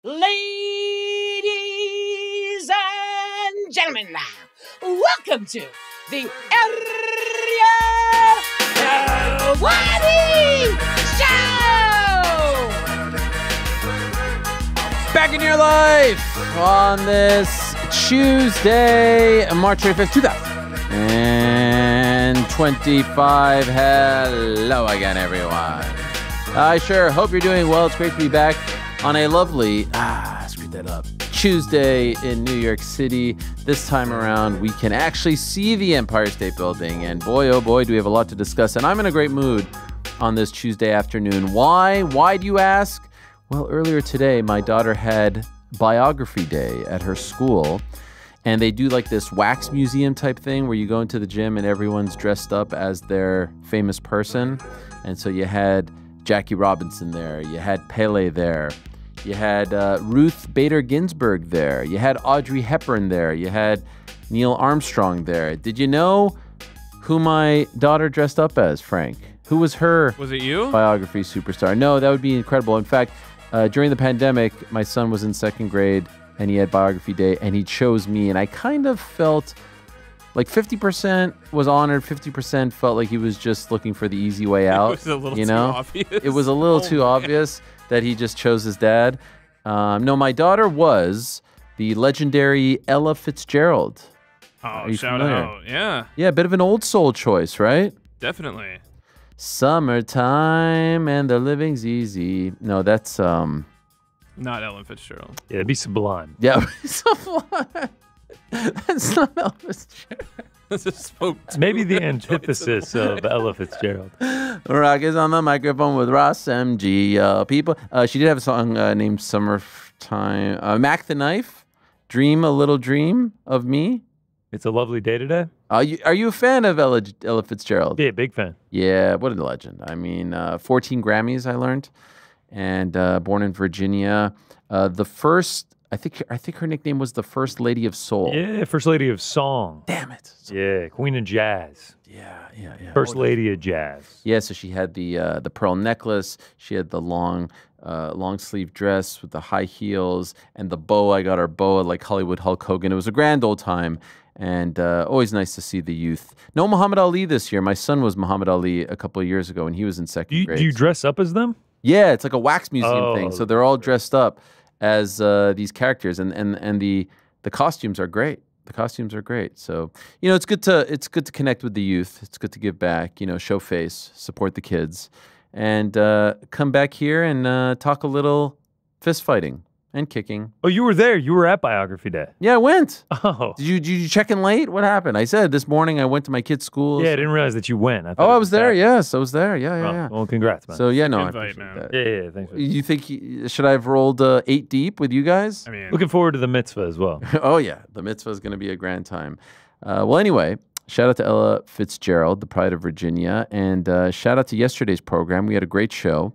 Ladies and gentlemen, welcome to the Ariel Helwani Show! Back in your life on this Tuesday, March 25th, 2025. Hello again, everyone. I sure hope you're doing well. It's great to be back on a lovely, screwed that up, Tuesday in New York City. This time around, we can actually see the Empire State Building, and boy, oh boy, do we have a lot to discuss. And I'm in a great mood on this Tuesday afternoon. Why? Why do you ask? Well, earlier today, my daughter had biography day at her school, and they do like this wax museum type thing where you go into the gym and everyone's dressed up as their famous person. And so you had Jackie Robinson there, you had Pele there, you had Ruth Bader Ginsburg there, you had Audrey Hepburn there, you had Neil Armstrong there. Did you know who my daughter dressed up as, Frank? Who was her Was it you? biography superstar? No, that would be incredible. In fact, during the pandemic, my son was in second grade and he had biography day and he chose me, and I kind of felt like 50% was honored, 50% felt like he was just looking for the easy way out. It was a little you too know? obvious. It was a little too obvious that he just chose his dad. No, my daughter was the legendary Ella Fitzgerald. Oh, shout out. Yeah. Yeah, a bit of an old soul choice, right? Definitely. Summertime and the living's easy. No, that's Not Ellen Fitzgerald. Yeah, it'd be Sublime. yeah, Sublime. That's not Ella Fitzgerald. Maybe the antithesis of Ella Fitzgerald. Rock is on the microphone with Ross MG. People, she did have a song named Summertime. Mac the Knife, Dream a Little Dream of Me. It's a lovely day today. Are you a fan of Ella Fitzgerald? Yeah, big fan. Yeah, what a legend. I mean, 14 Grammys I learned, and born in Virginia. The first, I think her nickname was the First Lady of Soul. Yeah, First Lady of Song. Damn it. Yeah, Queen of Jazz. Yeah. First Lady of Jazz. Yeah, so she had the pearl necklace. She had the long sleeve dress with the high heels and the bow. I got her boa like Hollywood Hulk Hogan. It was a grand old time, and always nice to see the youth. No Muhammad Ali this year. My son was Muhammad Ali a couple of years ago, and he was in second grade. Do you dress up as them? Yeah, it's like a wax museum thing. So they're all dressed up as these characters, and the costumes are great. The costumes are great. So, you know, it's good to connect with the youth. It's good to give back, you know, show face, support the kids, and come back here and talk a little fist fighting and kicking. Oh, you were there. You were at Biography Day. Yeah, I went. Oh. Did you check in late? What happened? I said this morning I went to my kids' school. Yeah, I didn't realize that you went. I was there. Yes, I was there. Yeah. Well, congrats, man. So, yeah, no, I Invite, appreciate man. that. Yeah, thanks. You think, should I have rolled 8 deep with you guys? I mean, Looking forward to the mitzvah as well. Oh, yeah. The mitzvah is going to be a grand time. Well, anyway, shout out to Ella Fitzgerald, the pride of Virginia, and shout out to yesterday's program. We had a great show.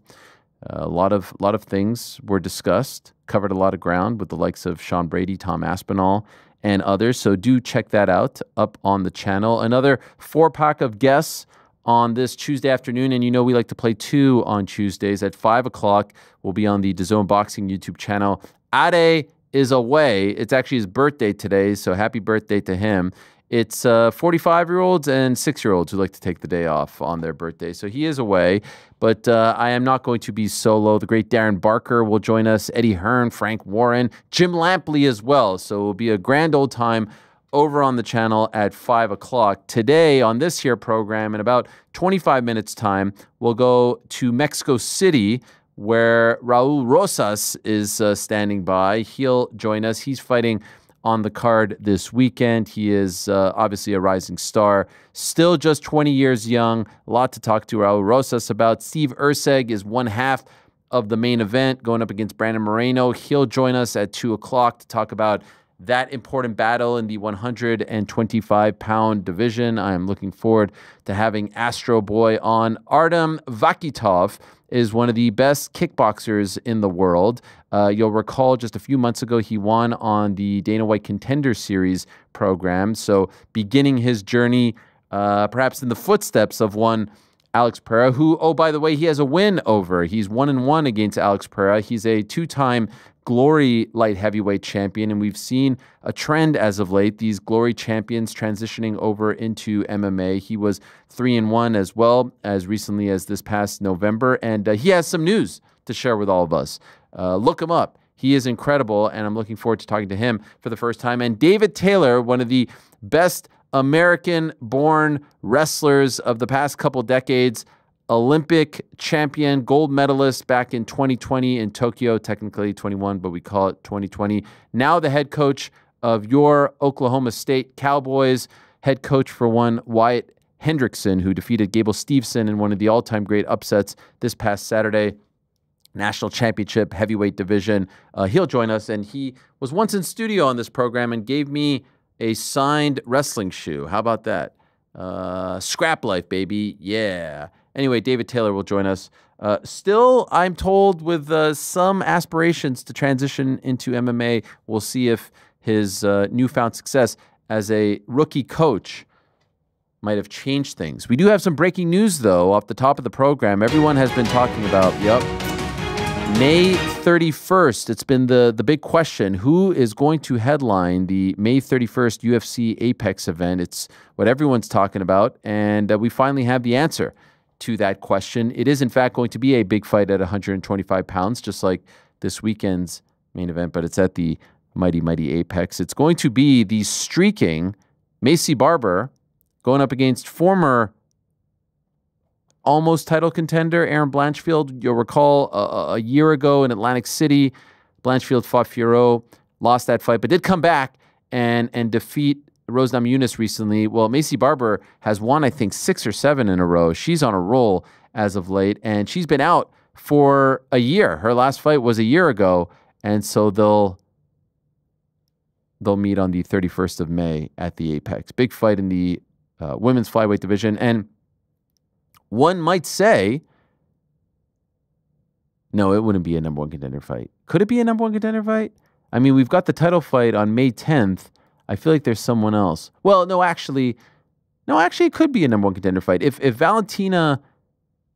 A lot of things were discussed, covered a lot of ground with the likes of Sean Brady, Tom Aspinall, and others. So do check that out up on the channel. Another 4-pack of guests on this Tuesday afternoon. And you know we like to play 2 on Tuesdays at 5 o'clock. We'll be on the DAZN Boxing YouTube channel. Ade is away. It's actually his birthday today, so happy birthday to him. It's 45-year-olds and 6-year-olds who like to take the day off on their birthday. So he is away, but I am not going to be solo. The great Darren Barker will join us, Eddie Hearn, Frank Warren, Jim Lampley as well. So it will be a grand old time over on the channel at 5 o'clock. Today on this here program, in about 25 minutes time, we'll go to Mexico City, where Raul Rosas is standing by. He'll join us. He's fighting on the card this weekend. He is obviously a rising star, still just 20 years young. A lot to talk to Raul Rosas about. Steve Erceg is one half of the main event, going up against Brandon Moreno. He'll join us at 2 o'clock to talk about that important battle in the 125-pound division. I am looking forward to having Astro Boy on. Artem Vakhitov is one of the best kickboxers in the world. You'll recall just a few months ago, he won on the Dana White Contender Series program. So beginning his journey, perhaps in the footsteps of one Alex Pereira, who, oh, by the way, he has a win over. He's 1-1 against Alex Pereira. He's a 2-time Glory light heavyweight champion, and we've seen a trend as of late, these Glory champions transitioning over into MMA. He was 3-1 as well as recently as this past November, and he has some news to share with all of us. Look him up. He is incredible, and I'm looking forward to talking to him for the first time. And David Taylor, one of the best American-born wrestlers of the past couple decades, Olympic champion, gold medalist back in 2020 in Tokyo, technically 21, but we call it 2020. Now the head coach of your Oklahoma State Cowboys, head coach for one Wyatt Hendrickson, who defeated Gable Steveson in one of the all-time great upsets this past Saturday, national championship heavyweight division. He'll join us, and he was once in studio on this program and gave me a signed wrestling shoe. How about that? Scrap life, baby. Yeah. Anyway, David Taylor will join us. Still, I'm told, with some aspirations to transition into MMA. We'll see if his newfound success as a rookie coach might have changed things. We do have some breaking news, though, off the top of the program. Everyone has been talking about, May 31st. It's been the big question. Who is going to headline the May 31st UFC Apex event? It's what everyone's talking about, and we finally have the answer to that question. It is, in fact, going to be a big fight at 125 pounds, just like this weekend's main event, but it's at the mighty, mighty Apex. It's going to be the streaking Maycee Barber going up against former almost title contender Aaron Blanchfield. You'll recall a year ago in Atlantic City, Blanchfield fought Fierro, lost that fight, but did come back and defeat Rose Namajunas recently. Well, Maycee Barber has won, I think, 6 or 7 in a row. She's on a roll as of late, and she's been out for a year. Her last fight was a year ago, and so they'll meet on the 31st of May at the Apex. Big fight in the women's flyweight division, and one might say, no, it wouldn't be a number one contender fight. Could it be a number one contender fight? I mean, we've got the title fight on May 10th. I feel like there's someone else. Well, no, actually, it could be a number one contender fight. If Valentina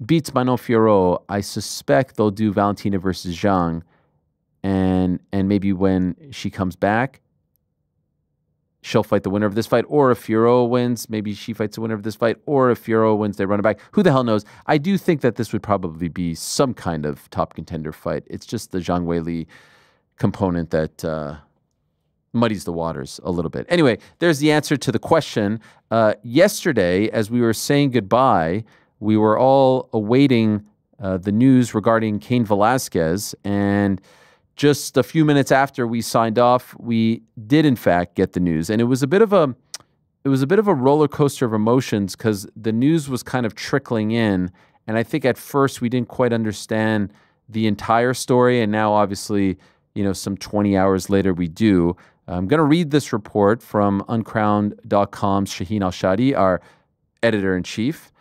beats Manon Fiorot, I suspect they'll do Valentina versus Zhang, and maybe when she comes back, she'll fight the winner of this fight. Or if Fiorot wins, maybe she fights the winner of this fight. Or if Fiorot wins, they run it back. Who the hell knows? I do think that this would probably be some kind of top contender fight. It's just the Zhang Weili component that muddies the waters a little bit. Anyway, there's the answer to the question. Yesterday, as we were saying goodbye, we were all awaiting the news regarding Cain Velasquez, and just a few minutes after we signed off, we did in fact get the news, and it was a bit of a roller coaster of emotions because the news was kind of trickling in, and I think at first we didn't quite understand the entire story, and now obviously, some 20 hours later we do. I'm going to read this report from uncrowned.com's Shaheen Al-Shadi, our editor-in-chief,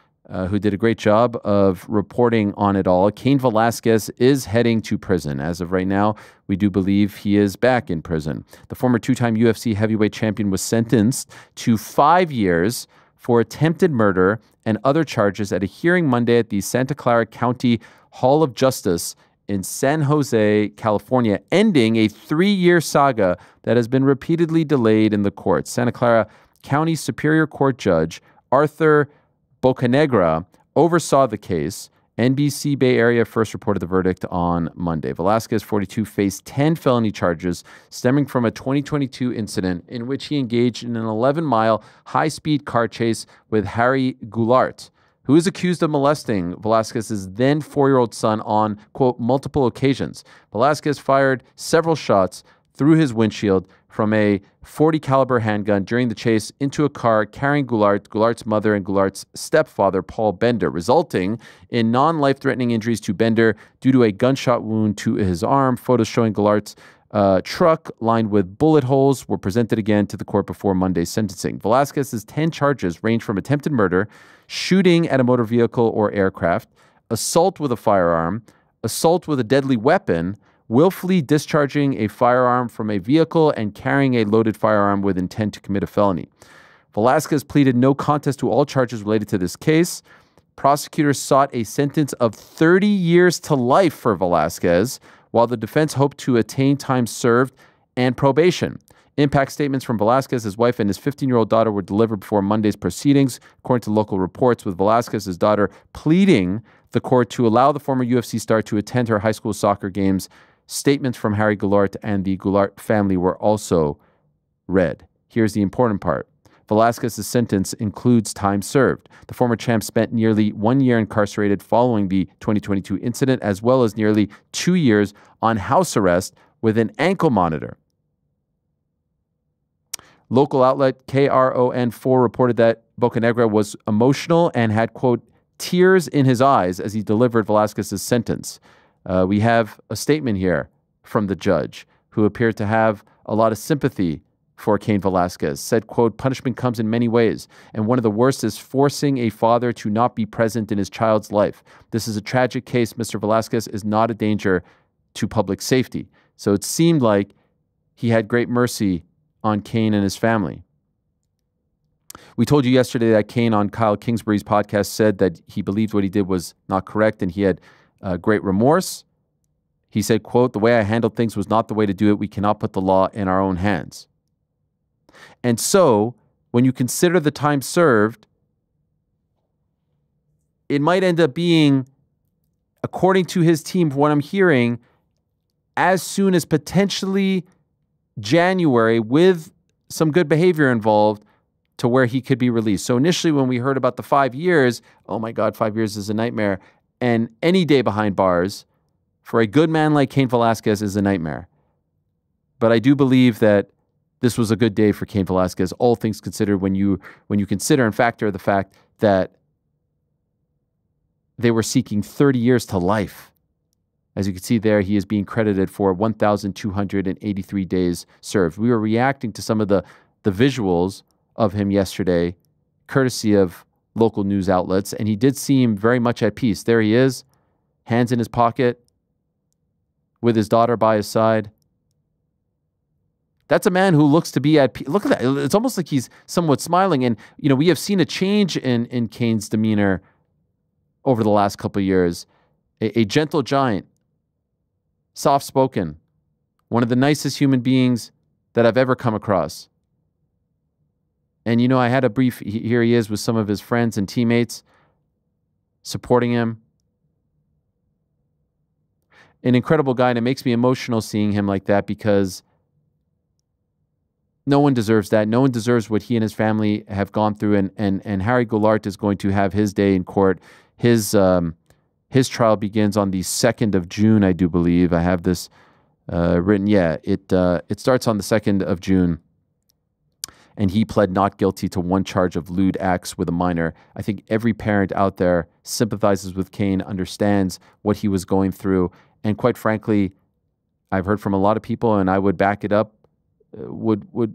who did a great job of reporting on it all. Cain Velasquez is heading to prison. As of right now, we do believe he is back in prison. The former 2-time UFC heavyweight champion was sentenced to 5 years for attempted murder and other charges at a hearing Monday at the Santa Clara County Hall of Justice in San Jose, California, ending a 3-year saga that has been repeatedly delayed in the courts. Santa Clara County Superior Court Judge Arthur Bocanegra oversaw the case. NBC Bay Area first reported the verdict on Monday. Velasquez, 42, faced 10 felony charges stemming from a 2022 incident in which he engaged in an 11-mile high-speed car chase with Harry Goulart, who is accused of molesting Velasquez's then 4-year-old son on, quote, multiple occasions. Velasquez fired several shots through his windshield from a .40 caliber handgun during the chase into a car carrying Goulart, Goulart's mother, and Goulart's stepfather, Paul Bender, resulting in non-life-threatening injuries to Bender due to a gunshot wound to his arm. Photos showing Goulart's truck lined with bullet holes were presented again to the court before Monday's sentencing. Velasquez's 10 charges range from attempted murder, shooting at a motor vehicle or aircraft, assault with a firearm, assault with a deadly weapon, willfully discharging a firearm from a vehicle, and carrying a loaded firearm with intent to commit a felony. Velasquez pleaded no contest to all charges related to this case. Prosecutors sought a sentence of 30 years to life for Velasquez, while the defense hoped to attain time served and probation. Impact statements from Velasquez, his wife, and his 15-year-old daughter were delivered before Monday's proceedings, according to local reports, with Velasquez's daughter pleading the court to allow the former UFC star to attend her high school soccer games. Statements from Harry Goulart and the Goulart family were also read. Here's the important part. Velasquez's sentence includes time served. The former champ spent nearly 1 year incarcerated following the 2022 incident, as well as nearly 2 years on house arrest with an ankle monitor. Local outlet KRON4 reported that Bocanegra was emotional and had, quote, tears in his eyes as he delivered Velasquez's sentence. We have a statement here from the judge, who appeared to have a lot of sympathy for Cain Velasquez. Said, quote, punishment comes in many ways, and one of the worst is forcing a father to not be present in his child's life. This is a tragic case. Mr. Velasquez is not a danger to public safety. So it seemed like he had great mercy on Cain and his family. We told you yesterday that Cain on Kyle Kingsbury's podcast said that he believed what he did was not correct and he had great remorse. He said, quote, the way I handled things was not the way to do it. We cannot put the law in our own hands. And so when you consider the time served, it might end up being, according to his team, from what I'm hearing, as soon as potentially January, with some good behavior involved, to where he could be released. So initially when we heard about the 5 years, oh my God, 5 years is a nightmare. And any day behind bars for a good man like Cain Velasquez is a nightmare. But I do believe that this was a good day for Cain Velasquez, all things considered, when you consider and factor the fact that they were seeking 30 years to life. As you can see there, he is being credited for 1,283 days served. We were reacting to some of the visuals of him yesterday, courtesy of local news outlets, and he did seem very much at peace. There he is, hands in his pocket, with his daughter by his side. That's a man who looks to be at peace. Look at that. It's almost like he's somewhat smiling. And, you know, we have seen a change in Cain's demeanor over the last couple of years. A gentle giant, soft-spoken, one of the nicest human beings that I've ever come across. And, you know, I had a brief, here he is with some of his friends and teammates supporting him. An incredible guy, and it makes me emotional seeing him like that, because no one deserves that. No one deserves what he and his family have gone through. And Harry Goulart is going to have his day in court. His trial begins on the 2nd of June, I do believe. I have this written. Yeah, it starts on the 2nd of June. And he pled not guilty to one charge of lewd acts with a minor. I think every parent out there sympathizes with Cain, understands what he was going through. And quite frankly, I've heard from a lot of people, and I would back it up, would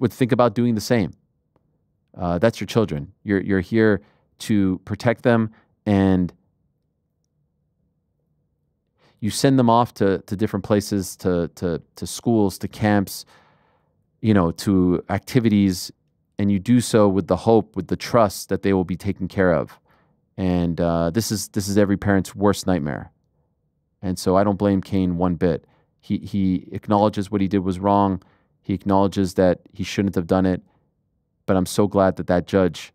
think about doing the same. That's your children. You're here to protect them, and you send them off to different places, to schools, to camps, you know, to activities, and you do so with the hope, with the trust that they will be taken care of. And this is every parent's worst nightmare. And so I don't blame Cain one bit. He acknowledges what he did was wrong. He acknowledges that he shouldn't have done it. But I'm so glad that that judge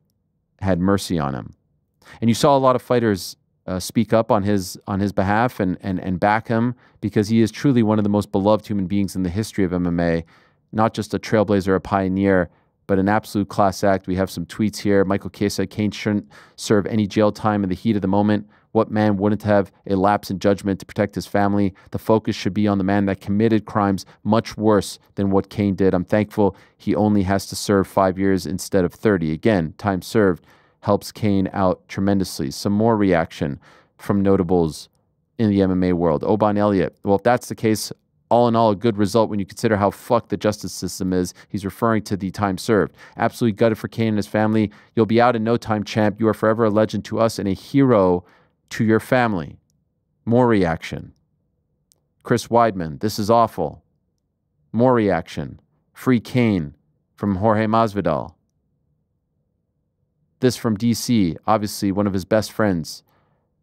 had mercy on him. And you saw a lot of fighters speak up on his behalf and back him, because he is truly one of the most beloved human beings in the history of MMA. Not just a trailblazer, a pioneer, but an absolute class act. We have some tweets here. Michael K said Cain shouldn't serve any jail time in the heat of the moment. What man wouldn't have a lapse in judgment to protect his family? The focus should be on the man that committed crimes much worse than what Cain did. I'm thankful he only has to serve 5 years instead of 30. Again, time served helps Cain out tremendously. Some more reaction from notables in the MMA world. Oban Elliott. Well, if that's the case, all in all, a good result when you consider how fucked the justice system is. He's referring to the time served. Absolutely gutted for Cain and his family. You'll be out in no time, champ. You are forever a legend to us and a hero to your family. More reaction. Chris Weidman, this is awful. More reaction. Free Cain from Jorge Masvidal. This from DC, obviously one of his best friends,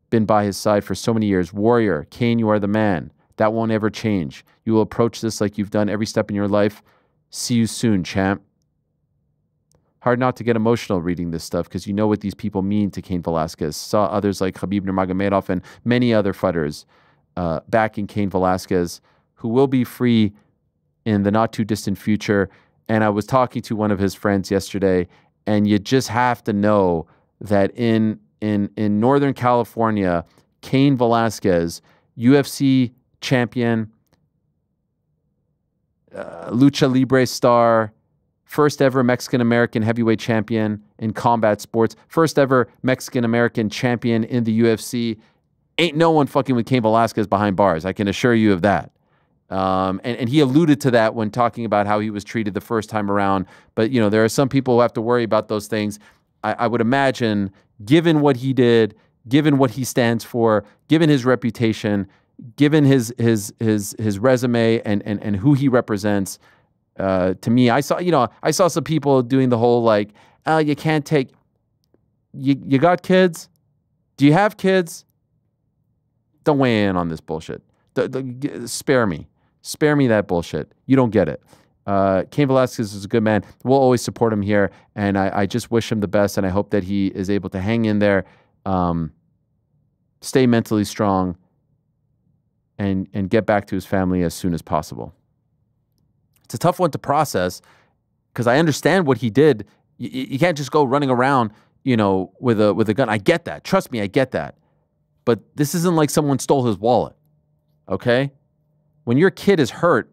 been by his side for so many years. Warrior, Cain, you are the man. That won't ever change. You will approach this like you've done every step in your life. See you soon, champ. Hard not to get emotional reading this stuff because you know what these people mean to Cain Velasquez. Saw others like Khabib Nurmagomedov and many other fighters backing Cain Velasquez, who will be free in the not too distant future. And I was talking to one of his friends yesterday, and you just have to know that in Northern California, Cain Velasquez, UFC champion, Lucha Libre star, first ever Mexican-American heavyweight champion in combat sports, first ever Mexican-American champion in the UFC. Ain't no one fucking with Cain Velasquez behind bars. I can assure you of that. And he alluded to that when talking about how he was treated the first time around. But, you know, there are some people who have to worry about those things. I would imagine, given what he did, given what he stands for, given his reputation, given his resume and who he represents, to me, I saw some people doing the whole like, oh, you can't take, you got kids? Do you have kids? Don't weigh in on this bullshit. Spare me. Spare me that bullshit. You don't get it. Cain Velasquez is a good man. We'll always support him here, and I just wish him the best, and I hope that he is able to hang in there, stay mentally strong, and get back to his family as soon as possible. It's a tough one to process because I understand what he did. You can't just go running around, you know, with a gun. I get that. Trust me, I get that. But this isn't like someone stole his wallet, okay? When your kid is hurt,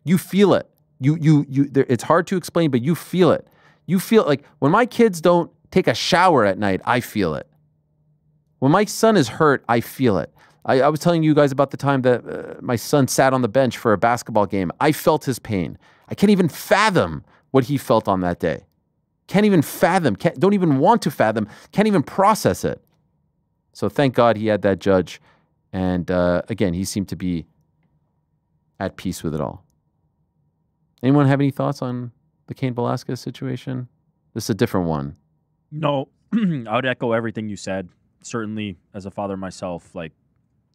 you feel it. It's hard to explain, but you feel it. You feel like when my kids don't take a shower at night, I feel it. When my son is hurt, I feel it. I was telling you guys about the time that my son sat on the bench for a basketball game. I felt his pain. I can't even fathom what he felt on that day. Can't even fathom. Don't even want to fathom. Can't even process it. So thank God he had that judge. And again, he seemed to be at peace with it all. Anyone have any thoughts on the Cain Velasquez situation? This is a different one. No, I would echo everything you said. Certainly, as a father myself, like,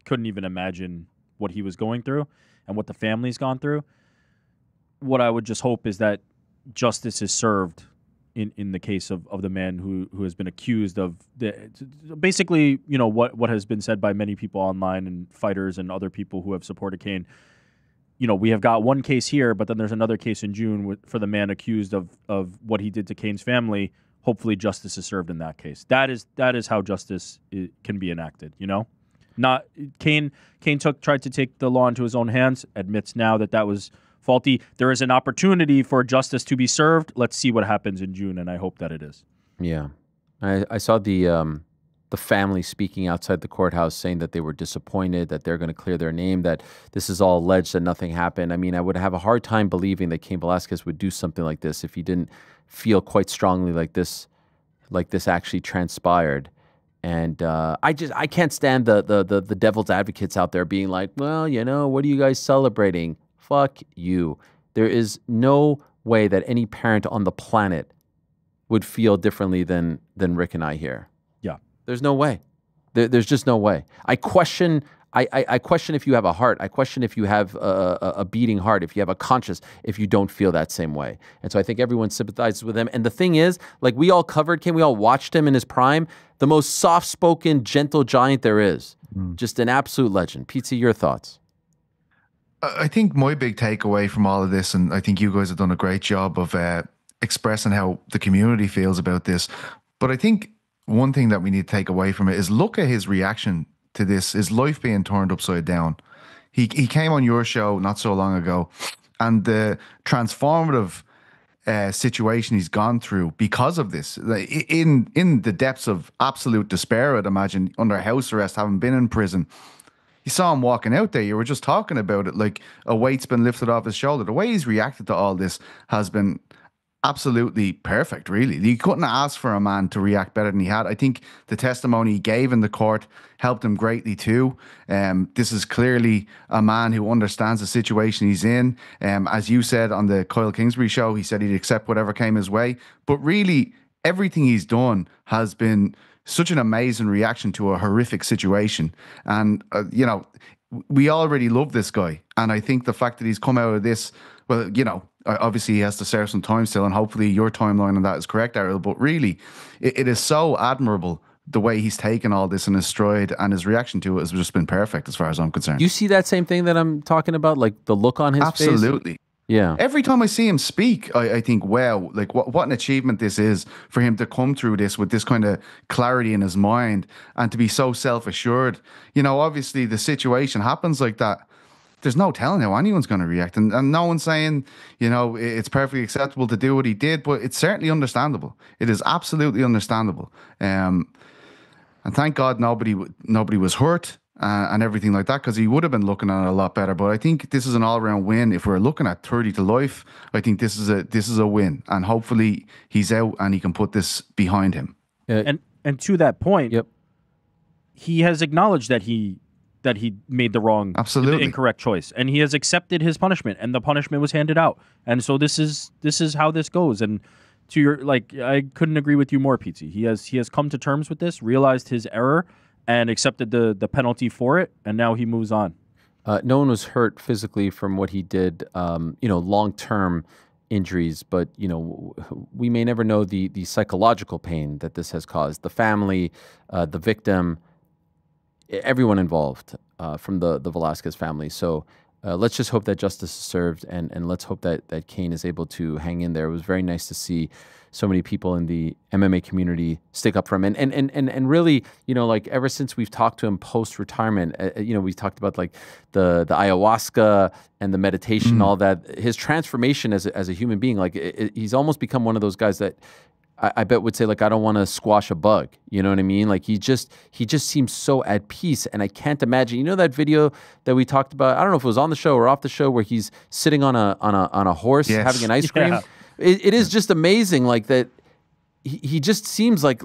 couldn't even imagine what he was going through and what the family's gone through. What I would just hope is that justice is served in the case of the man who has been accused of basically, you know, what has been said by many people online and fighters and other people who have supported Cain. You know, we have got one case here, but then there's another case in June for the man accused of what he did to Cain's family. Hopefully justice is served in that case. That is how justice can be enacted, you know? Not Cain tried to take the law into his own hands, admits now that was faulty. There is an opportunity for justice to be served. Let's see what happens in June, and I hope that it is. Yeah. I saw the family speaking outside the courthouse saying that they were disappointed, that they're going to clear their name, that this is all alleged, that nothing happened. I mean, I would have a hard time believing that Cain Velasquez would do something like this if he didn't feel quite strongly like this actually transpired. And I can't stand the devil's advocates out there being like, well, you know, what are you guys celebrating? Fuck you. There is no way that any parent on the planet would feel differently than Rick and I here. Yeah. There's no way. There's just no way. I question if you have a heart. I question if you have a beating heart, if you have a conscience, if you don't feel that same way. And so I think everyone sympathizes with him. And the thing is, like, we all covered Cain, we all watched him in his prime, the most soft-spoken, gentle giant there is. Just an absolute legend. Pizza, your thoughts? I think my big takeaway from all of this, and I think you guys have done a great job of expressing how the community feels about this, but I think one thing that we need to take away from it is look at his reaction to this, his life being turned upside down. He came on your show not so long ago, and the transformative situation he's gone through because of this, in the depths of absolute despair, I'd imagine, under house arrest, having been in prison. You saw him walking out there. You were just talking about it, like a weight's been lifted off his shoulder. The way he's reacted to all this has been absolutely perfect, really. You couldn't ask for a man to react better than he had. I think the testimony he gave in the court helped him greatly too. This is clearly a man who understands the situation he's in. As you said on the Kyle Kingsbury show, he said he'd accept whatever came his way. But really, everything he's done has been such an amazing reaction to a horrific situation. And, you know, we already love this guy. And I think the fact that he's come out of this, well, you know, obviously he has to serve some time still, and hopefully your timeline on that is correct, Ariel. But really, it is so admirable the way he's taken all this in his stride, and his reaction to it has just been perfect as far as I'm concerned. You see that same thing that I'm talking about, like the look on his face? Absolutely. Yeah. Every time I see him speak, I think, wow, like what an achievement this is for him to come through this with this kind of clarity in his mind and to be so self-assured. You know, obviously the situation happens like that. There's no telling how anyone's going to react. And no one's saying, you know, it's perfectly acceptable to do what he did, but it's certainly understandable. It is absolutely understandable. And thank God nobody was hurt and everything like that, because he would have been looking at it a lot better. But I think this is an all-round win. If we're looking at 30 to life, I think this is a win. And hopefully he's out and he can put this behind him. And to that point, yep, he has acknowledged that he made the incorrect choice, and he has accepted his punishment, and the punishment was handed out. And so this is how this goes. And to your, like, I couldn't agree with you more, Pizzi. He has come to terms with this, realized his error, and accepted the penalty for it, and now he moves on. No one was hurt physically from what he did. You know, long-term injuries, but you know, we may never know the psychological pain that this has caused. The family, the victim, everyone involved from the Velasquez family. So let's just hope that justice is served, and let's hope that Cain is able to hang in there. It was very nice to see so many people in the MMA community stick up for him. And really, you know, like ever since we've talked to him post-retirement, you know, we talked about like the ayahuasca and the meditation, all that, his transformation as a human being, like he's almost become one of those guys that I bet would say, like, I don't want to squash a bug. You know what I mean? Like he just seems so at peace, and I can't imagine. You know that video that we talked about? I don't know if it was on the show or off the show, where he's sitting on a horse having an ice cream. It is just amazing, like that. He just seems like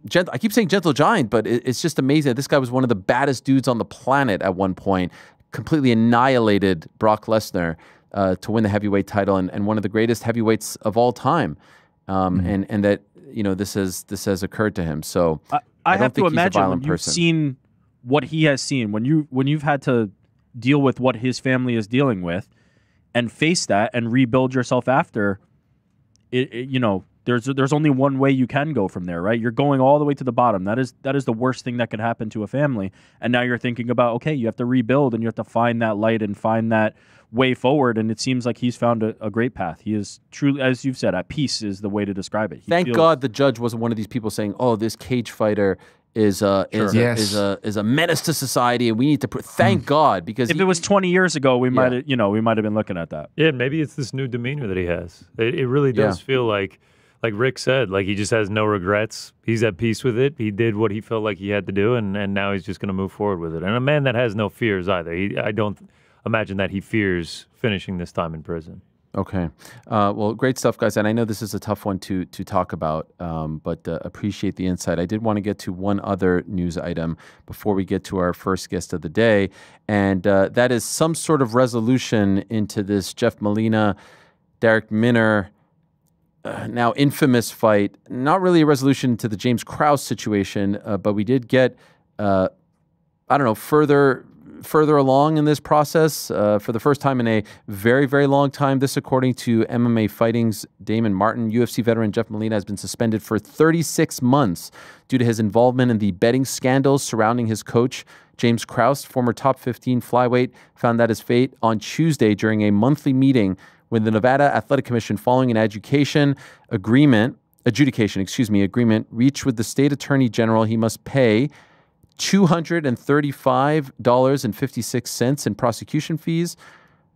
gentle. I keep saying gentle giant, but it's just amazing that this guy was one of the baddest dudes on the planet at one point. Completely annihilated Brock Lesnar to win the heavyweight title, and one of the greatest heavyweights of all time. And that, you know, this has occurred to him. So I have to imagine when you've seen what he has seen, when you've had to deal with what his family is dealing with, and face that and rebuild yourself after it, you know, there's only one way you can go from there, right? You're going all the way to the bottom. That is the worst thing that could happen to a family. And now you're thinking about, okay, you have to rebuild, and you have to find that light and find that way forward. And it seems like he's found a great path. He is truly, as you've said, at peace is the way to describe it. Thank God the judge wasn't one of these people saying, "Oh, this cage fighter is a menace to society, and we need to." Thank God, because if it was 20 years ago, we might have been looking at that. Yeah, maybe it's this new demeanor that he has. It really does feel like Rick said, like he just has no regrets. He's at peace with it. He did what he felt like he had to do, and now he's just going to move forward with it. And a man that has no fears either. I don't imagine that he fears finishing this time in prison. Okay. Well, great stuff, guys. And I know this is a tough one to talk about, but appreciate the insight. I did want to get to one other news item before we get to our first guest of the day, and that is some sort of resolution into this Jeff Molina, Darrick Minner, now infamous fight. Not really a resolution to the James Krause situation, but we did get, I don't know, further along in this process for the first time in a very, very long time. This, according to MMA Fighting's Damon Martin. UFC veteran Jeff Molina has been suspended for 36 months due to his involvement in the betting scandals surrounding his coach, James Krause. Former top 15 flyweight found that his fate on Tuesday during a monthly meeting with the Nevada Athletic Commission following an adjudication agreement reached with the state attorney general. He must pay $235.56 in prosecution fees.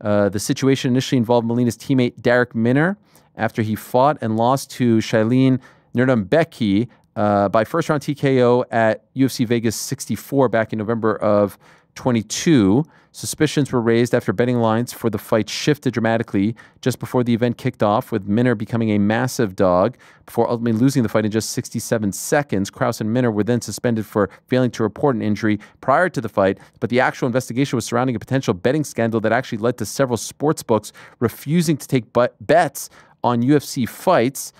The situation initially involved Molina's teammate Darrick Minner after he fought and lost to Shailene Nurmabeki by first-round TKO at UFC Vegas 64 back in November of 22. Suspicions were raised after betting lines for the fight shifted dramatically just before the event kicked off, with Minner becoming a massive dog before ultimately losing the fight in just 67 seconds. Krause and Minner were then suspended for failing to report an injury prior to the fight, but the actual investigation was surrounding a potential betting scandal that actually led to several sportsbooks refusing to take bets on UFC fights.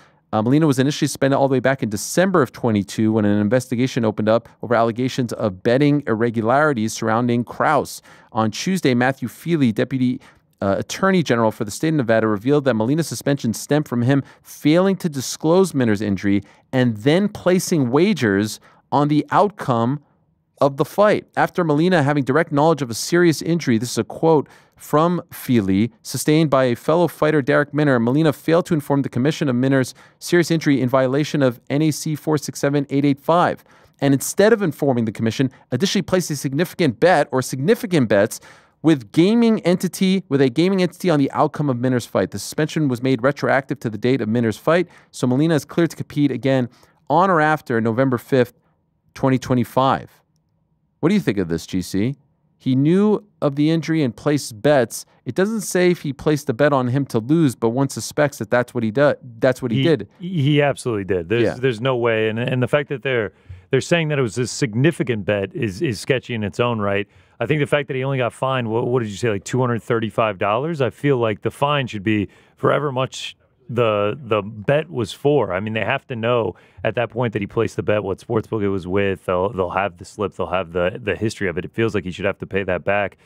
Molina was initially suspended all the way back in December of 22 when an investigation opened up over allegations of betting irregularities surrounding Krause. On Tuesday, Matthew Feely, Deputy Attorney General for the state of Nevada, revealed that Molina's suspension stemmed from him failing to disclose Minner's injury and then placing wagers on the outcome of the fight. After Molina having direct knowledge of a serious injury, this is a quote from Feely, sustained by a fellow fighter, Derek Minner, Molina failed to inform the commission of Minner's serious injury in violation of NAC 467885. And instead of informing the commission, additionally placed a significant bet or significant bets with a gaming entity on the outcome of Minner's fight. The suspension was made retroactive to the date of Minner's fight, so Molina is cleared to compete again on or after November 5th, 2025. What do you think of this, GC? He knew of the injury and placed bets. It doesn't say if he placed a bet on him to lose, but one suspects that that's what he did. That's what he did. He absolutely did. There's no way. And the fact that they're saying that it was a significant bet is sketchy in its own right. I think the fact that he only got fined, what did you say, like $235? I feel like the fine should be forever much the bet was for. I mean, they have to know at that point that he placed the bet, what sportsbook it was with. They'll have the slip. They'll have the history of it. It feels like he should have to pay that back.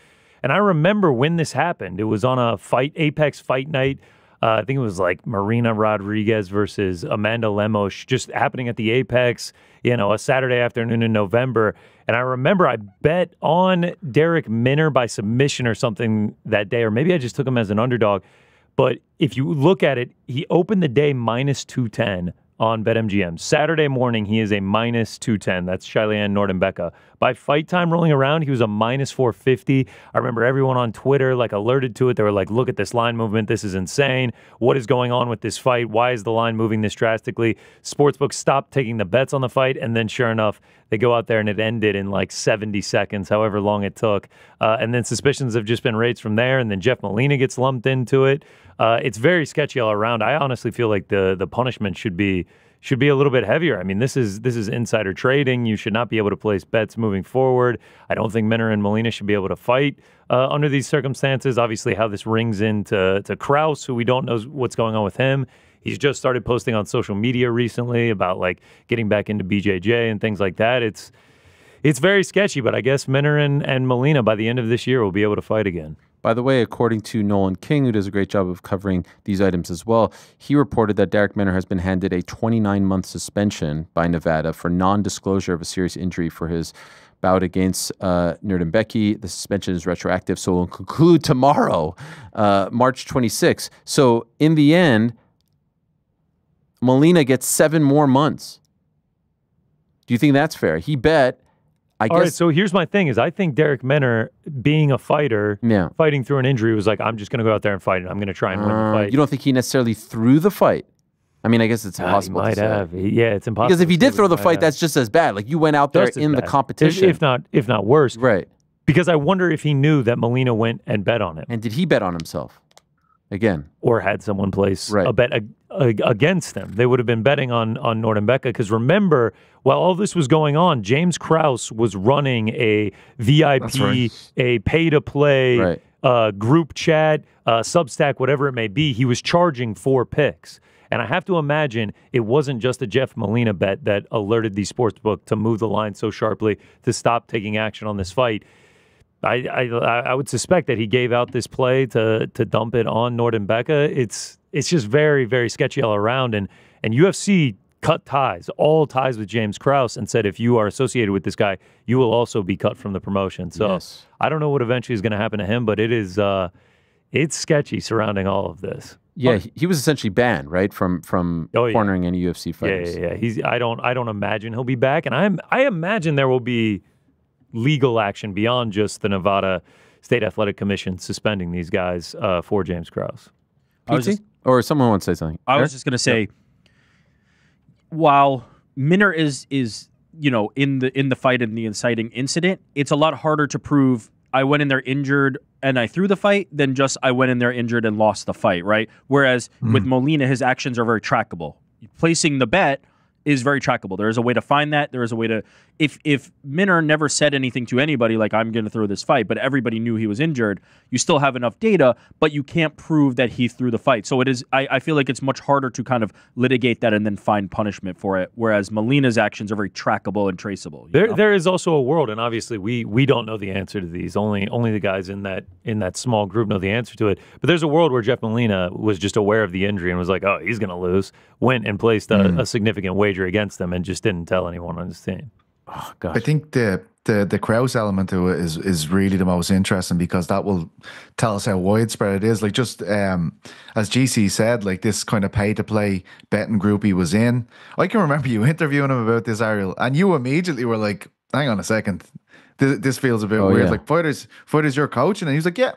And I remember when this happened. It was on a Apex fight night. I think it was like Marina Rodriguez versus Amanda Lemos, just happening at the Apex, a Saturday afternoon in November. And I remember I bet on Derek Minner by submission or something that day, or maybe I just took him as an underdog. But if you look at it, he opened the day minus 210 on BetMGM. Saturday morning, he is a minus 210. That's Cheyenne Nordenbecka. By fight time rolling around, he was a minus 450. I remember everyone on Twitter alerted to it. They were like, look at this line movement. This is insane. What is going on with this fight? Why is the line moving this drastically? Sportsbooks stopped taking the bets on the fight, and then sure enough, they go out there and it ended in 70 seconds, however long it took. And then suspicions have just been raised from there, and then Jeff Molina gets lumped into it. It's very sketchy all around. I honestly feel like the punishment should be a little bit heavier. I mean, this is insider trading. You should not be able to place bets moving forward. I don't think Minner and Molina should be able to fight under these circumstances. Obviously, how this rings into Krause, who we don't know what's going on with him. He's just started posting on social media recently about getting back into BJJ and things like that. It's very sketchy, but I guess Minner and Molina by the end of this year will be able to fight again. By the way, according to Nolan King, who does a great job of covering these items as well, he reported that Derek Minner has been handed a 29-month suspension by Nevada for non-disclosure of a serious injury for his bout against Nerdenbecki. The suspension is retroactive, so it will conclude tomorrow, March 26th. So in the end, Molina gets 7 more months. Do you think that's fair? He bet... All right, so here's my thing: I think Derek Minner, being a fighter, fighting through an injury, was like, I'm just going to go out there and fight it. I'm going to try and win the fight. You don't think he necessarily threw the fight? I mean, I guess it's impossible. He might have. Yeah, it's impossible. Because if he did throw the fight, that's just as bad. You went out there in the competition, if not worse. Right. Because I wonder if he knew that Molina went and bet on him. And did he bet on himself? Again. Or had someone place a bet against them. They would have been betting on Nordenbecka. Because remember, while all this was going on, James Krause was running a VIP, a pay-to-play group chat, Substack, whatever it may be. He was charging for picks. And I have to imagine it wasn't just a Jeff Molina bet that alerted the sportsbook to move the line so sharply to stop taking action on this fight. I would suspect that he gave out this play to dump it on Nordenbecka. It's just very, very sketchy all around. And UFC cut all ties with James Krause and said, if you are associated with this guy, you will also be cut from the promotion. So I don't know what eventually is going to happen to him, but it's sketchy surrounding all of this. Yeah, he was essentially banned, right, from cornering any UFC fighters. Yeah. I don't imagine he'll be back, and I imagine there will be legal action beyond just the Nevada State Athletic Commission suspending these guys for James Krause. Or someone wants to say something. I was just going to say, while Minner is in the fight and the inciting incident, it's a lot harder to prove I went in there injured and I threw the fight than just I went in there injured and lost the fight, right? Whereas with Molina, his actions are very trackable. Placing the bet is very trackable. There is a way to find that. There is a way to, if Minner never said anything to anybody like, I'm going to throw this fight, but everybody knew he was injured, you still have enough data, but you can't prove that he threw the fight. So it is, I feel like it's much harder to kind of litigate that and then find punishment for it, whereas Molina's actions are very trackable and traceable. There is also a world, and obviously we don't know the answer to these. Only the guys in that small group know the answer to it. But there's a world where Jeff Molina was just aware of the injury and was like, oh, he's going to lose, went and placed a significant wager against them and just didn't tell anyone on his team. Oh, gosh. I think the Krause element to it is really the most interesting, because that will tell us how widespread it is. Like, just as GC said, like, this kind of pay-to-play betting group he was in. I can remember you interviewing him about this, Ariel, and you immediately were like, hang on a second, this feels a bit weird. Yeah. Like, fighters you're coaching, and he was like, yeah.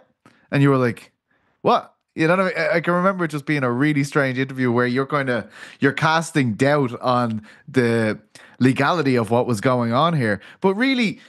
And you were like, what? You know what I mean? I can remember it just being a really strange interview where you're casting doubt on the legality of what was going on here. But really,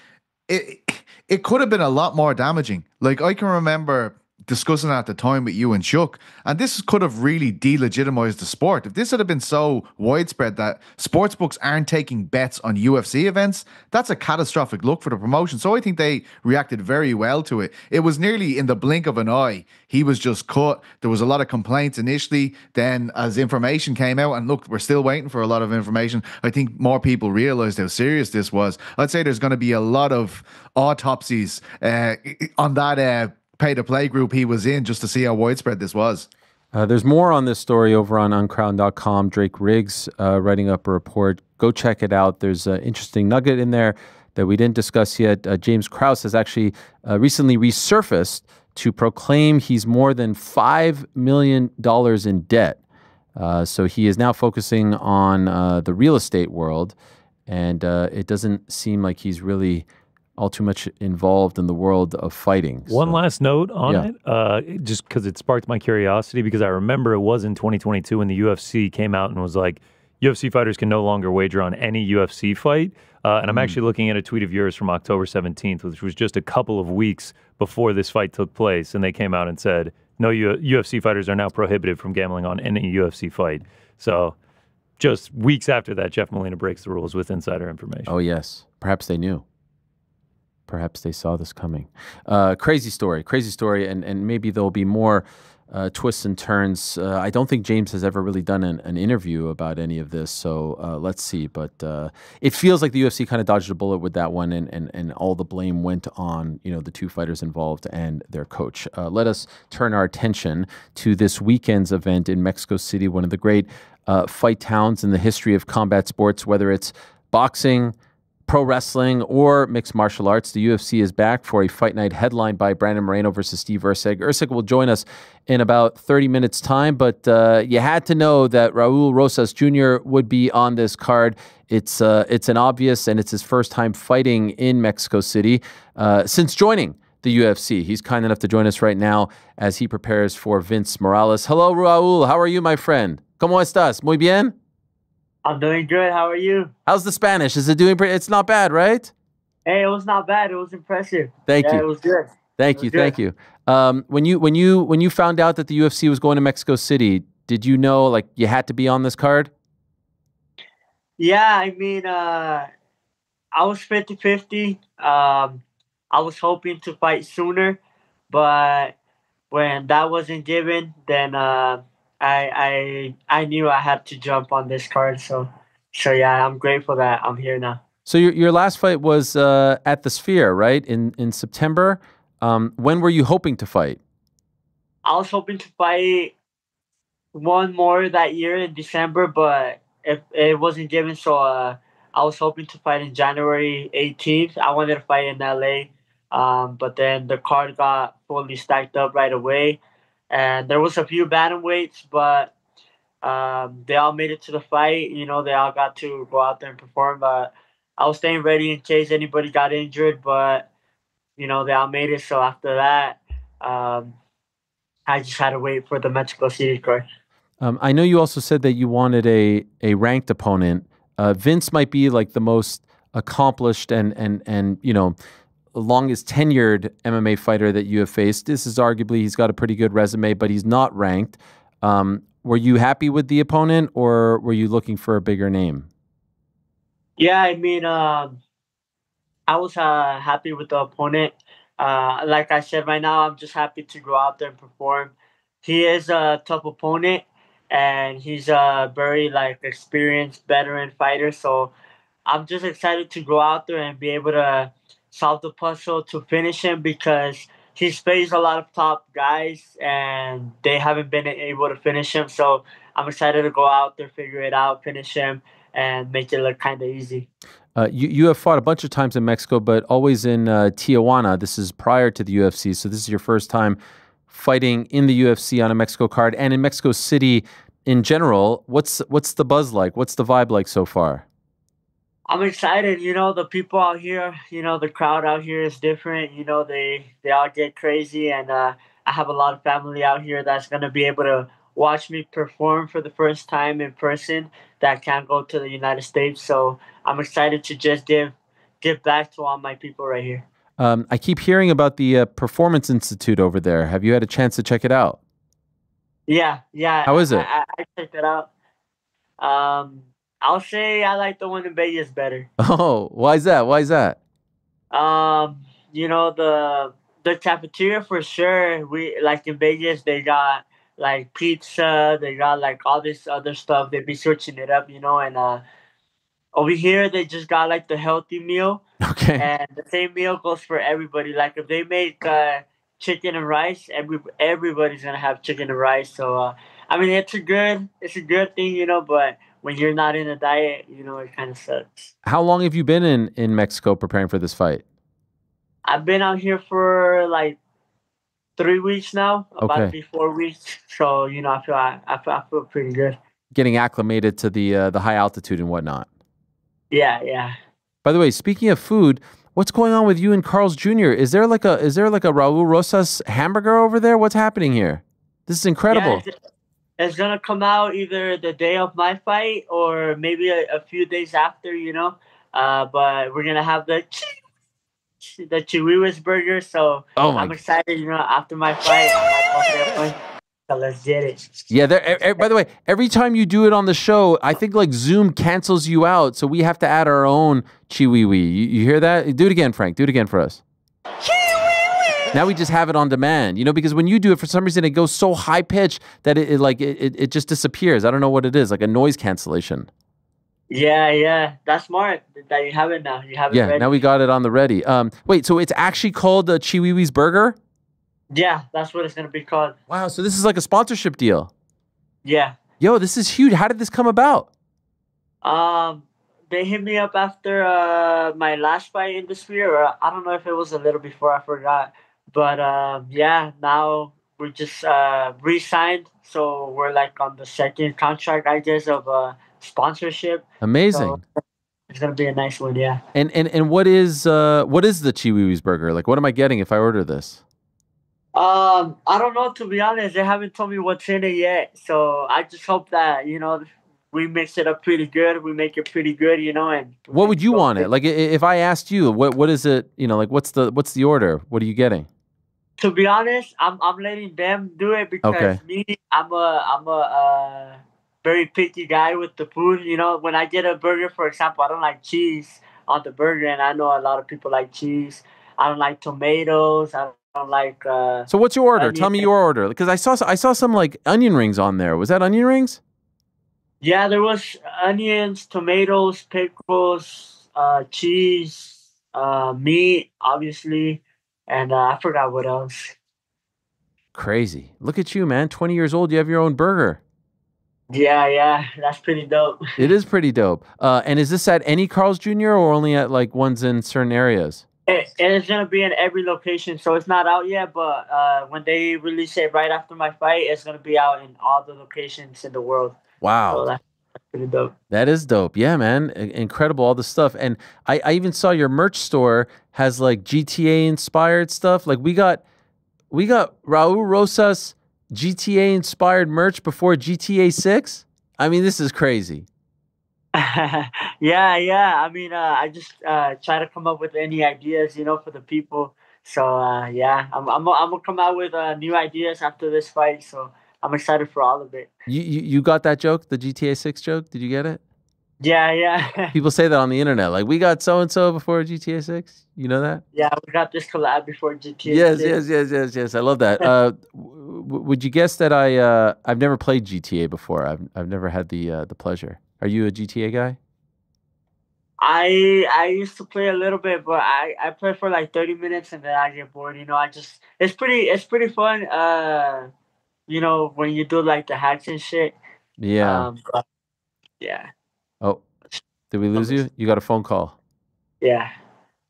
it could have been a lot more damaging. Like, I can remember discussing at the time with you and Chuck, and this could have really delegitimized the sport. If this had been so widespread that sportsbooks aren't taking bets on UFC events, that's a catastrophic look for the promotion. So I think they reacted very well to it. It was nearly in the blink of an eye. He was just cut. There was a lot of complaints initially. Then as information came out, and look, we're still waiting for a lot of information, I think more people realized how serious this was. I'd say there's going to be a lot of autopsies on that pay-to-play group he was in, just to see how widespread this was. There's more on this story over on uncrown.com. Drake Riggs writing up a report. Go check it out. There's an interesting nugget in there that we didn't discuss yet. James Krause has actually recently resurfaced to proclaim he's more than $5 million in debt. So he is now focusing on the real estate world, and it doesn't seem like he's really all too much involved in the world of fighting. One last note on it, just because it sparked my curiosity, because I remember it was in 2022 when the UFC came out and was like, UFC fighters can no longer wager on any UFC fight. And I'm actually looking at a tweet of yours from October 17th, which was just a couple of weeks before this fight took place. And they came out and said, no, UFC fighters are now prohibited from gambling on any UFC fight. So just weeks after that, Jeff Molina breaks the rules with insider information. Oh, yes. Perhaps they knew. Perhaps they saw this coming. Crazy story, and maybe there'll be more twists and turns. I don't think James has ever really done an interview about any of this, so let's see. But it feels like the UFC kind of dodged a bullet with that one, and all the blame went on, the two fighters involved and their coach. Let us turn our attention to this weekend's event in Mexico City, one of the great fight towns in the history of combat sports, whether it's boxing, pro wrestling, or mixed martial arts. The UFC is back for a fight night headlined by Brandon Moreno versus Steve Erceg. Erceg will join us in about 30 minutes' time, but you had to know that Raul Rosas Jr. would be on this card. It's an obvious, and it's his first time fighting in Mexico City since joining the UFC. He's kind enough to join us right now as he prepares for Vince Morales. Hello, Raul. How are you, my friend? ¿Cómo estás? Muy bien? I'm doing good. How are you? How's the Spanish? Is it doing pretty? It's not bad, right? Hey, it was not bad. It was impressive. Thank you. It was good. Thank you. When you found out that the UFC was going to Mexico City, did you know like you had to be on this card? Yeah, I mean, I was 50-50. I was hoping to fight sooner, but when that wasn't given, then I knew I had to jump on this card. So yeah, I'm grateful that I'm here now. So your last fight was at the Sphere, right? In September. When were you hoping to fight? I was hoping to fight one more that year in December, but if it wasn't given, so I was hoping to fight in January 18th. I wanted to fight in LA, but then the card got fully stacked up right away. And there was a few bantamweights, but they all made it to the fight. They all got to go out there and perform. But I was staying ready in case anybody got injured, but, they all made it. So after that, I just had to wait for the Mexico City card. I know you also said that you wanted a ranked opponent. Vince might be like the most accomplished and longest tenured MMA fighter that you have faced. This is arguably, he's got a pretty good resume, but he's not ranked. Were you happy with the opponent, or were you looking for a bigger name? Yeah, I mean, I was happy with the opponent. Like I said, right now I'm just happy to go out there and perform. He is a tough opponent, and he's a very like experienced veteran fighter. So I'm just excited to go out there and be able to solve the puzzle to finish him because he's faced a lot of top guys and they haven't been able to finish him. So I'm excited to go out there, figure it out, finish him, and make it look kind of easy. You have fought a bunch of times in Mexico, but always in Tijuana. This is prior to the UFC, so this is your first time fighting in the UFC on a Mexico card and in Mexico City in general. What's the buzz like? What's the vibe like so far? I'm excited. You know, the people out here, you know, the crowd out here is different. You know, they all get crazy, and I have a lot of family out here that's gonna be able to watch me perform for the first time in person that can't go to the United States. So I'm excited to just give back to all my people right here. I keep hearing about the Performance Institute over there. Have you had a chance to check it out? Yeah, yeah. How is it? I checked it out. I'll say I like the one in Vegas better. Oh, why is that? Why is that? You know, the cafeteria for sure. We like in Vegas they got like pizza, they got like all this other stuff. They be switching it up, you know, and over here they just got like the healthy meal. Okay. And the same meal goes for everybody. Like if they make chicken and rice, everybody's gonna have chicken and rice. So I mean it's a good thing, you know, but when you're not in a diet, you know, it kind of sucks. How long have you been in Mexico preparing for this fight? I've been out here for like 3 weeks now, about to be 4 weeks. So you know, I feel pretty good. Getting acclimated to the high altitude and whatnot. Yeah, yeah. By the way, speaking of food, what's going on with you and Carl's Jr.? Is there like a Raul Rosas hamburger over there? What's happening here? This is incredible. Yeah, it's gonna come out either the day of my fight or maybe a few days after, you know. But we're gonna have the Chihuahuas burger. So I'm excited, you know, after my fight. So let's get it. Yeah, by the way, every time you do it on the show, I think like Zoom cancels you out, so we have to add our own Chihuahua. You hear that? Do it again, Frank. Do it again for us. Now we just have it on demand, you know, because when you do it, for some reason, it goes so high pitched that it just disappears. I don't know what it is, like a noise cancellation. Yeah, that's smart that you have it now. You have it ready. Now we got it on the ready. Wait, so it's actually called the Chihuahua's Burger? Yeah, that's what it's gonna be called. Wow, so this is like a sponsorship deal. Yeah. Yo, this is huge. How did this come about? They hit me up after my last fight in the Sphere, or I don't know if it was a little before. I forgot. But yeah, now we just re-signed, so we're like on the second contract, I guess, of sponsorship. Amazing. So it's gonna be a nice one, yeah. And what is the Chihuahua's Burger? Like, what am I getting if I order this? I don't know, to be honest. They haven't told me what's in it yet, so I just hope that, you know, we mix it up pretty good. We make it pretty good, you know. And what would you want it? Like, if I asked you, what is it? You know, like what's the order? What are you getting? To be honest, I'm letting them do it because me, I'm a very picky guy with the food. You know, when I get a burger, for example, I don't like cheese on the burger, and I know a lot of people like cheese. I don't like tomatoes. I don't like. So what's your order? Tell me your order, because I saw some like onion rings on there. Was that onion rings? Yeah, there was onions, tomatoes, pickles, cheese, meat, obviously, and I forgot what else. Crazy. Look at you, man. 20 years old. You have your own burger. Yeah. That's pretty dope. It is pretty dope. And is this at any Carl's Jr. or only at like ones in certain areas? It's going to be in every location, so it's not out yet, but when they release it right after my fight, it's going to be out in all the locations in the world. Wow. So that's pretty dope. That is dope. Yeah, man. Incredible, all the stuff. And I even saw your merch store has like GTA inspired stuff. Like we got Raul Rosas GTA inspired merch before GTA 6. I mean, this is crazy. Yeah. I mean, I just try to come up with any ideas, you know, for the people. So yeah, I'm gonna come out with new ideas after this fight. So I'm excited for all of it. You got that joke, the GTA 6 joke? Did you get it? Yeah. People say that on the internet. Like, we got so and so before GTA 6. You know that? Yeah, we got this collab before GTA. Yes. I love that. Would you guess that I've never played GTA before? I've never had the pleasure. Are you a GTA guy? I used to play a little bit, but I play for like 30 minutes and then I get bored. It's pretty fun. When you do like the hacks and shit. Yeah. But, yeah. Oh, did we lose you? You got a phone call. Yeah.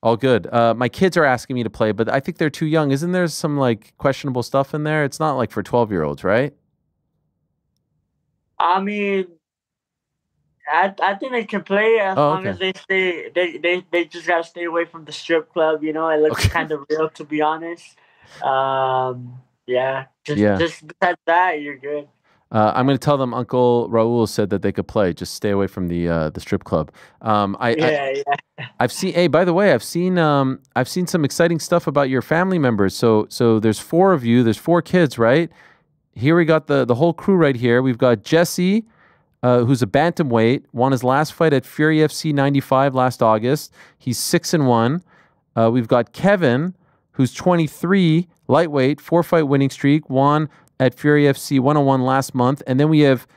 All good. My kids are asking me to play, but I think they're too young. Isn't there some like questionable stuff in there? It's not like for 12-year-olds, right? I mean, I think they can play as long as they stay. They just gotta stay away from the strip club. It looks kind of real, to be honest. Yeah. Just besides that, you're good. I'm going to tell them Uncle Raul said that they could play. Just stay away from the strip club. I've seen. Hey, by the way, I've seen some exciting stuff about your family members. So there's 4 of you. There's 4 kids, right? Here we got the whole crew right here. We've got Jesse, who's a bantamweight, won his last fight at Fury FC 95 last August. He's 6-1. We've got Kevin, who's 23, lightweight, 4-fight winning streak, won at Fury FC 101 last month. And then we have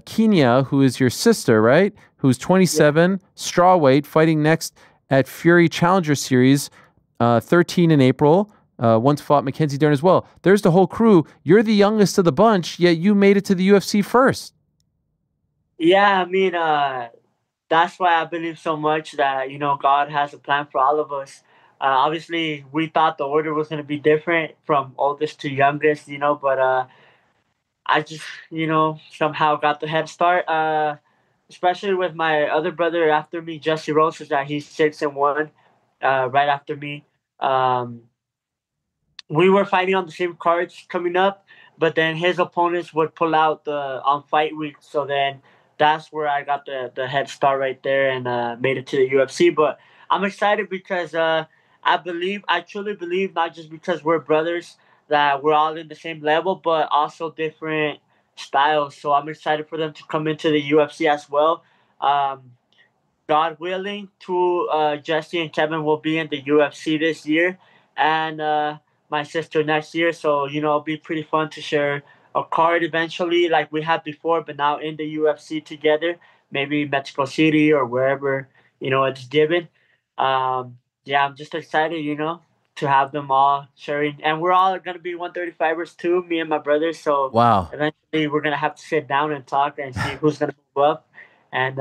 Kenya, who is your sister, right? Who's 27, strawweight, fighting next at Fury Challenger Series, 13 in April. Once fought Mackenzie Dern as well. There's the whole crew. You're the youngest of the bunch, yet you made it to the UFC first. Yeah, I mean, that's why I believe so much that, God has a plan for all of us. Obviously, we thought the order was going to be different from oldest to youngest, but I just, somehow got the head start, especially with my other brother after me, Jesse Rosas, that he's 6-1, right after me. We were fighting on the same cards coming up, but then his opponents would pull out on fight week. So then that's where I got the head start right there and made it to the UFC. But I'm excited because I truly believe, not just because we're brothers, that we're all in the same level, but also different styles. So I'm excited for them to come into the UFC as well. God willing, Jesse and Kevin will be in the UFC this year, and my sister next year. So, it'll be pretty fun to share a card eventually, like we had before, but now in the UFC together, maybe Mexico City or wherever, it's given. I'm just excited, to have them all sharing. And we're all going to be 135ers too, me and my brothers. So wow. Eventually we're going to have to sit down and talk and see who's going to move up. And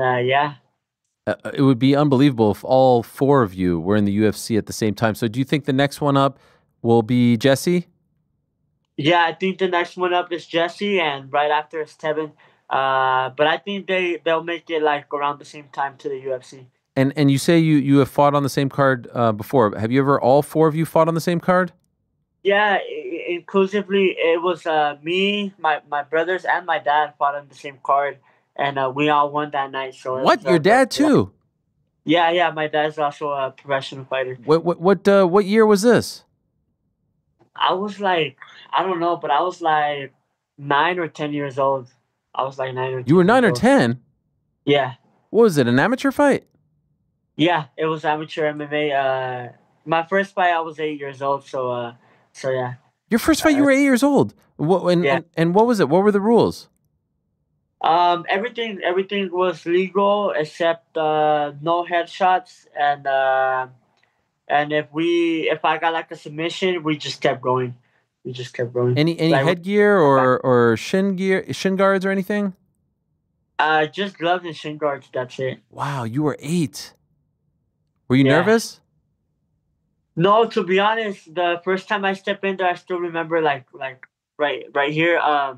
it would be unbelievable if all 4 of you were in the UFC at the same time. So do you think the next one up will be Jesse? Yeah, I think the next one up is Jesse, and right after is Kevin. But I think they'll make it like around the same time to the UFC. And you say you have fought on the same card before. Have you ever, all 4 of you, fought on the same card? Yeah, inclusively, it was me, my brothers, and my dad fought on the same card, and we all won that night. So what? Your dad too? Yeah. My dad's also a professional fighter. What year was this? I was like, I don't know, but I was like 9 or 10 years old. I was like 9 or 10. You were 9 or 10? Yeah. What was it? An amateur fight? Yeah, it was amateur MMA. My first fight, I was 8 years old. So yeah. Your first fight, you were 8 years old. And what was it? What were the rules? Everything was legal except no headshots, and if I got like a submission, we just kept going. Any headgear or shin guards or anything? Just gloves and shin guards. That's it. Wow, you were 8. Were you nervous? No, to be honest, the first time I stepped in there, I still remember like right here. I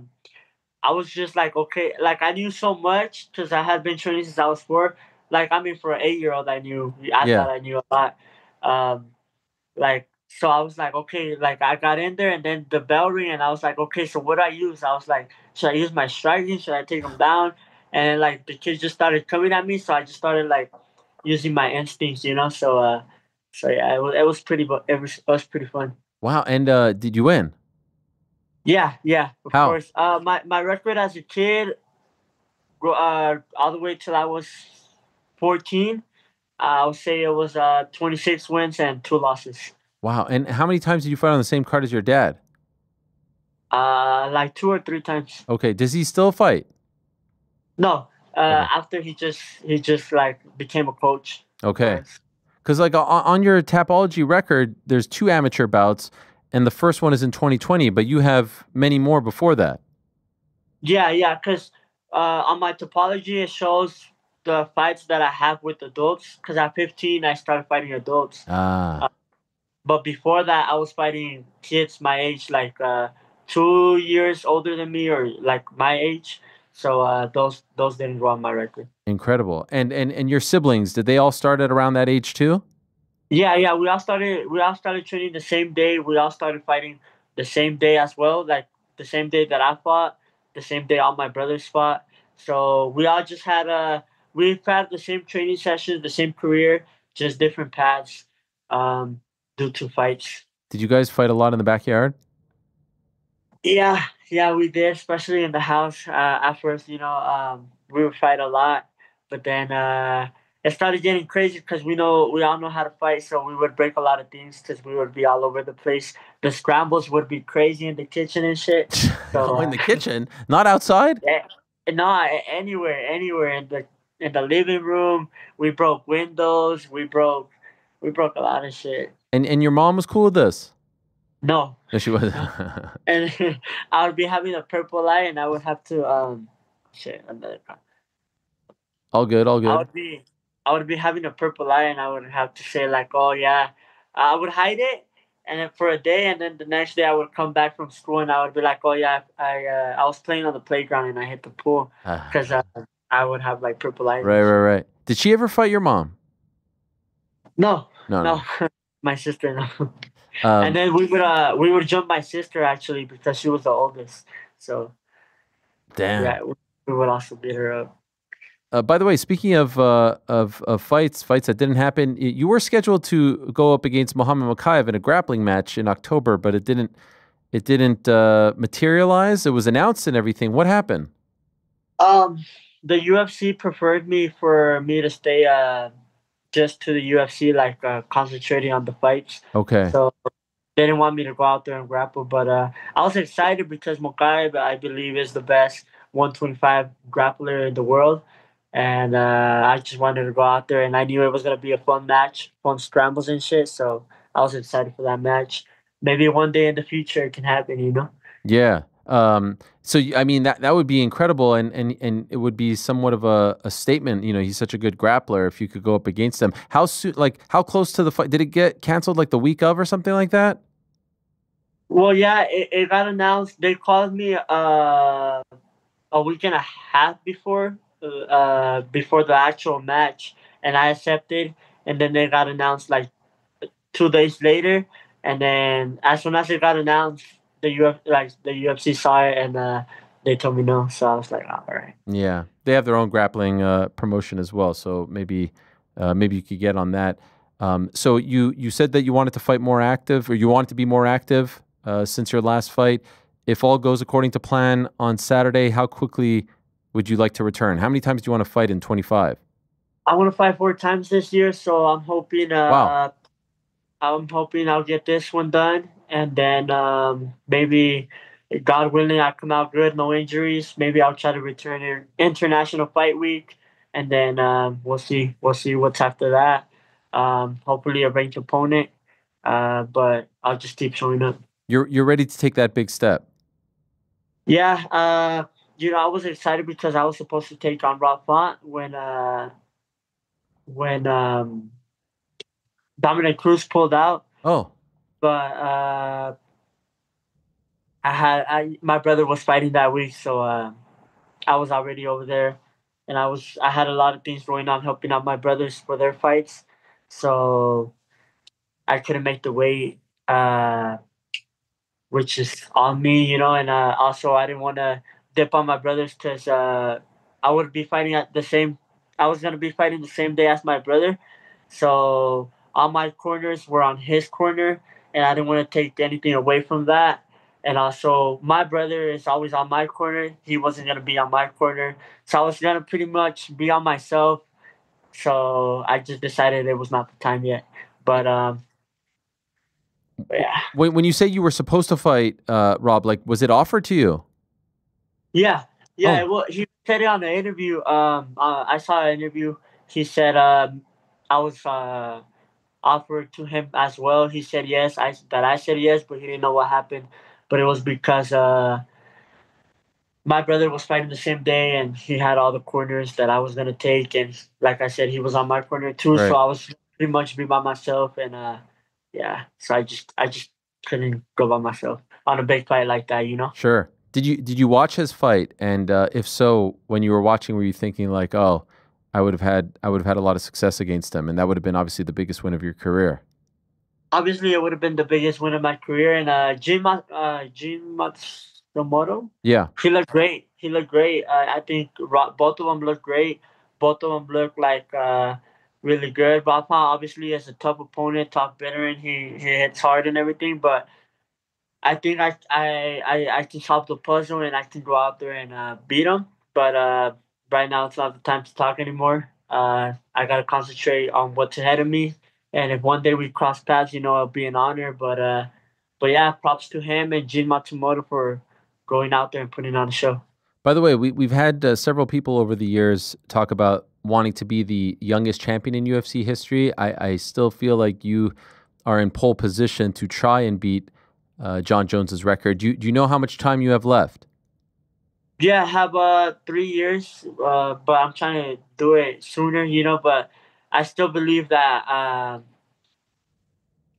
was just like, okay, like I knew so much because I had been training since I was 4. Like, I mean, for an 8-year-old, I thought I knew a lot. So I was like, okay, like I got in there and then the bell rang and I was like, okay, so what do I use? I was like, should I use my striking? Should I take them down? And like the kids just started coming at me, so I just started like using my instincts, So yeah, it was pretty fun. Wow, and did you win? Yeah, of How? course. My record as a kid, all the way till I was 14, I would say it was 26 wins and 2 losses. Wow. And how many times did you fight on the same card as your dad? Like 2 or 3 times. Okay. Does he still fight? No. Okay. After he just like became a coach. Okay. Because like on your Tapology record, there's 2 amateur bouts, and the first one is in 2020, but you have many more before that. Yeah. Because on my Tapology, it shows the fights that I have with adults. Because at 15, I started fighting adults. But before that, I was fighting kids my age, like 2 years older than me, or like my age. So those didn't go on my record. Incredible. And your siblings, did they all start at around that age too? Yeah. We all started training the same day. We all started fighting the same day as well. Like the same day that I fought, the same day all my brothers fought. So we all just we've had the same training sessions, the same career, just different paths, due to fights. Did you guys fight a lot in the backyard? Yeah, we did, especially in the house. At first, we would fight a lot, but then it started getting crazy because we all know how to fight, so we would break a lot of things because we would be all over the place. The scrambles would be crazy in the kitchen and shit. So, in the kitchen, not outside? No, anywhere in the living room. We broke windows. We broke a lot of shit. And your mom was cool with this? No. No, she wasn't. And I would be having a purple eye, and I would have to another. All good. I would be having a purple eye, and I would have to say like, oh yeah, I would hide it, and then for a day, and then the next day I would come back from school, and I would be like, oh yeah, I was playing on the playground and I hit the pool because I would have like purple eye. Right. Did she ever fight your mom? No. No. My sister, no. And then we would jump my sister actually because she was the oldest. So damn. Yeah, we would also beat her up. By the way, speaking of fights that didn't happen, you were scheduled to go up against Muhammad Mokaev in a grappling match in October, but it didn't materialize. It was announced and everything. What happened? The UFC preferred for me to stay just to the UFC, like concentrating on the fights. Okay. So they didn't want me to go out there and grapple, but I was excited because Mokaev, I believe, is the best 125 grappler in the world. And I just wanted to go out there, and I knew it was going to be a fun match, fun scrambles and shit. So I was excited for that match. Maybe one day in the future it can happen, Yeah. So, I mean, that would be incredible, and it would be somewhat of a statement. He's such a good grappler if you could go up against him. How soon, how close to the fight? Did it get canceled like the week of or something like that? Well, yeah, it got announced. They called me a week and a half before the actual match, and I accepted. And then they got announced like 2 days later. And then as soon as it got announced, the UFC saw it and they told me no. So I was like, all right. Yeah, they have their own grappling promotion as well. So maybe you could get on that. So you said that you wanted to fight more active, or you wanted to be more active since your last fight. If all goes according to plan on Saturday, how quickly would you like to return? How many times do you want to fight in 25? I want to fight 4 times this year, so I'm hoping. Wow. I'm hoping I'll get this one done, and then maybe, God willing, I come out good, no injuries. Maybe I'll try to return in International Fight Week, and then we'll see. We'll see what's after that. Hopefully a ranked opponent, but I'll just keep showing up. You're ready to take that big step. Yeah, I was excited because I was supposed to take on Rob Font when Dominic Cruz pulled out. Oh. But my brother was fighting that week, so I was already over there, and I had a lot of things going on helping out my brothers for their fights, so I couldn't make the weight, which is on me, and also I didn't want to dip on my brothers because I would be fighting I was gonna be fighting the same day as my brother, so all my corners were on his corner, and I didn't want to take anything away from that. And also, my brother is always on my corner. He wasn't going to be on my corner. So I was going to pretty much be on myself, So I just decided it was not the time yet. But yeah. When you say you were supposed to fight, Rob, like, was it offered to you? Yeah. Yeah. Oh. Well, he said it on the interview. I saw an interview. He said I was offered to him as well. He said yes. I said yes, but he didn't know what happened. But it was because my brother was fighting the same day, and he had all the corners that I was gonna take. And like I said, he was on my corner too, Right. so I was pretty much be by myself. And yeah, so I just couldn't go by myself on a big fight like that, you know. Sure. Did you watch his fight? And if so, when you were watching, were you thinking like, oh, I would have had a lot of success against him, and that would have been obviously the biggest win of your career? Obviously, it would have been the biggest win of my career. And Jin Matsumoto, Yeah. he looked great. He looked great. I think both of them looked great. Both of them looked like really good. Rafa obviously is a tough opponent, tough veteran. He hits hard and everything, but I think I can solve the puzzle and I can go out there and beat him. But right now it's not the time to talk anymore. I gotta concentrate on what's ahead of me. And if one day we cross paths, it'll be an honor. But yeah, props to him and Jin Matsumoto for going out there and putting on a show. By the way, we've had several people over the years talk about wanting to be the youngest champion in UFC history. I still feel like you are in pole position to try and beat John Jones's record. Do you know how much time you have left? Yeah, I have 3 years, but I'm trying to do it sooner, But I still believe that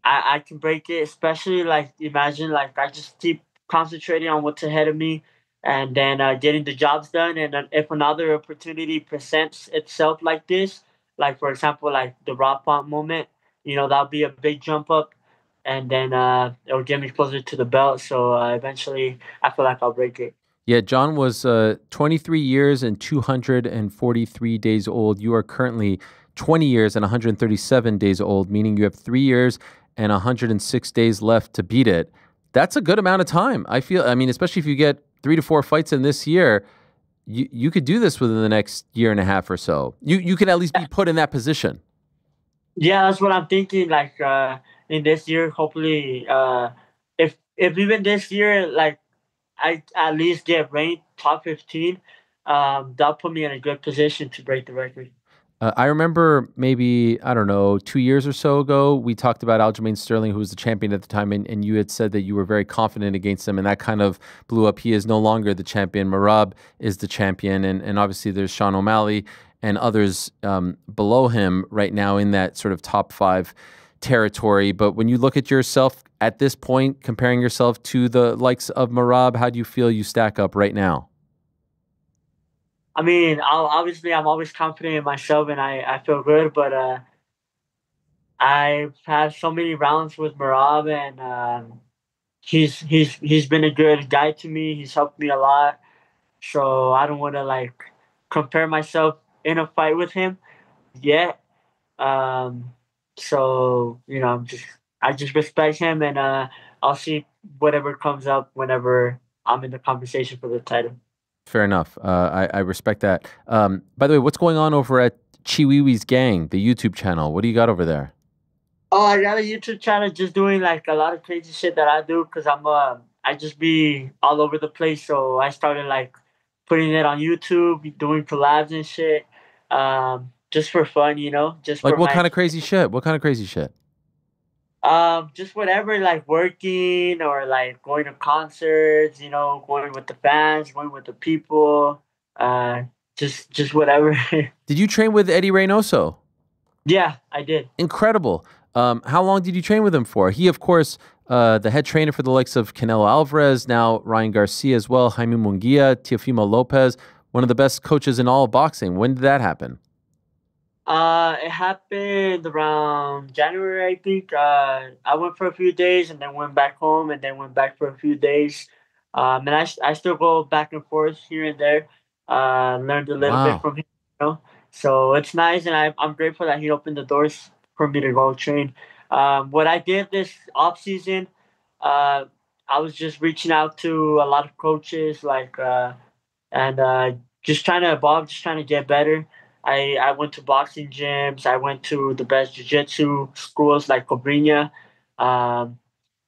I can break it. Especially like imagine like I just keep concentrating on what's ahead of me, and then getting the jobs done. And then if another opportunity presents itself like this, like for example, like the Rob Font moment, that'll be a big jump up, and then it'll get me closer to the belt. So eventually, I feel like I'll break it. Yeah, John was 23 years and 243 days old. You are currently 20 years and 137 days old, meaning you have 3 years and 106 days left to beat it. That's a good amount of time. I mean, especially if you get 3 to 4 fights in this year, you could do this within the next year and a half or so. You can at least be put in that position. Yeah, that's what I'm thinking. Like in this year, hopefully, if even this year, like I at least get ranked top 15, that'll put me in a good position to break the record. I remember maybe, I don't know, 2 years or so ago, we talked about Aljamain Sterling, who was the champion at the time, and you had said that you were very confident against him, and that kind of blew up. He is no longer the champion. Merab is the champion, and obviously there's Sean O'Malley and others below him right now in that sort of top 5 territory. But when you look at yourself at this point, comparing yourself to the likes of Merab, how do you feel you stack up right now? I mean, obviously, I'm always confident in myself, and I feel good. But I've had so many rounds with Merab, and he's been a good guy to me. He's helped me a lot. So I don't want to like compare myself in a fight with him yet. So I just respect him, and I'll see whatever comes up whenever I'm in the conversation for the title. Fair enough. I respect that. By the way, what's going on over at Chiwiwi's Gang, the YouTube channel? What do you got over there? Oh, I got a YouTube channel just doing like a lot of crazy shit that I do because I just be all over the place. So I started like putting it on YouTube, doing collabs and shit, just for fun, Just like for what kind of crazy shit? What kind of crazy shit? Just whatever, like working or like going to concerts, going with the fans, going with the people, just whatever. Did you train with Eddie Reynoso? Yeah, I did. Incredible. How long did you train with him for? He, of course, the head trainer for the likes of Canelo Alvarez, now Ryan Garcia as well, Jaime Munguia, Teofimo Lopez, one of the best coaches in all of boxing. When did that happen? It happened around January, I think. I went for a few days and then went back home and then went back for a few days. And I still go back and forth here and there. Learned a little bit from him, So it's nice, and I'm grateful that he opened the doors for me to go train. What I did this off season, I was just reaching out to a lot of coaches, and just trying to evolve, just trying to get better. I went to boxing gyms. I went to the best jiu-jitsu schools like Cobrinha. Um,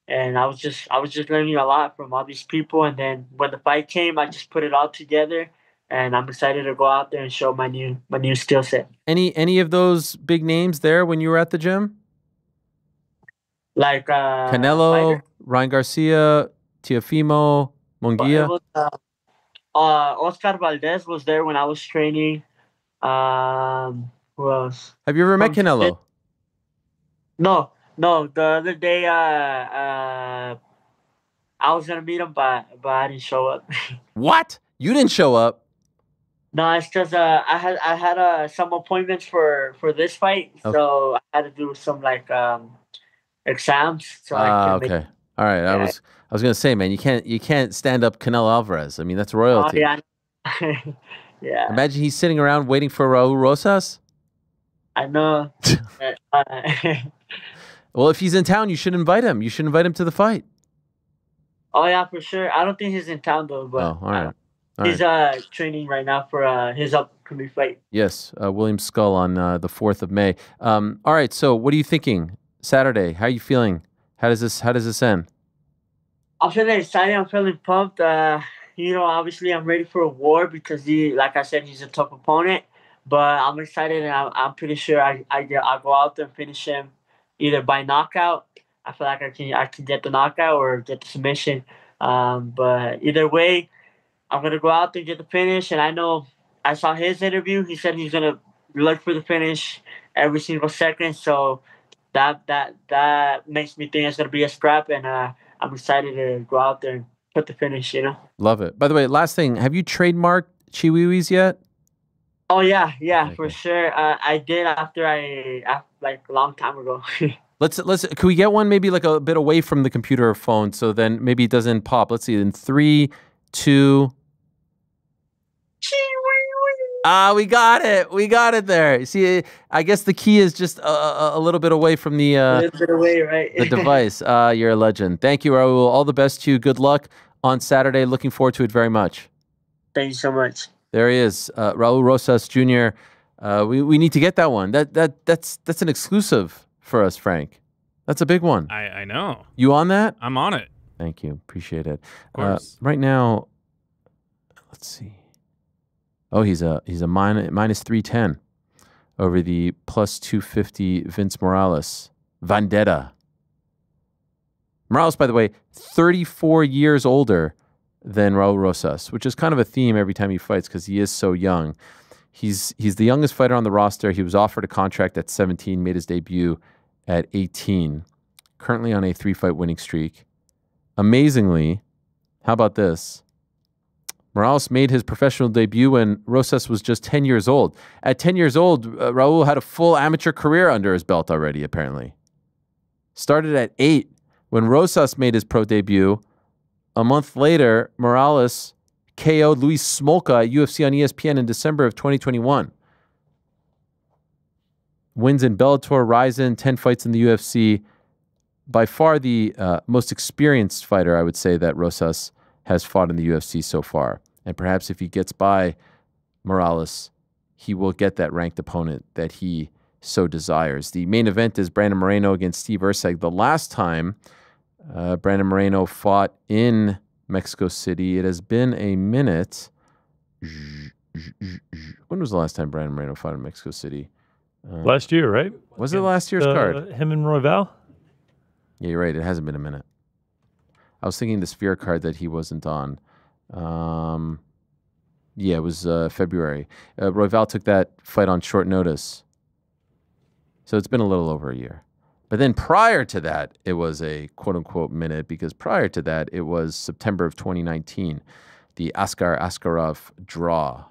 and I was just learning a lot from all these people. And then when the fight came, I just put it all together, and I'm excited to go out there and show my new skill set. Any of those big names there when you were at the gym? Like Canelo, fighter? Ryan Garcia, Teofimo, Munguia. It was, Oscar Valdez was there when I was training. Who else? Have you ever met Canelo? No. The other day, I was gonna meet him, but I didn't show up. What? You didn't show up? No, it's because I had some appointments for this fight, so I had to do some exams. So okay. All right. Yeah. I was gonna say, man, you can't stand up Canelo Alvarez. I mean, that's royalty. Oh, yeah. Yeah. Imagine he's sitting around waiting for Raul Rosas. I know. Well, if he's in town, you should invite him. You should invite him to the fight. Oh yeah, for sure. I don't think he's in town though, but all right. He's training right now for his upcoming fight. Yes, William Skull on the 4th of May. All right, so what are you thinking? Saturday, how are you feeling? How does this end? I'm feeling excited. I'm feeling pumped. Obviously I'm ready for a war because like I said, he's a tough opponent. But I'm excited, and I'm pretty sure I'll go out there and finish him either by knockout. I feel like I can get the knockout or get the submission. But either way, I'm gonna go out there and get the finish. And I know I saw his interview. He said he's gonna look for the finish every single second. So that makes me think it's gonna be a scrap. And I'm excited to go out there and put the finish. Love it. By the way, last thing, have you trademarked Chiwiwis yet? Oh yeah, okay. For sure. I did after a long time ago. Let's. Can we get one maybe like a bit away from the computer or phone, so then maybe it doesn't pop? Let's see. In 3, 2. We got it. We got it there. See, I guess the key is just a little bit away from the a little bit away, right? the device. You're a legend. Thank you, Raul. All the best to you. Good luck on Saturday. Looking forward to it very much. Thank you so much. There he is, Raul Rosas Jr. We need to get that one. That's an exclusive for us, Frank. That's a big one. I know. You on that? I'm on it. Thank you. Appreciate it. Of course. Right now, let's see. Oh, he's a minus 310 over the plus 250 Vince Morales. Vendetta. Morales, by the way, 34 years older than Raul Rosas, which is kind of a theme every time he fights because he is so young. He's the youngest fighter on the roster. He was offered a contract at 17, made his debut at 18. Currently on a 3-fight winning streak. Amazingly, how about this? Morales made his professional debut when Rosas was just 10 years old. At 10 years old, Raul had a full amateur career under his belt already, apparently. Started at 8 when Rosas made his pro debut. A month later, Morales KO'd Luis Smolka at UFC on ESPN in December of 2021. Wins in Bellator, Ryzen, 10 fights in the UFC. By far the most experienced fighter, I would say, that Rosas has fought in the UFC so far. And perhaps if he gets by Morales, he will get that ranked opponent that he so desires. The main event is Brandon Moreno against Steve Erceg. The last time Brandon Moreno fought in Mexico City, it has been a minute. When was the last time Brandon Moreno fought in Mexico City? Last year, right? Was it last year's card? Him and Royval? Yeah, you're right. It hasn't been a minute. I was thinking the Sphere card that he wasn't on. Yeah, it was February. Royval took that fight on short notice. So it's been a little over a year. But then prior to that, it was a quote-unquote minute, because prior to that, it was September of 2019, the Askar Askarov draw.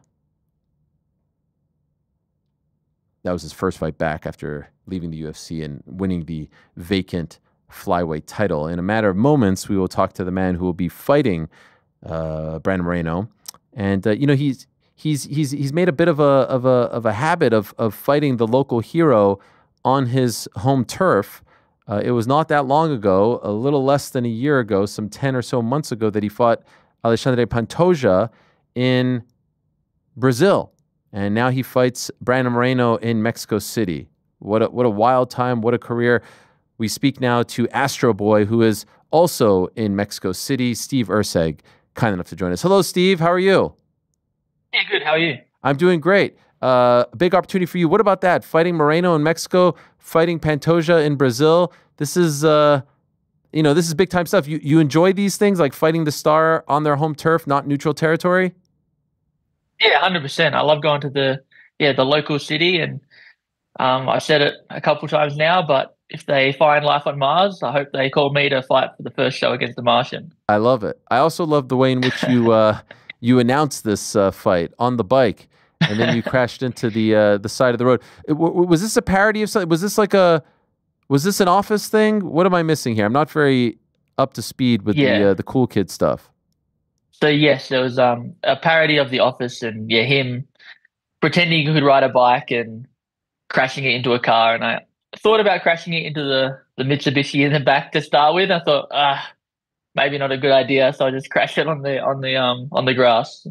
That was his first fight back after leaving the UFC and winning the vacant flyweight title. In a matter of moments, we will talk to the man who will be fighting Brandon Moreno, and he's made a bit of a habit of fighting the local hero on his home turf. It was not that long ago, a little less than a year ago, some 10 or so months ago, that he fought Alexandre Pantoja in Brazil. and now he fights Brandon Moreno in Mexico City. What a wild time! What a career! We speak now to Astro Boy, who is also in Mexico City. Steve Erceg, kind enough to join us. Hello, Steve. How are you? Yeah, good. How are you? I'm doing great. Big opportunity for you. What about that? Fighting Moreno in Mexico, fighting Pantoja in Brazil. This is, this is big time stuff. You enjoy these things, like fighting the star on their home turf, not neutral territory? Yeah, 100%. I love going to the local city, and I've said it a couple times now, but if they find life on Mars, I hope they call me to fight for the first show against the Martian. I love it. I also love the way in which you announced this fight on the bike, and then you crashed into the side of the road. Was this a parody of something? Was this an office thing? What am I missing here? I'm not very up to speed with the cool kid stuff. So yes, there was a parody of The Office, and him pretending he could ride a bike and crashing it into a car. And I thought about crashing it into the Mitsubishi in the back to start with. I thought, maybe not a good idea, so I just crashed it on the grass.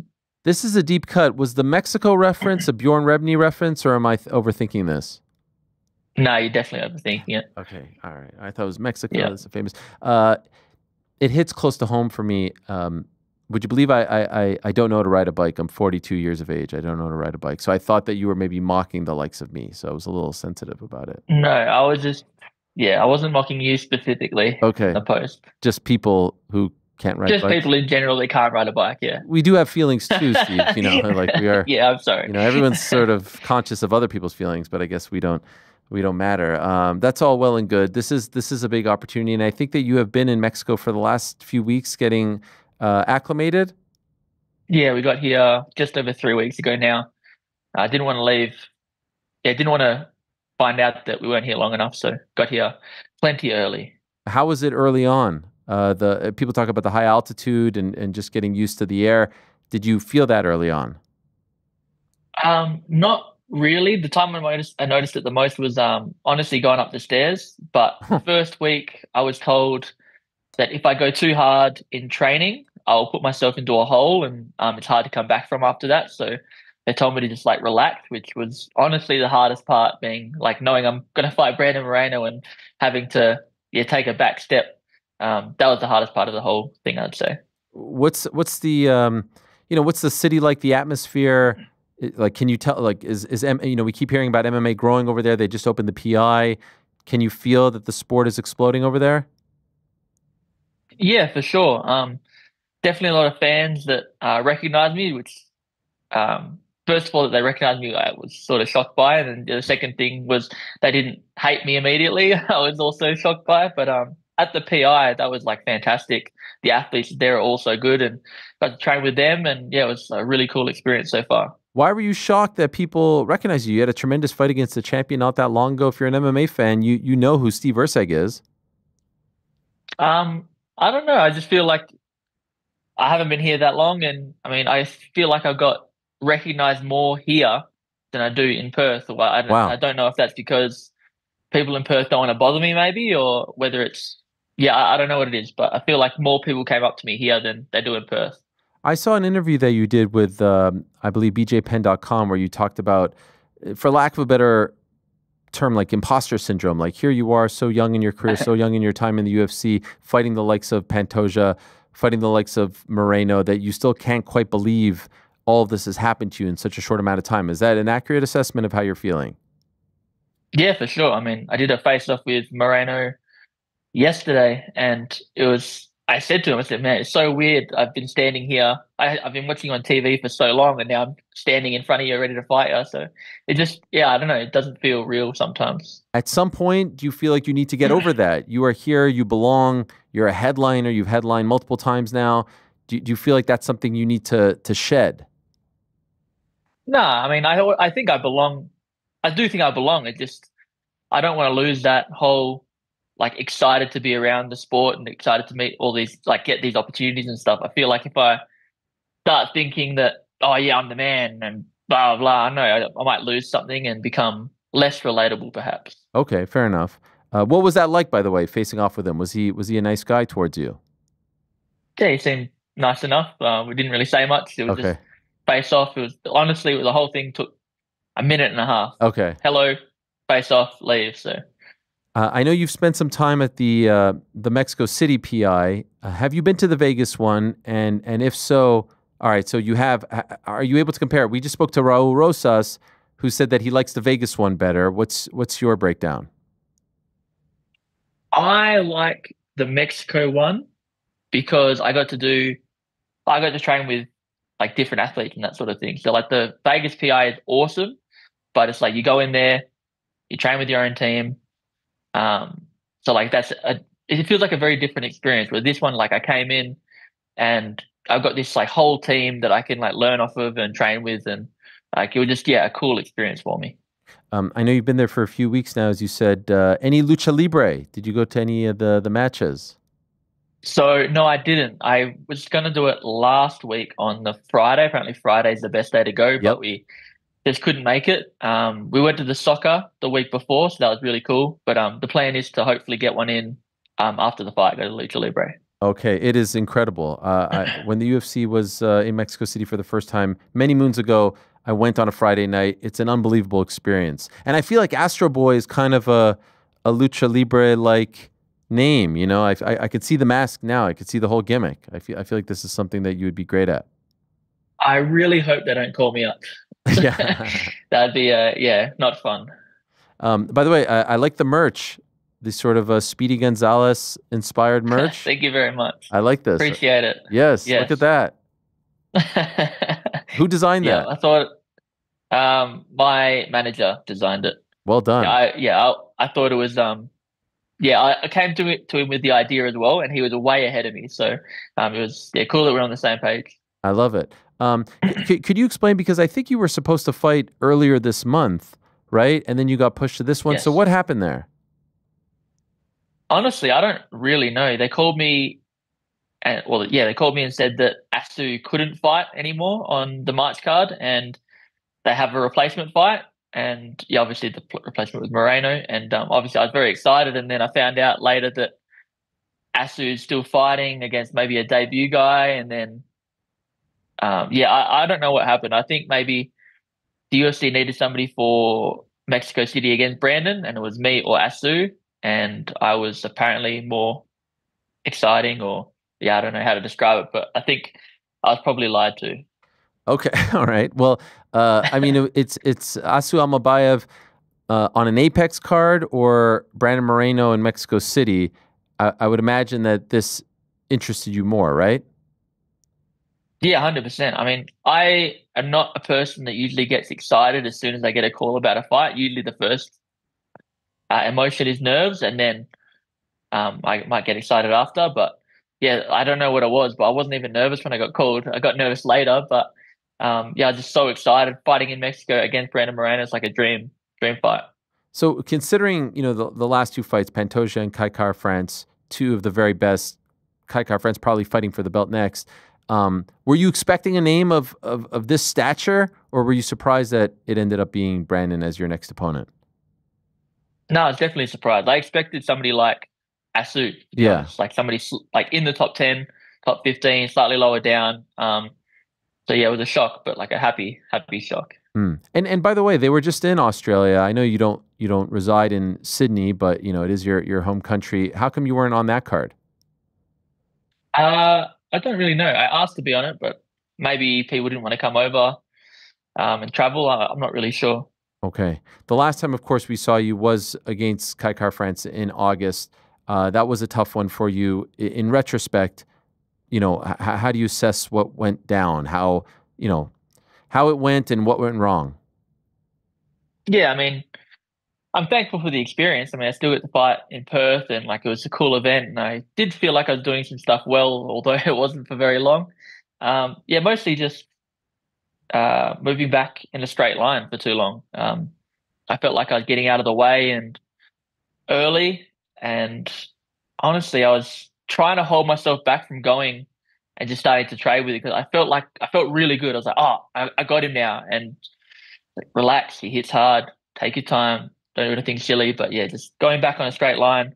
This is a deep cut. Was the Mexico reference a Bjorn Rebney reference, or am I overthinking this? No, you're definitely overthinking it. Okay, all right. I thought it was Mexico. Yeah. That's a famous. It hits close to home for me. Would you believe I don't know how to ride a bike? I'm 42 years of age. I don't know how to ride a bike. So I thought that you were maybe mocking the likes of me. So I was a little sensitive about it. No, I was just, I wasn't mocking you specifically. Okay. In the post. Just people who can't ride just bikes. People in general that can't ride a bike, yeah. We do have feelings too, Steve. Like we are. Yeah, I'm sorry. Everyone's sort of conscious of other people's feelings, but I guess we don't matter. That's all well and good. This is a big opportunity, and I think that you have been in Mexico for the last few weeks getting acclimated. Yeah, we got here just over 3 weeks ago now. I didn't want to leave. Yeah, didn't want to find out that we weren't here long enough, so got here plenty early. How was it early on? The people talk about the high altitude and just getting used to the air. Did you feel that early on? Not really. The time when I noticed it the most was honestly going up the stairs. But the first week I was told that if I go too hard in training, I'll put myself into a hole, and it's hard to come back from after that. So they told me to just relax, which was honestly the hardest part, being knowing I'm going to fight Brandon Moreno and having to take a back step. That was the hardest part of the whole thing, I'd say. What's the what's the city like? The atmosphere, can you tell? We keep hearing about MMA growing over there. They just opened the PI. Can you feel that the sport is exploding over there? Yeah, for sure. Definitely a lot of fans that recognize me, which first of all, that they recognized me, I was sort of shocked by it. And the second thing was they didn't hate me immediately. I was also shocked by it. But at the PI, that was fantastic. The athletes there are also good, and got to train with them. And it was a really cool experience so far. Why were you shocked that people recognize you? You had a tremendous fight against the champion not that long ago. If you're an MMA fan, you know who Steve Erceg is. I don't know. I just feel like I haven't been here that long, and I feel like I got recognized more here than I do in Perth. I don't know if that's because people in Perth don't want to bother me, maybe, or whether it's I don't know what it is, but I feel like more people came up to me here than they do in Perth. I saw an interview that you did with I believe BJPenn.com, where you talked about, for lack of a better term, imposter syndrome. Here you are, so young in your career, so young in your time in the UFC, fighting the likes of Pantoja, fighting the likes of Moreno, that you still can't quite believe all of this has happened to you in such a short amount of time. Is that an accurate assessment of how you're feeling? Yeah, for sure. I did a face-off with Moreno yesterday, and I said to him, I said, man, it's so weird. I've been standing here. I've been watching on TV for so long, and now I'm standing in front of you ready to fight you. So it just, I don't know. It doesn't feel real sometimes. At some point, do you feel like you need to get over that? You are here. You belong. You're a headliner. You've headlined multiple times now. Do you feel like that's something you need to shed? No, I think I belong. I do think I belong. I don't want to lose that whole excited to be around the sport and excited to meet all these, get these opportunities and stuff. I feel like if I start thinking that, oh yeah, I'm the man and blah, blah, I know I might lose something and become less relatable perhaps. Okay, fair enough. What was that like, by the way, facing off with him? Was he a nice guy towards you? Yeah, he seemed nice enough. We didn't really say much. It was just face off. It was honestly the whole thing took a minute and a half. Okay. Hello, face off, leave. So. I know you've spent some time at the Mexico City PI. Have you been to the Vegas one? And if so, all right. So you have. Are you able to compare? We just spoke to Raul Rosas, who said that he likes the Vegas one better. What's your breakdown? I like the Mexico one because I got to train with like different athletes and that sort of thing. So like the Vegas PI is awesome, but it's like you go in there, you train with your own team. So like it feels like a very different experience. Where this one, like I came in and I've got this like whole team that I can like learn off of and train with, and like it was just a cool experience for me. I know you've been there for a few weeks now, as you said. Any lucha libre? Did you go to any of the matches? So no, I didn't. I was going to do it last week on the Friday. Apparently Friday is the best day to go, but we just couldn't make it. We went to the soccer the week before, so that was really cool. But the plan is to hopefully get one in after the fight, go to Lucha Libre. Okay, it is incredible. When the UFC was in Mexico City for the first time many moons ago, I went on a Friday night. It's an unbelievable experience. And I feel like Astro Boy is kind of a Lucha Libre-like name. You know, I could see the mask now. I could see the whole gimmick. I feel like this is something that you would be great at. I really hope they don't call me up. Yeah. That'd be not fun. By the way, I like the merch, the sort of Speedy Gonzalez inspired merch. Thank you very much. I like this. Appreciate it. Yes. Look at that. Who designed that? I thought my manager designed it. Well done. I thought it was I came to him with the idea as well, and he was way ahead of me. So it was cool that we're on the same page. I love it. Could you explain, because I think you were supposed to fight earlier this month, right? And then you got pushed to this one. Yes. So what happened there? Honestly, I don't really know. They called me, they called me and said that Asu couldn't fight anymore on the March card, and they have a replacement fight. And obviously the replacement was Moreno, and obviously I was very excited. And then I found out later that Asu is still fighting against maybe a debut guy, and then. I don't know what happened. I think maybe the UFC needed somebody for Mexico City against Brandon, and it was me or Asu, and I was apparently more exciting, or I don't know how to describe it, but I think I was probably lied to. Okay, all right. Well, I mean, it's Asu Almabayev on an Apex card or Brandon Moreno in Mexico City. I would imagine that this interested you more, right? Yeah, 100%. I mean, I am not a person that usually gets excited as soon as I get a call about a fight. Usually the first emotion is nerves, and then I might get excited after. But I don't know what it was, but I wasn't even nervous when I got called. I got nervous later, but I was just so excited. Fighting in Mexico against Brandon Moreno is like a dream fight. So considering, the last two fights, Pantoja and Kai Kara-France, two of the very best, Kai Kara-France probably fighting for the belt next. Were you expecting a name of this stature, or were you surprised that it ended up being Brandon as your next opponent? No, I was definitely surprised. I expected somebody like Asu, like somebody like in the top 10, top 15, slightly lower down. So it was a shock, but like a happy shock. And by the way, they were just in Australia. I know you don't reside in Sydney, but it is your home country. How come you weren't on that card? I don't really know. I asked to be on it, but maybe people didn't want to come over and travel. I'm not really sure. Okay. The last time, of course, we saw you was against Kai Kara-France in August. That was a tough one for you. In retrospect, how do you assess what went down? How it went and what went wrong? Yeah, I mean, I'm thankful for the experience. I mean, I still get to fight in Perth, and like it was a cool event, and I did feel like I was doing some stuff well, although it wasn't for very long. Mostly just moving back in a straight line for too long. I felt like I was getting out of the way and early, and honestly, I was trying to hold myself back from going and just starting to trade with it, because I felt really good. I was like, I got him now, and like, relax. He hits hard. Take your time. Don't do anything silly. But just going back on a straight line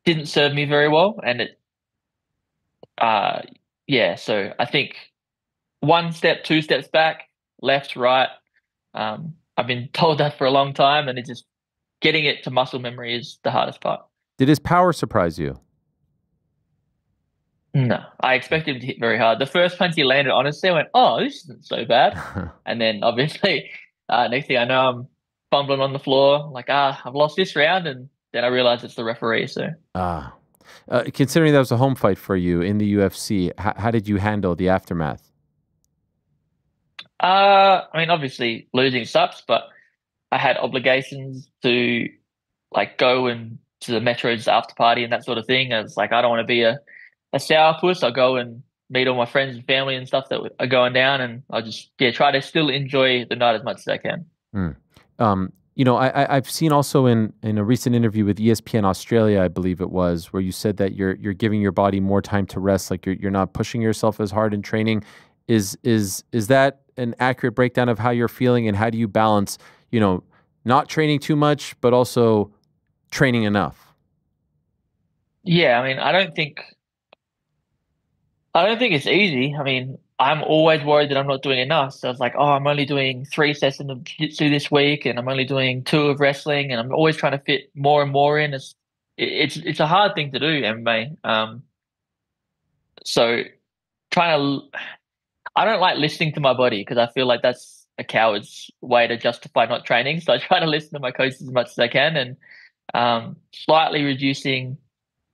didn't serve me very well, and it. So I think 1 step, 2 steps back, left, right. I've been told that for a long time, and it's just getting it to muscle memory is the hardest part. Did his power surprise you? No, I expected him to hit very hard. The first punch he landed, honestly, I went, "Oh, this isn't so bad." And then obviously, next thing I know, I'm fumbling on the floor, like, I've lost this round, and then I realized it's the referee. So, considering that was a home fight for you in the UFC, how did you handle the aftermath? I mean, obviously losing sucks, but I had obligations to like go and to the Metro's after party and that sort of thing. I was like, I don't want to be a sourpuss. I'll go and meet all my friends and family and stuff that are going down, and I'll just try to still enjoy the night as much as I can. You know, I've seen also in a recent interview with ESPN Australia, I believe it was, where you said that you're giving your body more time to rest, like you're not pushing yourself as hard in training. Is that an accurate breakdown of how you're feeling, and how do you balance, you know, not training too much but also training enough? Yeah, I mean, I don't think it's easy. I mean, I'm always worried that I'm not doing enough. So it's like, oh, I'm only doing 3 sessions of jiu-jitsu this week, and I'm only doing 2 of wrestling, and I'm always trying to fit more and more in. It's a hard thing to do, MMA. So I don't like listening to my body, because I feel like that's a coward's way to justify not training. So I try to listen to my coaches as much as I can, and slightly reducing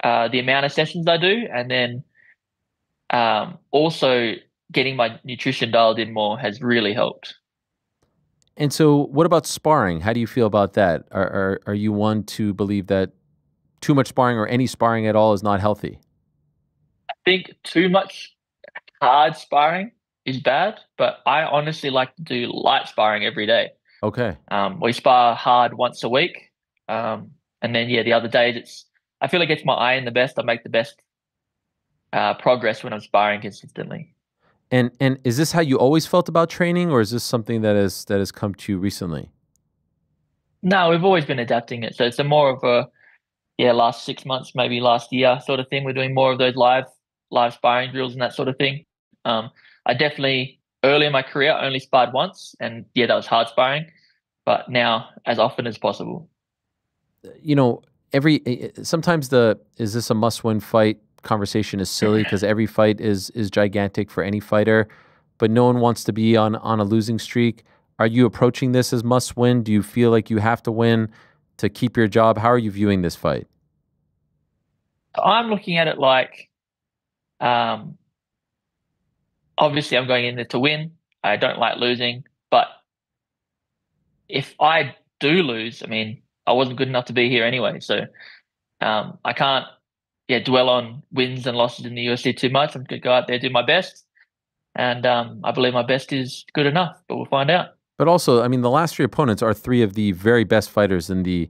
the amount of sessions I do, and then also getting my nutrition dialed in more has really helped. And so what about sparring? How do you feel about that? Are you one to believe that too much sparring or any sparring at all is not healthy? I think too much hard sparring is bad, but I honestly like to do light sparring every day. Okay. We spar hard once a week. And then, the other days I feel it gets my eye in the best. I make the best progress when I'm sparring consistently. And is this how you always felt about training, or is this something that has come to you recently? No, we've always been adapting it. So it's more of a last 6 months, maybe last year sort of thing. We're doing more of those live sparring drills and that sort of thing. I definitely early in my career only sparred once, and that was hard sparring. But now, as often as possible. You know, sometimes is this a must-win fight conversation is silly, because every fight is gigantic for any fighter, but no one wants to be on a losing streak. Are you approaching this as must-win? Do you feel like you have to win to keep your job? How are you viewing this fight? I'm looking at it like, obviously I'm going in there to win. I don't like losing, but if I do lose, I mean, I wasn't good enough to be here anyway. So I can't dwell on wins and losses in the UFC too much. I'm going to go out there, do my best. And I believe my best is good enough, but we'll find out. But also, I mean, the last 3 opponents are 3 of the very best fighters in the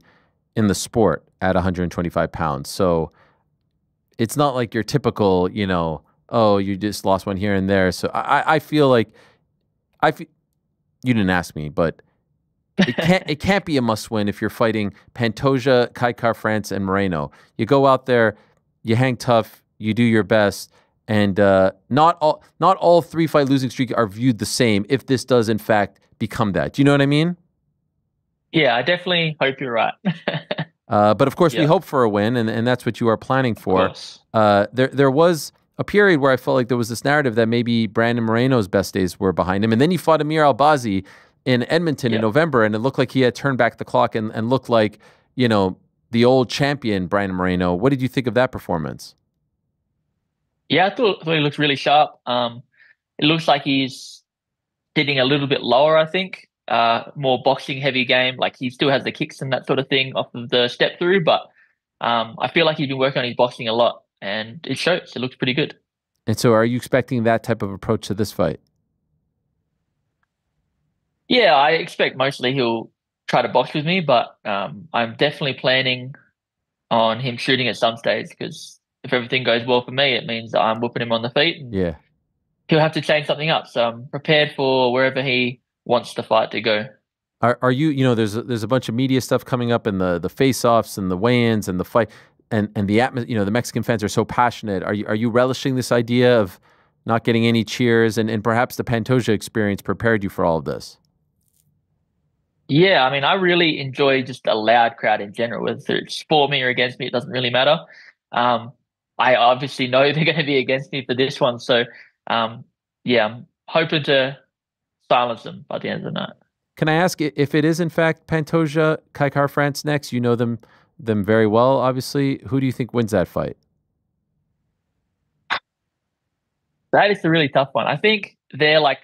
sport at 125 pounds. So it's not like your typical, you know, oh, you just lost one here and there. So I feel like you didn't ask me, but it can't be a must-win if you're fighting Pantoja, Kai Kara-France, and Moreno. You go out there, you hang tough, you do your best, and not all 3-fight losing streak are viewed the same if this does in fact become that. Do you know what I mean? Yeah, I definitely hope you're right. But of course, we hope for a win, and that's what you are planning for. There was a period where I felt like there was this narrative that maybe Brandon Moreno's best days were behind him, and then he fought Amir Albazi in Edmonton in November, and it looked like he had turned back the clock and looked like, you know, the old champion, Brandon Moreno. What did you think of that performance? Yeah, I thought he looked really sharp. It looks like he's sitting a little bit lower, I think. More boxing heavy game. Like, he still has the kicks and that sort of thing off of the step through, but I feel like he's been working on his boxing a lot, and it shows. It looks pretty good. And so are you expecting that type of approach to this fight? Yeah, I expect mostly he'll try to box with me, but I'm definitely planning on him shooting at some stage, because if everything goes well for me, it means that I'm whooping him on the feet, and he'll have to change something up. So I'm prepared for wherever he wants the fight to go. Are you, you know, there's a bunch of media stuff coming up, and the face-offs and the weigh-ins and the fight, and the atmosphere, you know, the Mexican fans are so passionate. Are you relishing this idea of not getting any cheers, and perhaps the Pantoja experience prepared you for all of this. Yeah, I mean, I really enjoy just a loud crowd in general. Whether it's for me or against me, it doesn't really matter. I obviously know they're going to be against me for this one, so yeah, I'm hoping to silence them by the end of the night. Can I ask if it is in fact Pantoja, Kai France next? You know them very well, obviously. Who do you think wins that fight? That is a really tough one. I think they're like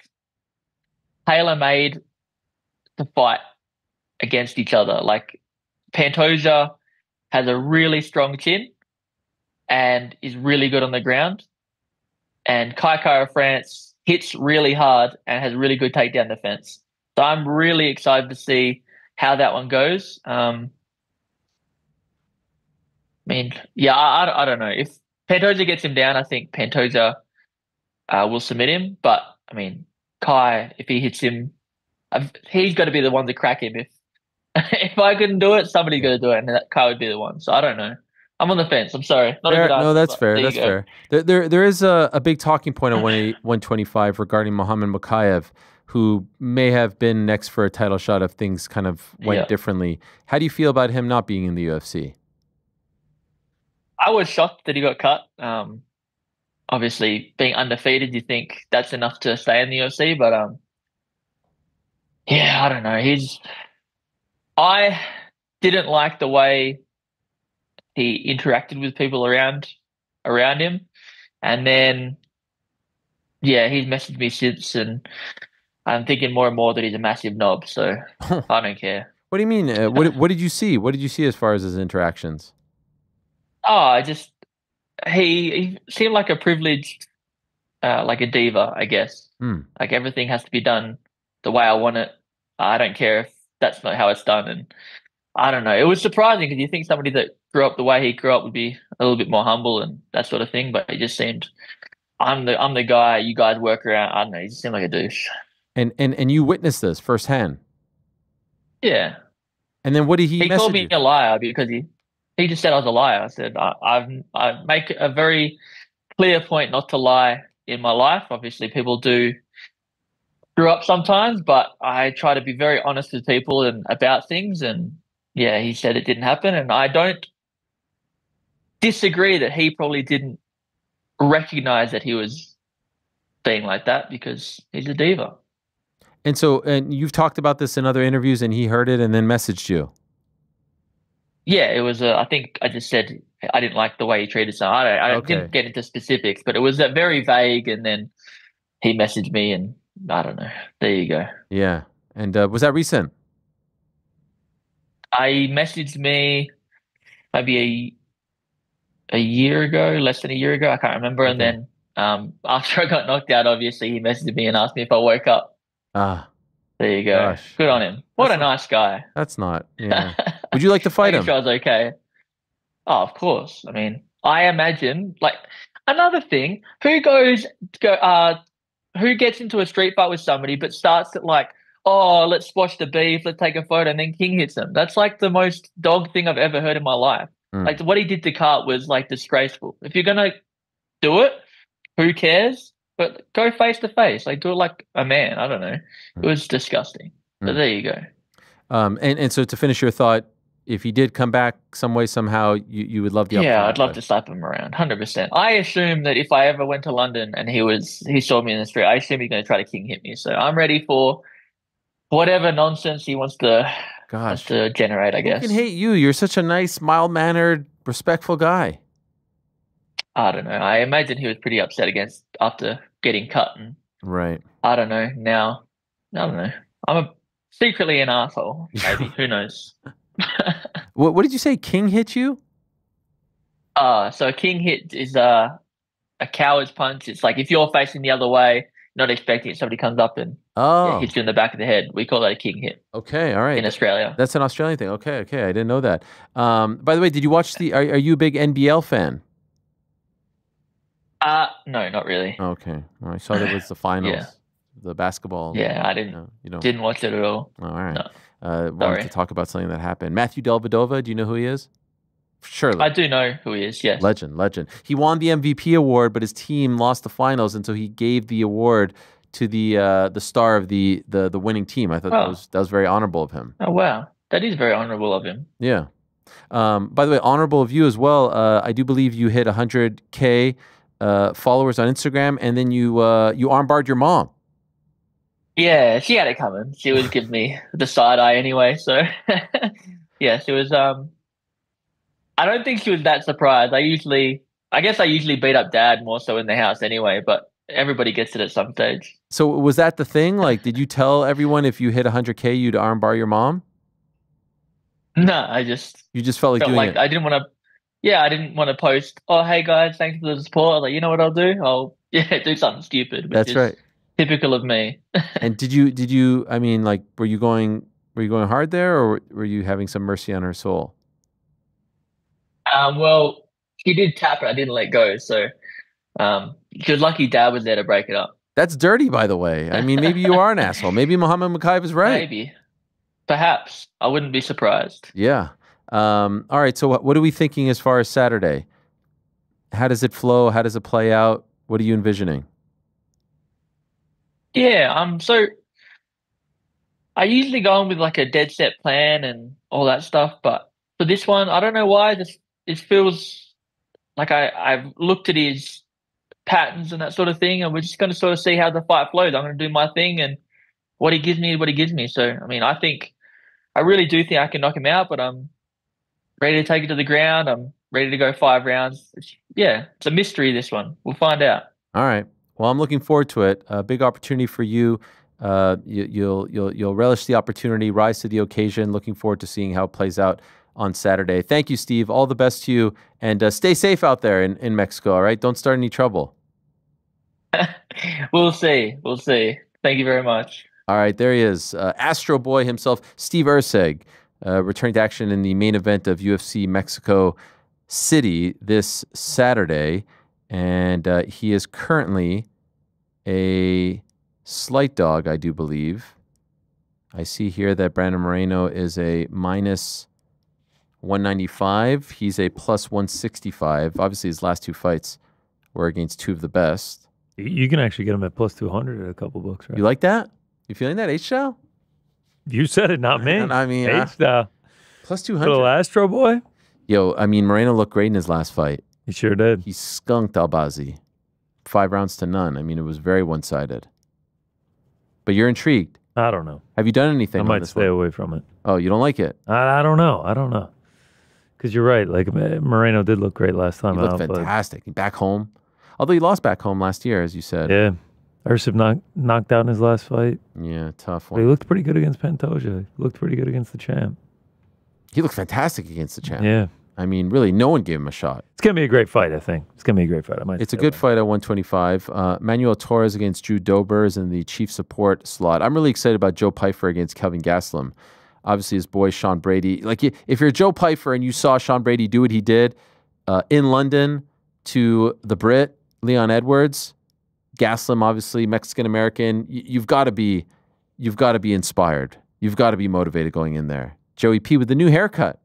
tailor-made to fight against each other. Like Pantoja has a really strong chin and is really good on the ground, and Kai France hits really hard and has really good takedown defense. So I'm really excited to see how that one goes. I mean, yeah, I don't know. If Pantoja gets him down, I think Pantoja will submit him. But, I mean, Kai, if he hits him, he's got to be the one to crack him. If I couldn't do it, somebody's got to do it, and that Kai would be the one. So I don't know. I'm on the fence. I'm sorry. Not fair, a good answer, no, that's fair. That's fair. There is a big talking point on 125 regarding Muhammad Mokaev, who may have been next for a title shot if things kind of went differently. How do you feel about him not being in the UFC? I was shocked that he got cut. Obviously, being undefeated, you think that's enough to stay in the UFC, but yeah, I don't know. I didn't like the way he interacted with people around him, and then yeah, he's messaged me since, and I'm thinking more and more that he's a massive knob. So I don't care. What do you mean? What did you see? What did you see as far as his interactions? Oh, he seemed like a privileged, like a diva, I guess. Like everything has to be done the way I want it. I don't care if that's not how it's done. And I don't know. It was surprising because you think somebody that grew up the way he grew up would be a little bit more humble and that sort of thing. But he just seemed, I'm the guy you guys work around. I don't know. He just seemed like a douche. And you witnessed this firsthand. Yeah. And then what did he? He called me a liar because he just said I was a liar. I said I make a very clear point not to lie in my life. Obviously, people do screw up sometimes, but I try to be very honest with people and about things. And yeah, he said it didn't happen, and I don't disagree that he probably didn't recognize that he was being like that because he's a diva. And so, and you've talked about this in other interviews, and he heard it and then messaged you. Yeah, it was. I think I just said I didn't like the way he treated someone. I didn't get into specifics, but it was very vague. And then he messaged me, and I don't know. There you go. Yeah, and was that recent? He messaged me maybe a year ago, less than a year ago. I can't remember. Okay. And then after I got knocked out, obviously he messaged me and asked me if I woke up. There you go. Gosh. Good on him. What a nice guy. That's not. Yeah. Would you like to fight him? I was okay. Oh, of course. I mean, I imagine like another thing. Who gets into a street fight with somebody but starts at like, oh, let's squash the beef, let's take a photo, and then King hits him. That's like the most dog thing I've ever heard in my life. Like what he did to Cart was like disgraceful. If you're gonna do it, who cares? But go face to face. Like do it like a man. I don't know. It was disgusting. But there you go. And so to finish your thought, if he did come back some way, somehow, you would love the Yeah, I'd love to slap him around, 100%. I assume that if I ever went to London and he saw me in the street, I assume he's going to try to King hit me. So I'm ready for whatever nonsense he wants to generate, I guess. Who can hate you? You're such a nice, mild-mannered, respectful guy. I don't know. I imagine he was pretty upset after getting cut. And right. I don't know. Now, I don't know. I'm secretly an asshole. Maybe. Who knows? What did you say? King hit you? So a king hit is a coward's punch. It's like if you're facing the other way, not expecting it, somebody comes up and hits you in the back of the head. We call that a king hit. Okay, all right. In Australia. That's an Australian thing. Okay, I didn't know that. By the way, did you watch are you a big NBL fan? No, not really. Okay. I saw that was the finals, the basketball. Yeah, I didn't. Didn't watch it at all. Oh, all right. No. Wanted to talk about something that happened. Matthew Dellavedova, do you know who he is? Surely. I do know who he is, yes. Legend. He won the MVP award, but his team lost the finals, and so he gave the award to the star of the winning team. I thought that was very honorable of him. Oh, wow. That is very honorable of him. Yeah. By the way, honorable of you as well. I do believe you hit 100K followers on Instagram, and then you armbarred your mom. Yeah, she had it coming. She was giving me the side eye anyway. So, yeah, she was. I don't think she was that surprised. I guess I usually beat up Dad more so in the house anyway, but everybody gets it at some stage. So was that the thing? Like, did you tell everyone if you hit 100K, you'd armbar your mom? No, you just felt like doing it. I didn't want to. Yeah, I didn't want to post. Oh, hey guys, thanks for the support. I was like, you know what I'll do? I'll do something stupid. That's right. Typical of me. And did you? I mean, like, were you going hard there, or were you having some mercy on her soul? Well, she did tap it. I didn't let go. So, she was lucky Dad was there to break it up. That's dirty, by the way. I mean, maybe you are an asshole. Maybe Muhammad Mukayev is right. Maybe. Perhaps. I wouldn't be surprised. Yeah. All right. So what are we thinking as far as Saturday? How does it flow? How does it play out? What are you envisioning? Yeah. So I usually go on with like a dead set plan and all that stuff. But for this one, I don't know why. It feels like I've looked at his patterns and that sort of thing, and we're just going to sort of see how the fight flows. I'm going to do my thing, and what he gives me. So, I mean, I really do think I can knock him out, but I'm ready to take it to the ground. I'm ready to go 5 rounds. It's a mystery, this one. We'll find out. All right. Well, I'm looking forward to it. A big opportunity for you. You'll relish the opportunity, rise to the occasion. Looking forward to seeing how it plays out on Saturday. Thank you, Steve. All the best to you, and stay safe out there in Mexico. All right. Don't start any trouble. We'll see. Thank you very much. All right, there he is, Astro Boy himself, Steve Erceg, returning to action in the main event of UFC Mexico City this Saturday, and he is currently a slight dog, I do believe. I see here that Brandon Moreno is a minus 195. He's a plus 165. Obviously, his last 2 fights were against 2 of the best. You can actually get him at plus 200 at a couple books, right? You like that? You feeling that, H-Style? You said it, not me. I mean, H-Style. Plus 200. Little Astro Boy? Yo, I mean, Moreno looked great in his last fight. He sure did. He skunked Albazi. 5 rounds to none. I mean, it was very one-sided. But you're intrigued. I don't know. Have you done anything I might stay away from it. Oh, you don't like it? I don't know. Because you're right. Like, Moreno did look great last time out. He looked fantastic. Back home. Although he lost back home last year, as you said. Yeah. Erceg knocked out in his last fight. Yeah, tough one. But he looked pretty good against Pantoja. He looked pretty good against the champ. He looked fantastic against the champ. Yeah. I mean, really, no one gave him a shot. It's going to be a great fight, I think. It's going to be a great fight. It's a good fight at 125. Manuel Torres against Drew Dober is in the chief support slot. I'm really excited about Joe Pyfer against Kelvin Gastelum. Obviously, his boy, Sean Brady. Like, if you're Joe Pyfer and you saw Sean Brady do what he did in London to the Brit, Leon Edwards, Gastelum, obviously Mexican-American, you've got to be inspired. You've got to be motivated going in there. Joey P with the new haircut.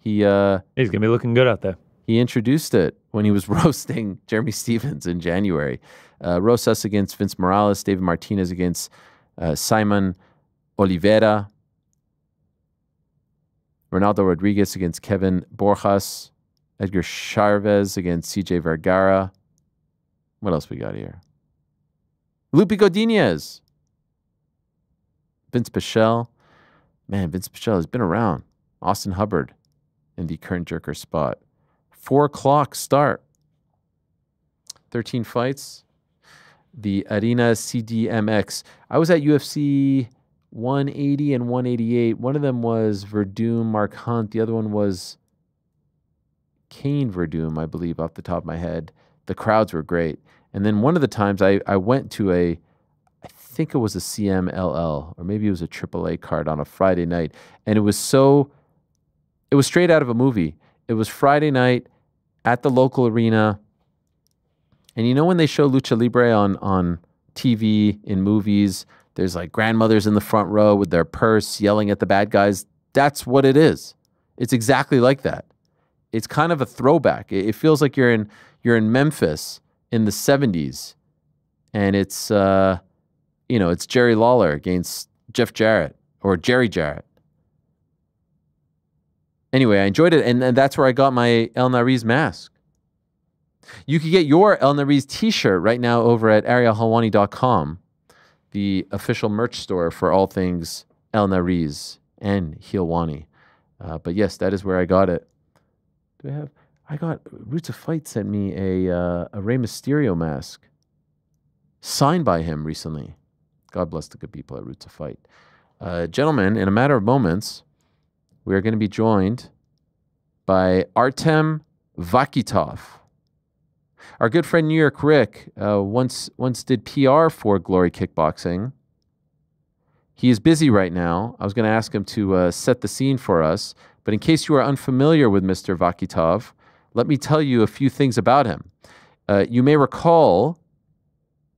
He's going to be looking good out there. He introduced it when he was roasting Jeremy Stevens in January. Rosas against Vince Morales, David Martinez against Simon Oliveira. Ronaldo Rodriguez against Kevin Borjas. Edgar Chavez against CJ Vergara. What else we got here? Lupe Godinez. Vince Pichel. Man, Vince Pichel has been around. Austin Hubbard in the current jerker spot. 4 o'clock start. 13 fights. The Arena CDMX. I was at UFC 180 and 188. One of them was Verdum, Mark Hunt. The other one was Cain Verdum, I believe, off the top of my head. The crowds were great. And then one of the times I went to I think it was a CMLL, or maybe it was a AAA card on a Friday night. And it was straight out of a movie. It was Friday night at the local arena. And you know when they show Lucha Libre on TV, in movies, there's like grandmothers in the front row with their purse yelling at the bad guys? That's what it is. It's exactly like that. it's kind of a throwback. It feels like you're in Memphis in the 70s, and it's it's Jerry Lawler against Jeff Jarrett or Jerry Jarrett. Anyway, I enjoyed it, and that's where I got my El Nariz mask. You can get your El Nariz t-shirt right now over at arielhelwani.com, the official merch store for all things El Nariz and Helwani. But yes, that is where I got it. I got Roots of Fight sent me a Rey Mysterio mask signed by him recently. God bless the good people at Roots of Fight. Gentlemen, in a matter of moments, we are going to be joined by Artem Vakhitov. Our good friend New York Rick once did PR for Glory Kickboxing. He is busy right now. I was going to ask him to set the scene for us, but in case you are unfamiliar with Mr. Vakhitov, let me tell you a few things about him. You may recall,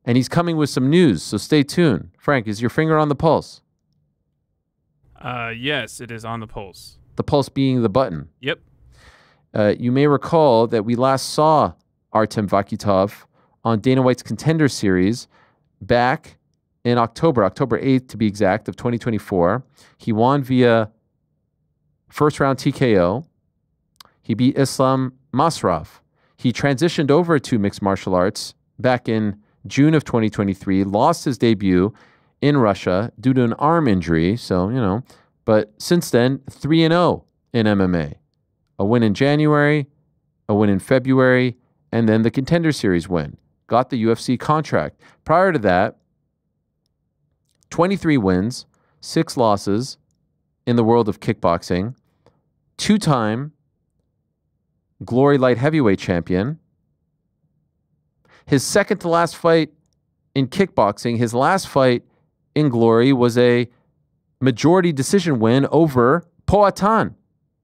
and he's coming with some news, so stay tuned. Frank, is your finger on the pulse? Yes, it is on the pulse. The pulse being the button. Yep. You may recall that we last saw Artem Vakhitov on Dana White's Contender Series back in October 8th to be exact, of 2024. He won via first round TKO. He beat Islam Masraf. He transitioned over to mixed martial arts back in June of 2023, lost his debut in Russia due to an arm injury. So, but since then, 3-0 in MMA. A win in January, a win in February, and then the Contender Series win. Got the UFC contract. Prior to that, 23 wins, 6 losses in the world of kickboxing, 2-time Glory Light Heavyweight champion. His second to last fight in kickboxing, his last fight in Glory, was a majority decision win over Poatan,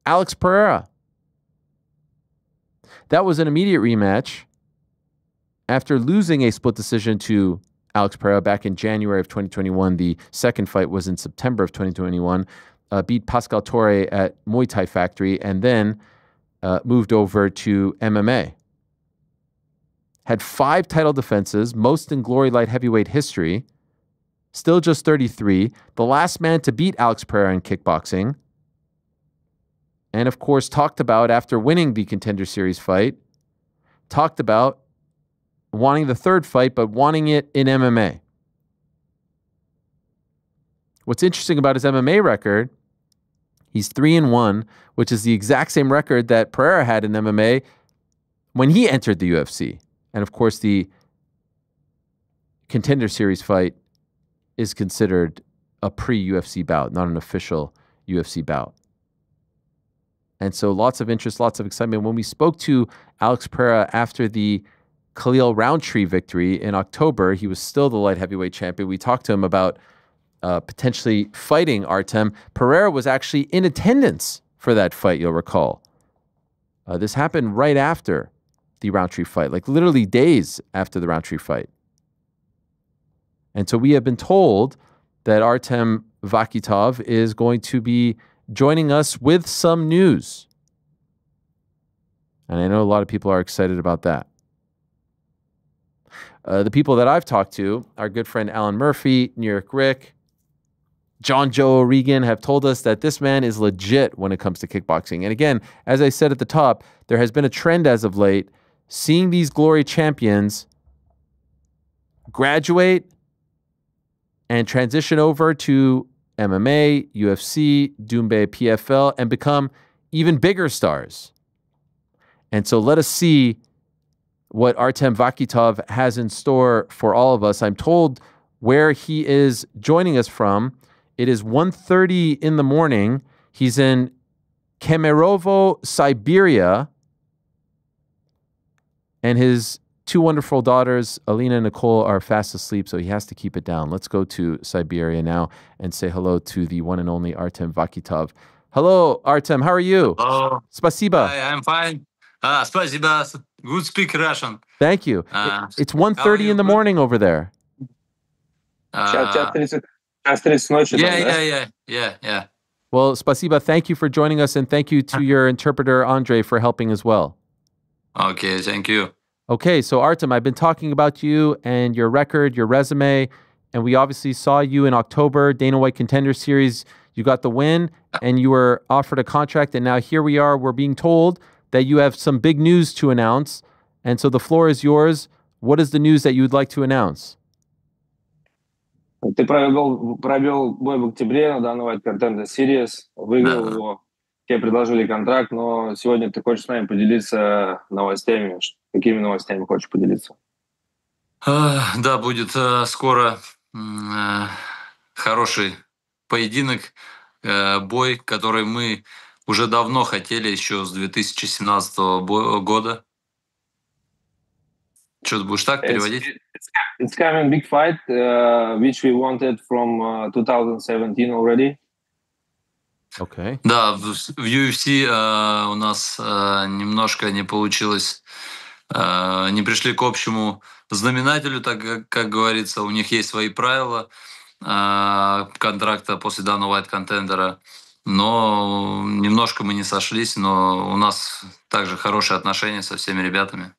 Alex Pereira. That was an immediate rematch after losing a split decision to Alex Pereira back in January of 2021. The second fight was in September of 2021. Beat Pascal Torre at Muay Thai Factory and then moved over to MMA. Had 5 title defenses, most in Glory Light Heavyweight history. Still just 33. The last man to beat Alex Pereira in kickboxing. And of course, talked about, after winning the Contender Series fight, talked about wanting the third fight, but wanting it in MMA. What's interesting about his MMA record, he's 3-1, which is the exact same record that Pereira had in MMA when he entered the UFC. And of course, the Contender Series fight is considered a pre-UFC bout, not an official UFC bout. And so lots of interest, lots of excitement. When we spoke to Alex Pereira after the Khalil Roundtree victory in October, he was still the light heavyweight champion. We talked to him about potentially fighting Artem. Pereira was actually in attendance for that fight, you'll recall. This happened right after the Roundtree fight, like literally days after the Roundtree fight. And so we have been told that Artem Vakhitov is going to be joining us with some news. And I know a lot of people are excited about that. The people that I've talked to, our good friend Alan Murphy, New York Rick, John Joe O'Regan, have told us that this man is legit when it comes to kickboxing. And again, as I said at the top, there has been a trend as of late, seeing these Glory champions graduate and transition over to MMA, UFC, Doumbé, PFL, and become even bigger stars. And so let us see what Artem Vakhitov has in store for all of us. I'm told where he is joining us from. It is 1:30 in the morning. He's in Kemerovo, Siberia. And his 2 wonderful daughters, Alina and Nicole, are fast asleep, so he has to keep it down. Let's go to Siberia now and say hello to the one and only Artem Vakhitov. Hello, Artem. How are you? Hello. Spasiba. Hi, I'm fine. Spasiba. Good speak Russian. Thank you. It's 1:30 in the morning over there. Yeah. Well, spasiba, thank you for joining us, and thank you to your interpreter, Andre, for helping as well. Okay, thank you. Okay, so Artem, I've been talking about you and your record, your resume, and we obviously saw you in October, Dana White Contender Series. You got the win, and you were offered a contract, and now here we are. We're being told that you have some big news to announce, and so the floor is yours. What is the news that you would like to announce? Ты провел бой в октябре на данный Wyatt Contender Series, выиграл его, тебе предложили контракт, но сегодня ты хочешь с нами поделиться новостями. Какими новостями хочешь поделиться? Да, будет скоро хороший поединок, бой, который мы уже давно хотели, еще с 2017 года. Что ты будешь так переводить? It's coming big fight, which we wanted from 2017 already. Okay. Да, в UFC у нас немножко не получилось, не пришли к общему знаменателю, так как говорится, у них есть свои правила контракта после данного Wyatt Contender, но немножко мы не сошлись, но у нас также хорошие отношения со всеми ребятами.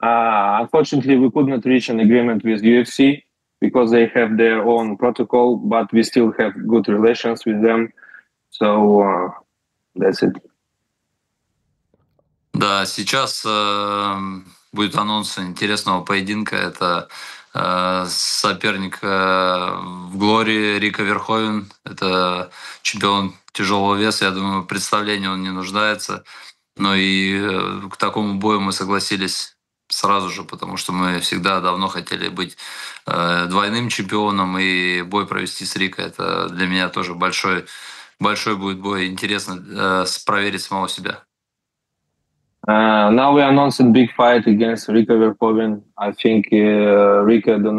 Unfortunately, we could not reach an agreement with UFC because they have their own protocol, but we still have good relations with them. So that's it. Да, сейчас будет анонс интересного поединка. Это соперник в GLORY Рика Верховен. Это чемпион тяжелого веса. Я думаю, представление он не нуждается. Но и к такому бою мы согласились сразу же, потому что мы всегда давно хотели быть двойным чемпионом, и бой провести с Рико — это для меня тоже большой будет бой. Интересно проверить самого себя. Now we announced a big fight against Rico Verhoeven. I think Rico do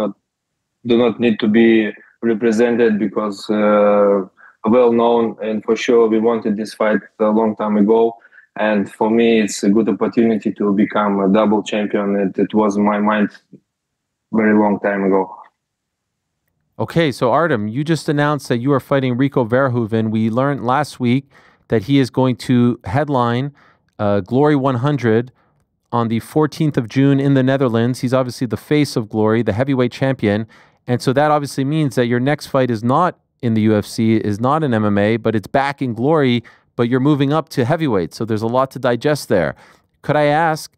not need to be represented because well known, and for sure we wanted this fight a long time ago. And for me, it's a good opportunity to become a double champion. It was in my mind very long time ago. Okay, so Artem, you just announced that you are fighting Rico Verhoeven. We learned last week that he is going to headline GLORY 100 on the 14th of June in the Netherlands. He's obviously the face of GLORY, the heavyweight champion. And so that obviously means that your next fight is not in the UFC, is not in MMA, but it's back in GLORY, but you're moving up to heavyweight. So there's a lot to digest there. Could I ask,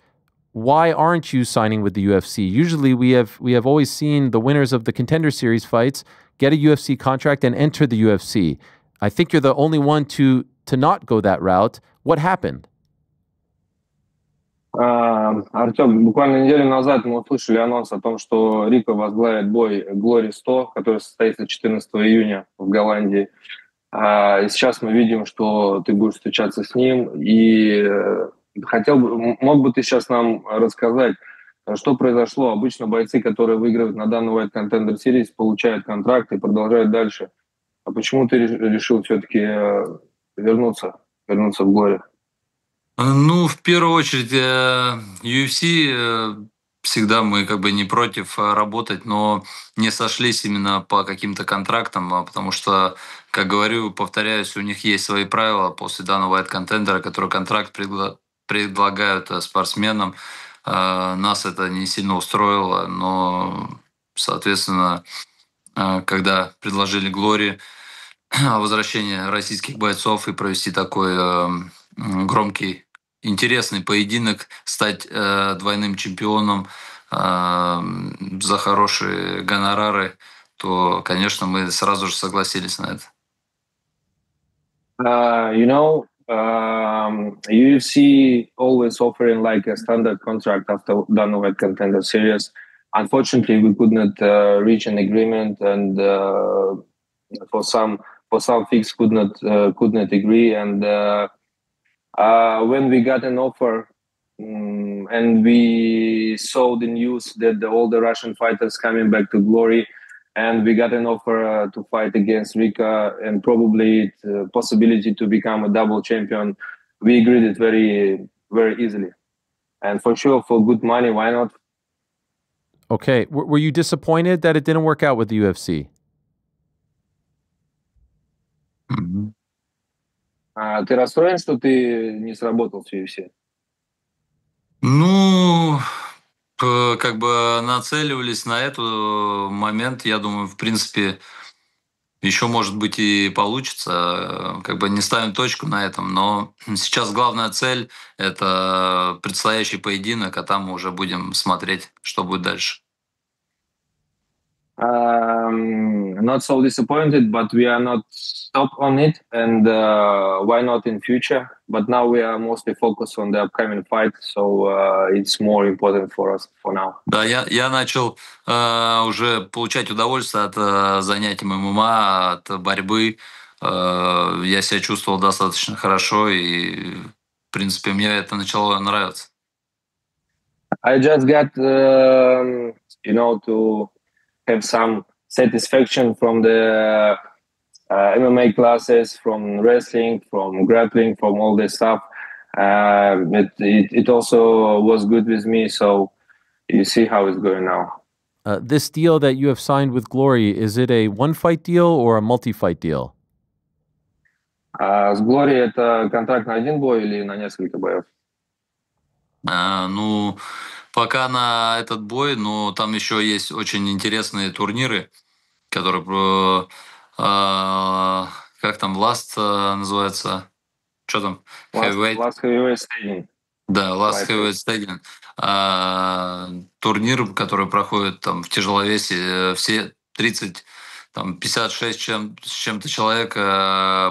why aren't you signing with the UFC? Usually we have always seen the winners of the Contender Series fights get a UFC contract and enter the UFC. I think you're the only one to not go that route. What happened? Артем, буквально неделю назад мы услышали анонс о том, что Рико возглавит бой GLORY 100, который состоится 14 июня в Голландии. И сейчас мы видим, что ты будешь встречаться с ним. И мог бы ты сейчас нам рассказать, что произошло? Обычно бойцы, которые выигрывают на данный Wyatt Contender Series, получают контракт и продолжают дальше. А почему ты решил все-таки вернуться в GLORY? Ну, в первую очередь, UFC всегда мы как бы не против работать, но не сошлись именно по каким-то контрактам, потому что, как говорю, повторяюсь, у них есть свои правила после данного Wyatt Contender, который контракт предлагают спортсменам. Нас это не сильно устроило, но, соответственно, когда предложили GLORY возвращение российских бойцов и провести такой громкий, интересный поединок, стать двойным чемпионом за хорошие гонорары, то, конечно, мы сразу же согласились на это. UFC always offering like a standard contract after done Wyatt Contender Series. Unfortunately, we could not reach an agreement, and for some things could not agree. And when we got an offer, and we saw the news that all the Russian fighters coming back to GLORY, and we got an offer to fight against Rika and probably possibility to become a double champion, we agreed it very, very easily. And for sure, for good money, why not? Okay. Were you disappointed that it didn't work out with the UFC? Мгм. Ты расстроен, что ты не сработал с UFC? Ну, как бы нацеливались на этот момент. Я думаю, в принципе, еще, может быть, и получится. Как бы не ставим точку на этом. Но сейчас главная цель – это предстоящий поединок, а там мы уже будем смотреть, что будет дальше. Not so disappointed, but we are not stop on it, and why not in future? But now we are mostly focused on the upcoming fight, so it's more important for us for now. Да, я начал уже получать удовольствие от занятий ММА, от борьбы. Я себя чувствовал достаточно хорошо, и, в принципе, мне это начало нравиться. I just got, to have some satisfaction from the MMA classes, from wrestling, from grappling, from all this stuff. It also was good with me, so you see how it's going now. This deal that you have signed with Glory, is it a one-fight deal or a multi-fight deal? С Glory это контракт на один бой или на несколько боев? Ну, пока на этот бой, но там еще есть очень интересные турниры, которые, как там, Last называется, что там, Heavyweight? Last Heavyweight Stadium. Да, Last Heavyweight Stadium. Турнир, который проходит там в тяжеловесе, все 30, там 56 с чем-то человек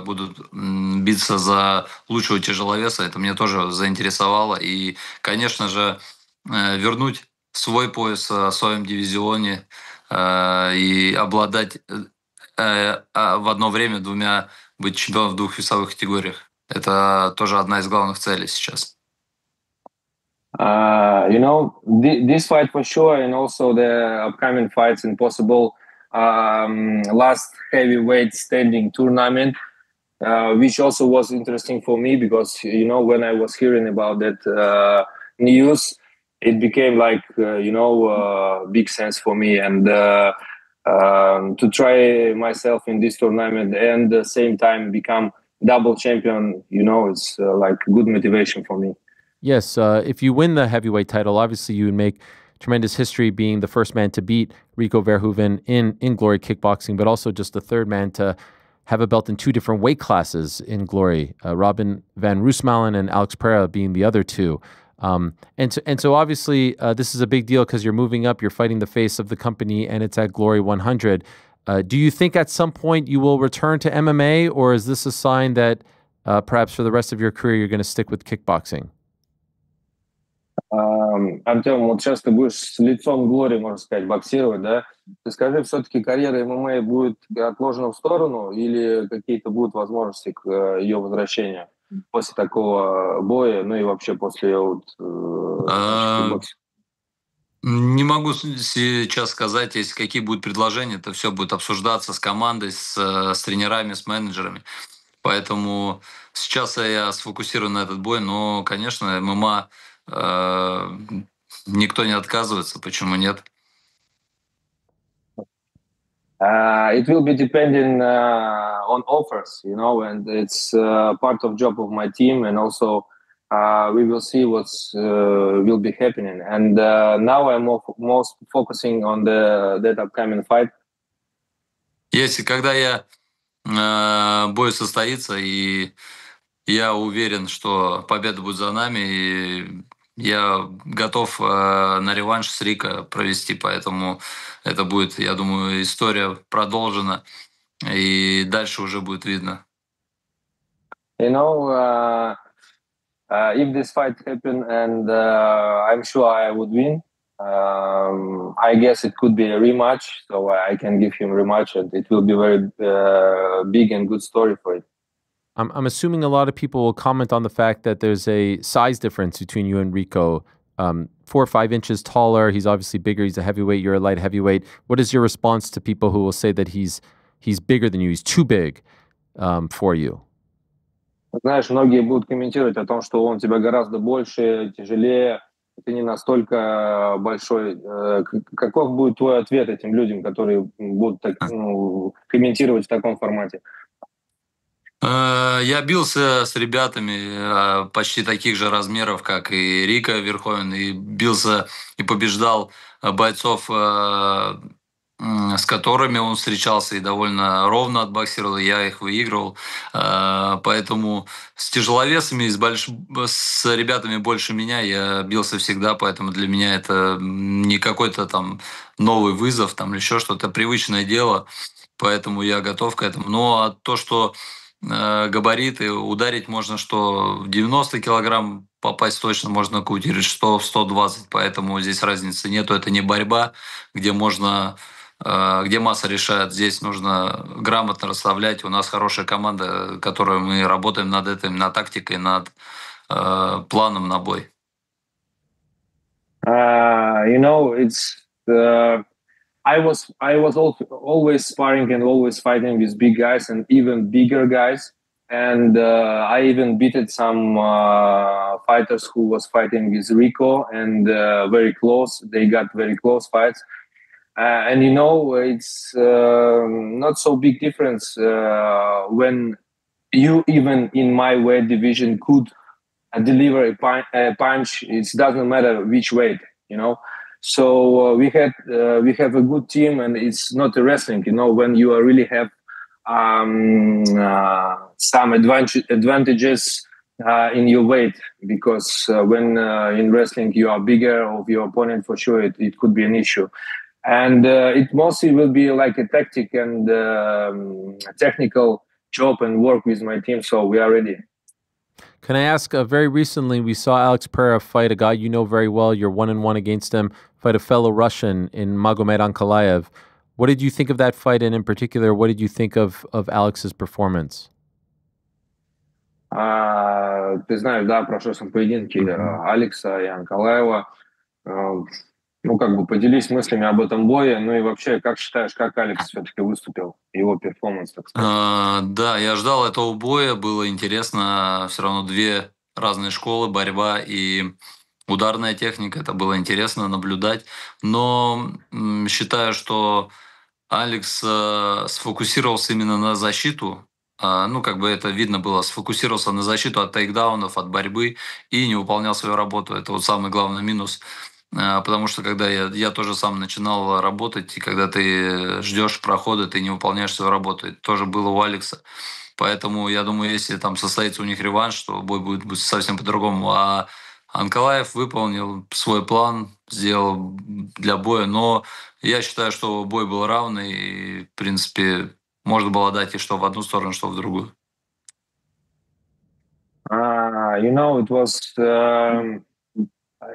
будут биться за лучшего тяжеловеса. Это меня тоже заинтересовало. И, конечно же, вернуть свой пояс в своем дивизионе и обладать в одно время быть чемпионом в двух весовых категориях. Это тоже одна из главных целей сейчас. This fight for sure, and also the upcoming fights in possible last heavyweight standing tournament, which also was interesting for me because, when I was hearing about that news, it became like, big sense for me. And to try myself in this tournament and at the same time become double champion, it's like good motivation for me. Yes, if you win the heavyweight title, obviously you would make tremendous history being the first man to beat Rico Verhoeven in Glory Kickboxing, but also just the third man to have a belt in two different weight classes in Glory, Robin van Roosmalen and Alex Pereira being the other two. And so obviously this is a big deal because you're moving up, you're fighting the face of the company, and it's at Glory 100. Do you think at some point you will return to MMA, or is this a sign that perhaps for the rest of your career you're going to stick with kickboxing? Артем, вот сейчас ты будешь с лицом Глори, можно сказать, боксировать, да? Ты скажи, все-таки карьера ММА будет отложена в сторону или какие-то будут возможности к ее возвращению после такого боя, ну и вообще после кикбоксинга? Не могу сейчас сказать, если какие будут предложения, это все будет обсуждаться с командой, с тренерами, с менеджерами. Поэтому сейчас я сфокусирован на этот бой, но, конечно, ММА никто не отказывается, почему нет? It will be depending on offers, and it's part of job of my team, and also we will see what's will be happening. And now I'm most focusing on that upcoming fight. Когда бой состоится, и я уверен, что победа будет за нами, и я готов на реванш с Рико провести, поэтому это будет, я думаю, история продолжена, и дальше уже будет видно. If this fight happen, and I'm sure I would win, I guess it could be a rematch, so I can give him a rematch, and it will be very big and good story for it. I'm assuming a lot of people will comment on the fact that there's a size difference between you and Rico. 4 or 5 inches taller. He's obviously bigger. He's a heavyweight. You're a light heavyweight. What is your response to people who will say that he's bigger than you? He's too big for you. Знаешь, многие будут комментировать о том, что он тебя гораздо больше, тяжелее, ты не настолько большой. Каков будет твой ответ этим людям, которые будут комментировать в таком формате? Я бился с ребятами почти таких же размеров, как и Рика Верховен, и бился и побеждал бойцов, с которыми он встречался, и довольно ровно отбоксировал, я их выигрывал. Поэтому с тяжеловесами, с ребятами больше меня я бился всегда, поэтому для меня это не какой-то там новый вызов там, или еще что-то, привычное дело, поэтому я готов к этому. Но то, что габариты, ударить можно, что в 90 килограмм попасть точно можно нокаутировать, что в 120, поэтому здесь разницы нету, это не борьба, где можно, где масса решает, здесь нужно грамотно расставлять, у нас хорошая команда, которой мы работаем над этим, над тактикой, над планом на бой. I was also always sparring and always fighting with big guys and even bigger guys. And I even beaten some fighters who was fighting with Rico and very close. They got very close fights. And it's not so big difference when you even in my weight division could deliver a punch. It doesn't matter which weight, So we have a good team, and it's not a wrestling. When you really have some advantages in your weight, because when in wrestling you are bigger of your opponent, for sure it could be an issue. And it mostly will be like a tactic and technical job and work with my team, so we are ready. Can I ask, very recently we saw Alex Pereira fight a guy you know very well, you're 1-1 against him, fight a fellow Russian in Magomed Ankalaev. What did you think of that fight, and in particular, what did you think of Alex's performance? Ты знаешь, да, в прошлом поединке Алекса и Анкалаева. Поделись мыслями об этом бое, и вообще, как считаешь, как Алекс все-таки выступил, его перформанс, так сказать? Да, я ждал этого боя, было интересно, все равно две разные школы, борьба и ударная техника, это было интересно наблюдать, но считаю, что Алекс сфокусировался именно на защиту, это видно было, сфокусировался на защиту от тейкдаунов, от борьбы и не выполнял свою работу, это вот самый главный минус. Потому что когда я тоже сам начинал работать, и когда ты ждешь прохода, ты не выполняешь свою работу. Это тоже было у Алекса. Поэтому я думаю, если там состоится у них реванш, то бой будет совсем по-другому. А Анкалаев выполнил свой план, сделал для боя. Но я считаю, что бой был равный. И, в принципе, можно было дать и что в одну сторону, что в другую.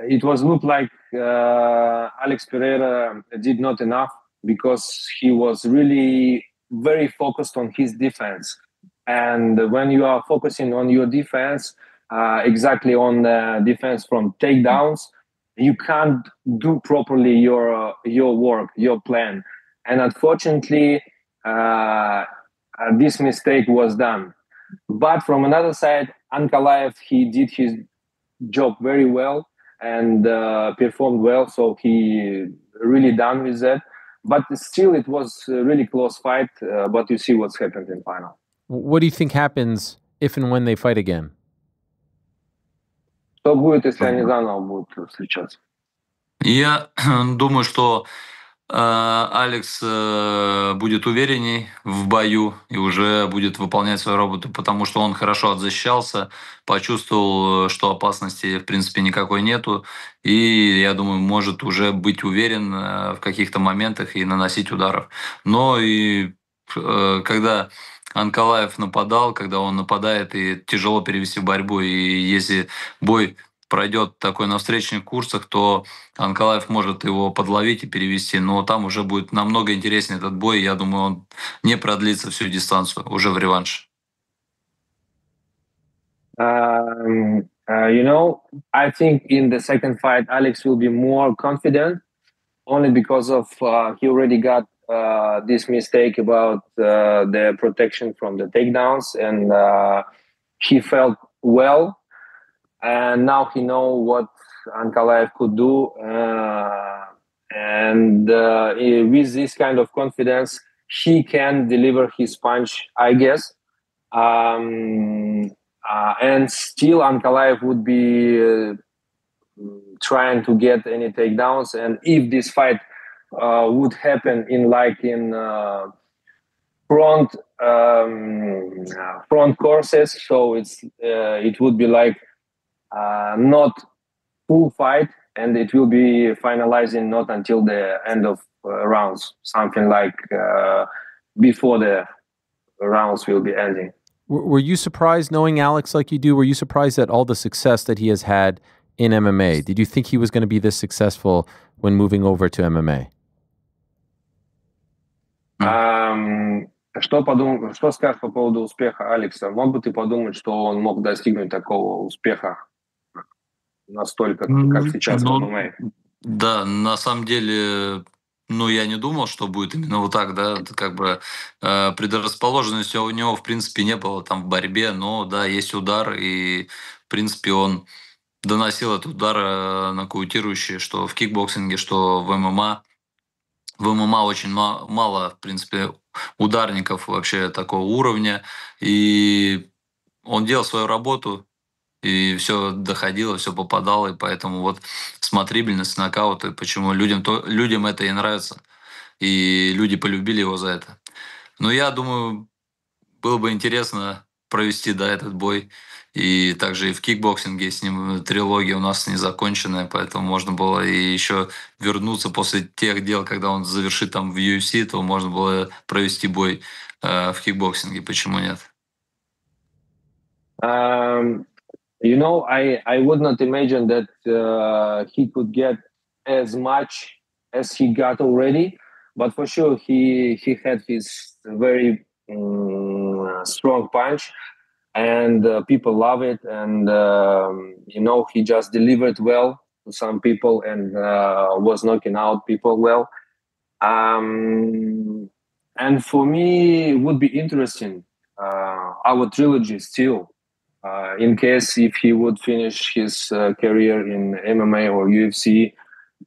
It was looked like Alex Pereira did not enough because he was really very focused on his defense. And when you are focusing on your defense, exactly on defense from takedowns, you can't do properly your work, your plan. And unfortunately, this mistake was done. But from another side, Ankalaev, he did his job very well and performed well, so he really done with that. But still, it was a really close fight, but you see what's happened in final. What do you think happens if and when they fight again? Что будет, если они заново будут встречаться? Я думаю, что Алекс будет уверенней в бою и уже будет выполнять свою работу, потому что он хорошо отзащищался, почувствовал, что опасности в принципе никакой нету, и я думаю, может уже быть уверен в каких-то моментах и наносить ударов. Но и когда Анкалаев нападал, когда он нападает, и тяжело перевести в борьбу, и если бой пройдет такой на встречных курсах, то Анкалаев может его подловить и перевести, но там уже будет намного интереснее этот бой. Я думаю, он не продлится всю дистанцию уже в реванше. I think in the second fight, Alex will be more confident, only because of he already got this mistake about the protection from the takedowns, and he felt well. And now he knows what Ankalaev could do. And with this kind of confidence, he can deliver his punch, I guess. And still Ankalaev would be trying to get any takedowns. And if this fight would happen in front courses, so it would be like not full fight, and it will be finalizing not until the end of rounds, something like before the rounds will be ending. Were you surprised knowing Alex like you do? Were you surprised at all the success that he has had in MMA? Did you think he was going to be this successful when moving over to MMA? Что скажешь по поводу успеха Алекса? Мог бы ты подумать, что он мог достигнуть такого успеха настолько, как сейчас в ММА? Да, на самом деле, я не думал, что будет именно вот так, да, это как бы предрасположенности у него, в принципе, не было там в борьбе, но, да, есть удар, и, в принципе, он доносил этот удар нокаутирующий, что в кикбоксинге, что в ММА. В ММА очень мало, в принципе, ударников вообще такого уровня, и он делал свою работу, и все доходило, все попадало, и поэтому вот смотрибельность, нокауты, почему людям это и нравится, и люди полюбили его за это. Но я думаю, было бы интересно провести, да, этот бой. И также и в кикбоксинге с ним трилогия у нас не законченная, поэтому можно было и еще вернуться после тех дел, когда он завершит там в UFC, то можно было провести бой в кикбоксинге. Почему нет? I would not imagine that he could get as much as he got already, but for sure he had his very strong punch, and people love it, and he just delivered well to some people and was knocking out people well. And for me, it would be interesting, our trilogy still, in case if he would finish his career in MMA or UFC,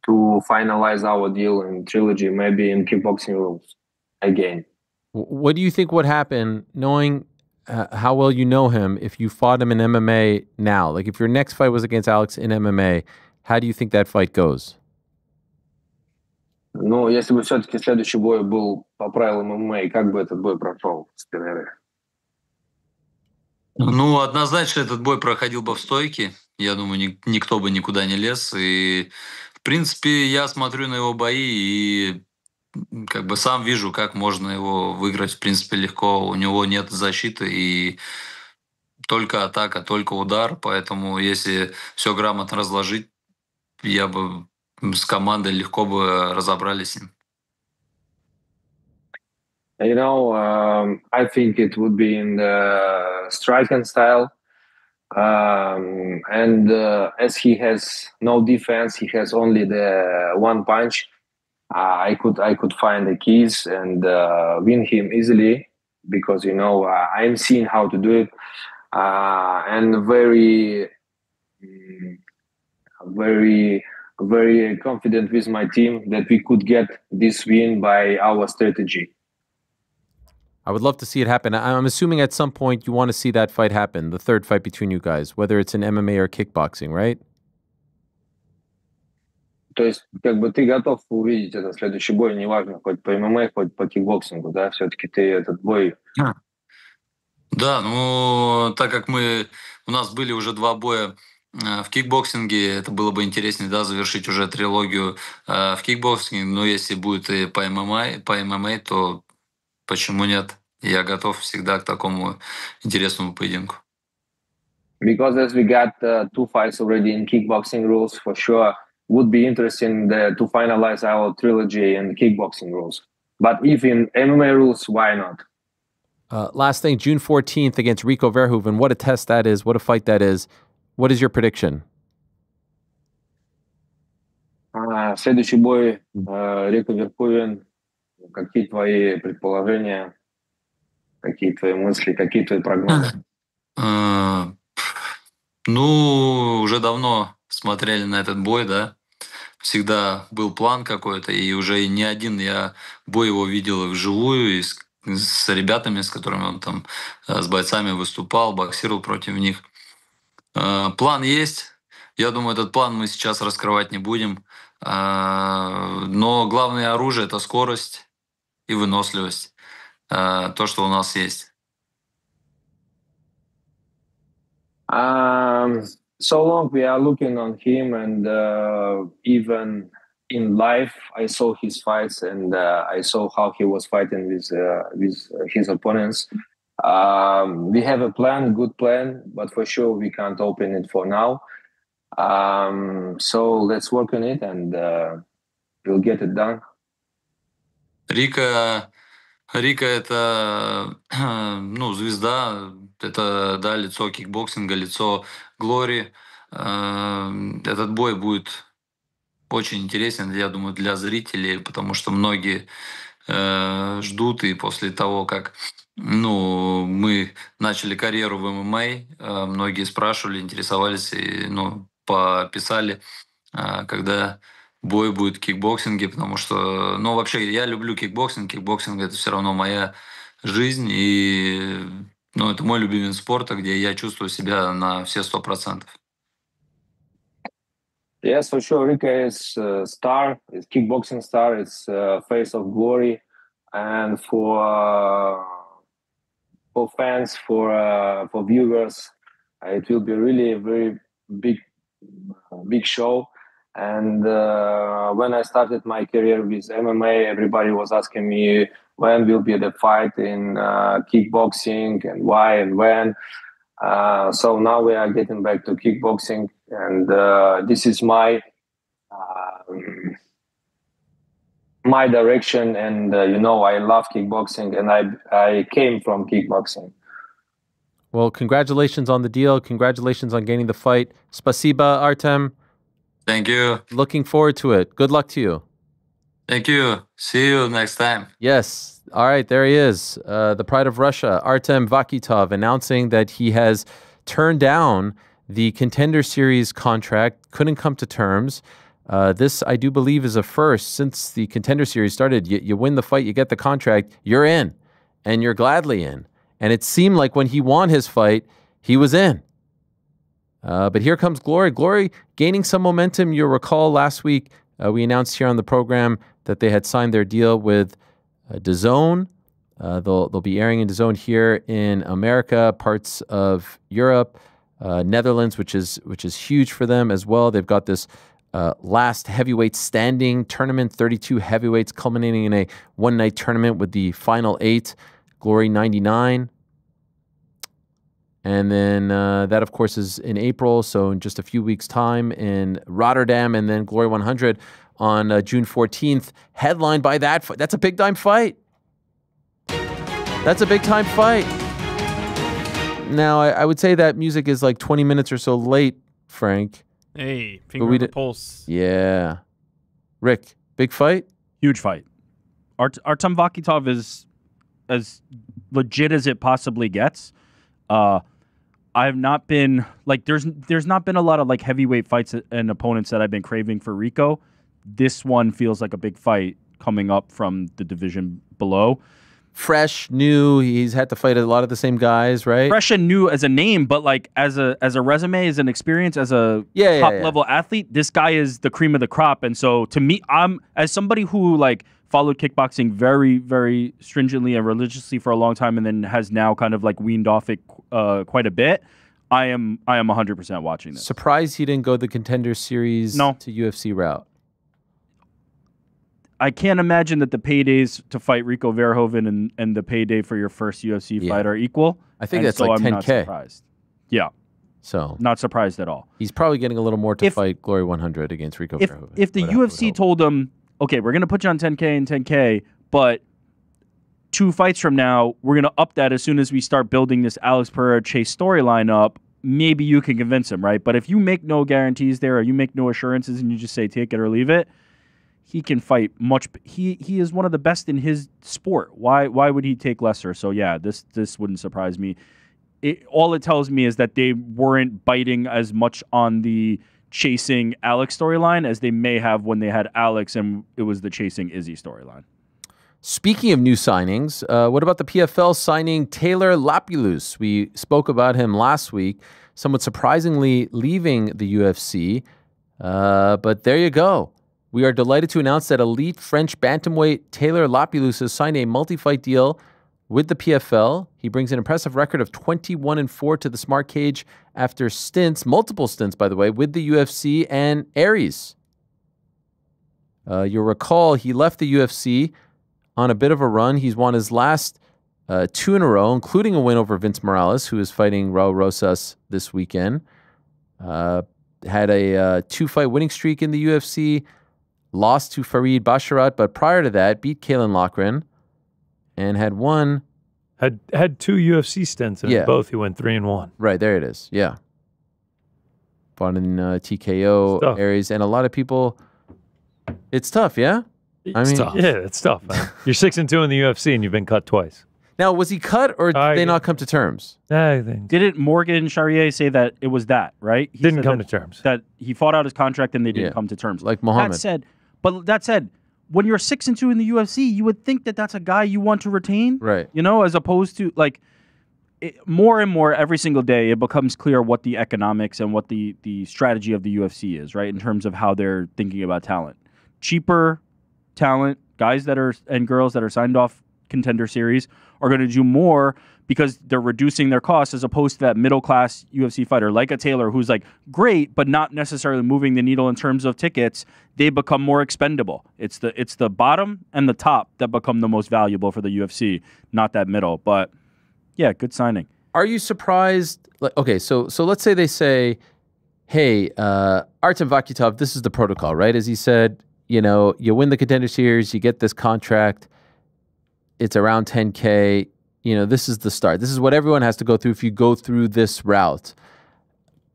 to finalize our deal in trilogy, maybe in kickboxing rules again. What do you think would happen, knowing how well you know him, if you fought him in MMA now? Like, if your next fight was against Alex in MMA, how do you think that fight goes? Ну, если бы все-таки следующий бой был по правилам ММА, как бы этот бой прошел с Пенерой? Ну, однозначно этот бой проходил бы в стойке. Я думаю, никто бы никуда не лез. И, в принципе, я смотрю на его бои и как бы сам вижу, как можно его выиграть, в принципе, легко. У него нет защиты и только атака, только удар. Поэтому, если все грамотно разложить, я бы с командой легко бы разобрались с ним. I think it would be in the striking style. And as he has no defense, he has only the one punch. I could find the keys and win him easily because I'm seeing how to do it, and very, very, very confident with my team that we could get this win by our strategy. I would love to see it happen. I'm assuming at some point you want to see that fight happen, the third fight between you guys, whether it's in MMA or kickboxing, right? То есть, как бы ты готов увидеть этот следующий бой, неважно, хоть по ММА, хоть по кикбоксингу, да? Все-таки ты этот бой... Да, ну, так как у нас были уже 2 боя в кикбоксинге, это было бы интереснее, да, завершить уже трилогию в кикбоксинге, но если будет и по ММА, то почему нет? Я готов всегда к такому интересному поединку. Because as we got 2 fights already in kickboxing rules, for sure would be interesting to finalize our trilogy in kickboxing rules. But if in MMA rules, why not? Last thing, June 14th against Rico Verhoeven. What a test that is. What a fight that is. What is your prediction? Следующий бой Рико Верховен. Какие твои предположения? Какие твои мысли? Какие твои прогнозы? Ну, уже давно смотрели на этот бой, да. Всегда был план какой-то, и уже не один я бой его видел вживую, и с ребятами, с которыми он там, с бойцами выступал, боксировал против них. План есть. Я думаю, этот план мы сейчас раскрывать не будем. Но главное оружие – это скорость и выносливость. То, что у нас есть. So long we are looking on him, and even in life, I saw his fights, and I saw how he was fighting with his opponents. We have a plan, good plan, but for sure we can't open it for now. So let's work on it, and we'll get it done. Рика это, ну, звезда, это, да, лицо кикбоксинга, лицо Глори. Этот бой будет очень интересен, я думаю, для зрителей, потому что многие ждут, и после того, как ну, мы начали карьеру в ММА, многие спрашивали, интересовались и ну, пописали, когда бой будет в кикбоксинге, потому что, ну, вообще, я люблю кикбоксинг это все равно моя жизнь, и ну, это мой любимый вид спорта, где я чувствую себя на все 100%. Yes, for sure. Rika is a star, is kickboxing star, it's face of glory, and for fans, for viewers, it will be really a very big show. And when I started my career with MMA, everybody was asking me when will be the fight in kickboxing and why and when. So now we are getting back to kickboxing, and this is my direction. And you know, I love kickboxing, and I came from kickboxing. Well, congratulations on the deal. Congratulations on gaining the fight. Spasiba, Artem. Thank you. Looking forward to it. Good luck to you. Thank you. See you next time. Yes. All right, there he is. The pride of Russia, Artem Vakhitov, announcing that he has turned down the Contender Series contract, couldn't come to terms. This, I do believe, is a first since the Contender Series started. You win the fight, you get the contract, you're in, and you're gladly in. And it seemed like when he won his fight, he was in. But here comes Glory. Glory gaining some momentum. You'll recall last week we announced here on the program that they had signed their deal with DAZN. They'll be airing in DAZN here in America, parts of Europe, Netherlands, which is huge for them as well. They've got this last heavyweight standing tournament, 32 heavyweights, culminating in a one-night tournament with the final 8, Glory 99. And then that, of course, is in April, so in just a few weeks' time in Rotterdam, and then Glory 100 on June 14th, headlined by that fight. That's a big-time fight. That's a big-time fight. Now, I would say that music is like 20 minutes or so late, Frank. Hey, finger on the pulse. Yeah. Rick, big fight? Huge fight. Artem Vakhitov is as legit as it possibly gets. I have not been like there's not been a lot of like heavyweight fights and opponents that I've been craving for Rico. This one feels like a big fight coming up from the division below. Fresh, new. He's had to fight a lot of the same guys, right? Fresh and new as a name, but like as a resume, as an experience, as a top level athlete, this guy is the cream of the crop. And so to me, I'm as somebody who like followed kickboxing very, very stringently and religiously for a long time, and then has now kind of like weaned off it quite a bit. I am 100% watching this. Surprised he didn't go the Contender Series to UFC route. I can't imagine that the paydays to fight Rico Verhoeven and the payday for your first UFC fight are equal. I think that's like 10K. I'm not surprised. Yeah. So not surprised at all. He's probably getting a little more to fight Glory 100 against Rico Verhoeven. If the UFC told him, okay, we're going to put you on 10K and 10K, but 2 fights from now, we're going to up that as soon as we start building this Alex Pereira Chase storyline up, maybe you can convince him, right? But if you make no guarantees there or you make no assurances and you just say take it or leave it, he can fight much. He is one of the best in his sport. Why would he take lesser? So yeah, this wouldn't surprise me. All it tells me is that they weren't biting as much on the chasing Alex storyline as they may have when they had Alex and it was the chasing Izzy storyline. Speaking of new signings, what about the PFL signing Taylor Lapulus? We spoke about him last week, somewhat surprisingly leaving the UFC. But there you go. We are delighted to announce that elite French bantamweight Taylor Lapulus has signed a multi-fight deal with the PFL. He brings an impressive record of 21-4 to the Smart Cage after multiple stints, by the way, with the UFC and Aries. You'll recall he left the UFC on a bit of a run. He's won his last 2 in a row, including a win over Vince Morales, who is fighting Raul Rosas this weekend. Had a 2-fight winning streak in the UFC, lost to Farid Basharat, but prior to that, beat Kalen Loughran, and had 2 UFC stints, and both he went 3-1. Right, there it is. Yeah. Fought in TKO areas, and a lot of people, it's tough, yeah? It's tough. Yeah, it's tough, man. You're 6-2 in the UFC, and you've been cut twice. Now, was he cut, or did they not come to terms? Didn't Morgan Charrier say that it was that, right? He didn't come to terms. That he fought out his contract and they didn't come to terms. Like Muhammad. That said, when you're 6-2 in the UFC, you would think that that's a guy you want to retain. Right. You know, as opposed to, more and more every single day, it becomes clear what the economics and what the strategy of the UFC is, right, in terms of how they're thinking about talent. Cheaper talent, guys and girls that are signed off Contender Series are going to do more because they're reducing their costs, as opposed to that middle-class UFC fighter like a Taylor, who's great, but not necessarily moving the needle in terms of tickets. They become more expendable. It's the bottom and the top that become the most valuable for the UFC, not that middle. But yeah, good signing. Are you surprised? Okay, so let's say they say, hey, Artem Vakhitov, this is the protocol, right? As he said, you win the Contender Series, you get this contract. It's around 10K. This is the start. This is what everyone has to go through if you go through this route.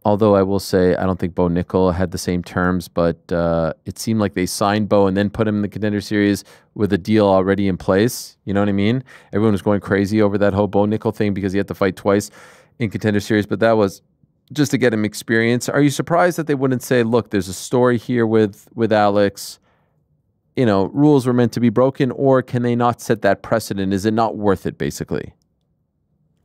Although I will say, I don't think Bo Nickel had the same terms, but it seemed like they signed Bo and then put him in the Contender Series with a deal already in place. You know what I mean? Everyone was going crazy over that whole Bo Nickel thing because he had to fight twice in Contender Series, but that was just to get him experience. Are you surprised that they wouldn't say, look, there's a story here with Alex, rules were meant to be broken, or can they not set that precedent? Is it not worth it, basically?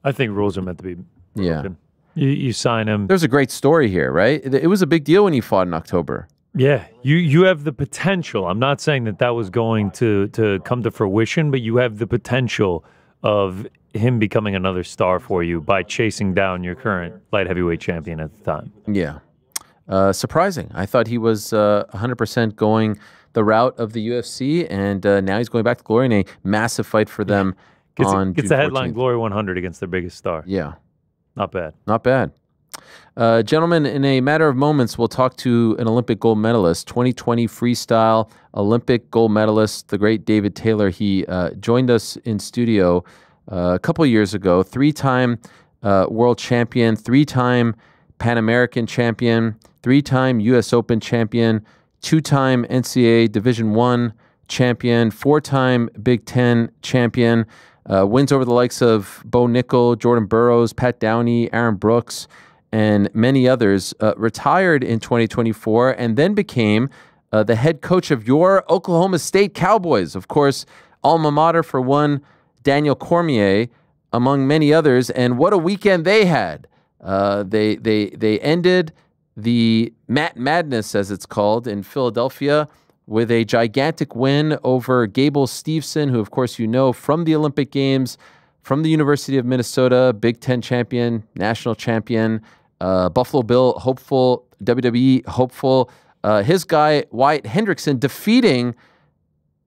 I think rules are meant to be broken. Yeah. You sign him. There's a great story here, right? It was a big deal when he fought in October. Yeah. You have the potential. I'm not saying that was going to come to fruition, but you have the potential of him becoming another star for you by chasing down your current light heavyweight champion at the time. Yeah. Surprising. I thought he was 100% going the route of the UFC, and now he's going back to Glory in a massive fight for them on Gets June the headline 14th. Glory 100 against their biggest star. Yeah. Not bad. Not bad. Gentlemen, in a matter of moments, we'll talk to an Olympic gold medalist, 2020 freestyle Olympic gold medalist, the great David Taylor. He joined us in studio a couple of years ago, 3-time world champion, 3-time Pan American champion, 3-time U.S. Open champion, 2-time NCAA Division I champion, 4-time Big Ten champion, wins over the likes of Bo Nickel, Jordan Burroughs, Pat Downey, Aaron Brooks, and many others. Retired in 2024 and then became the head coach of your Oklahoma State Cowboys. Of course, alma mater for one Daniel Cormier, among many others. And what a weekend they had. They ended the Madness, as it's called, in Philadelphia with a gigantic win over Gable Steveson, who, of course, from the Olympic Games, from the University of Minnesota, Big Ten champion, national champion, Buffalo Bill hopeful, WWE hopeful. His guy, Wyatt Hendrickson, defeating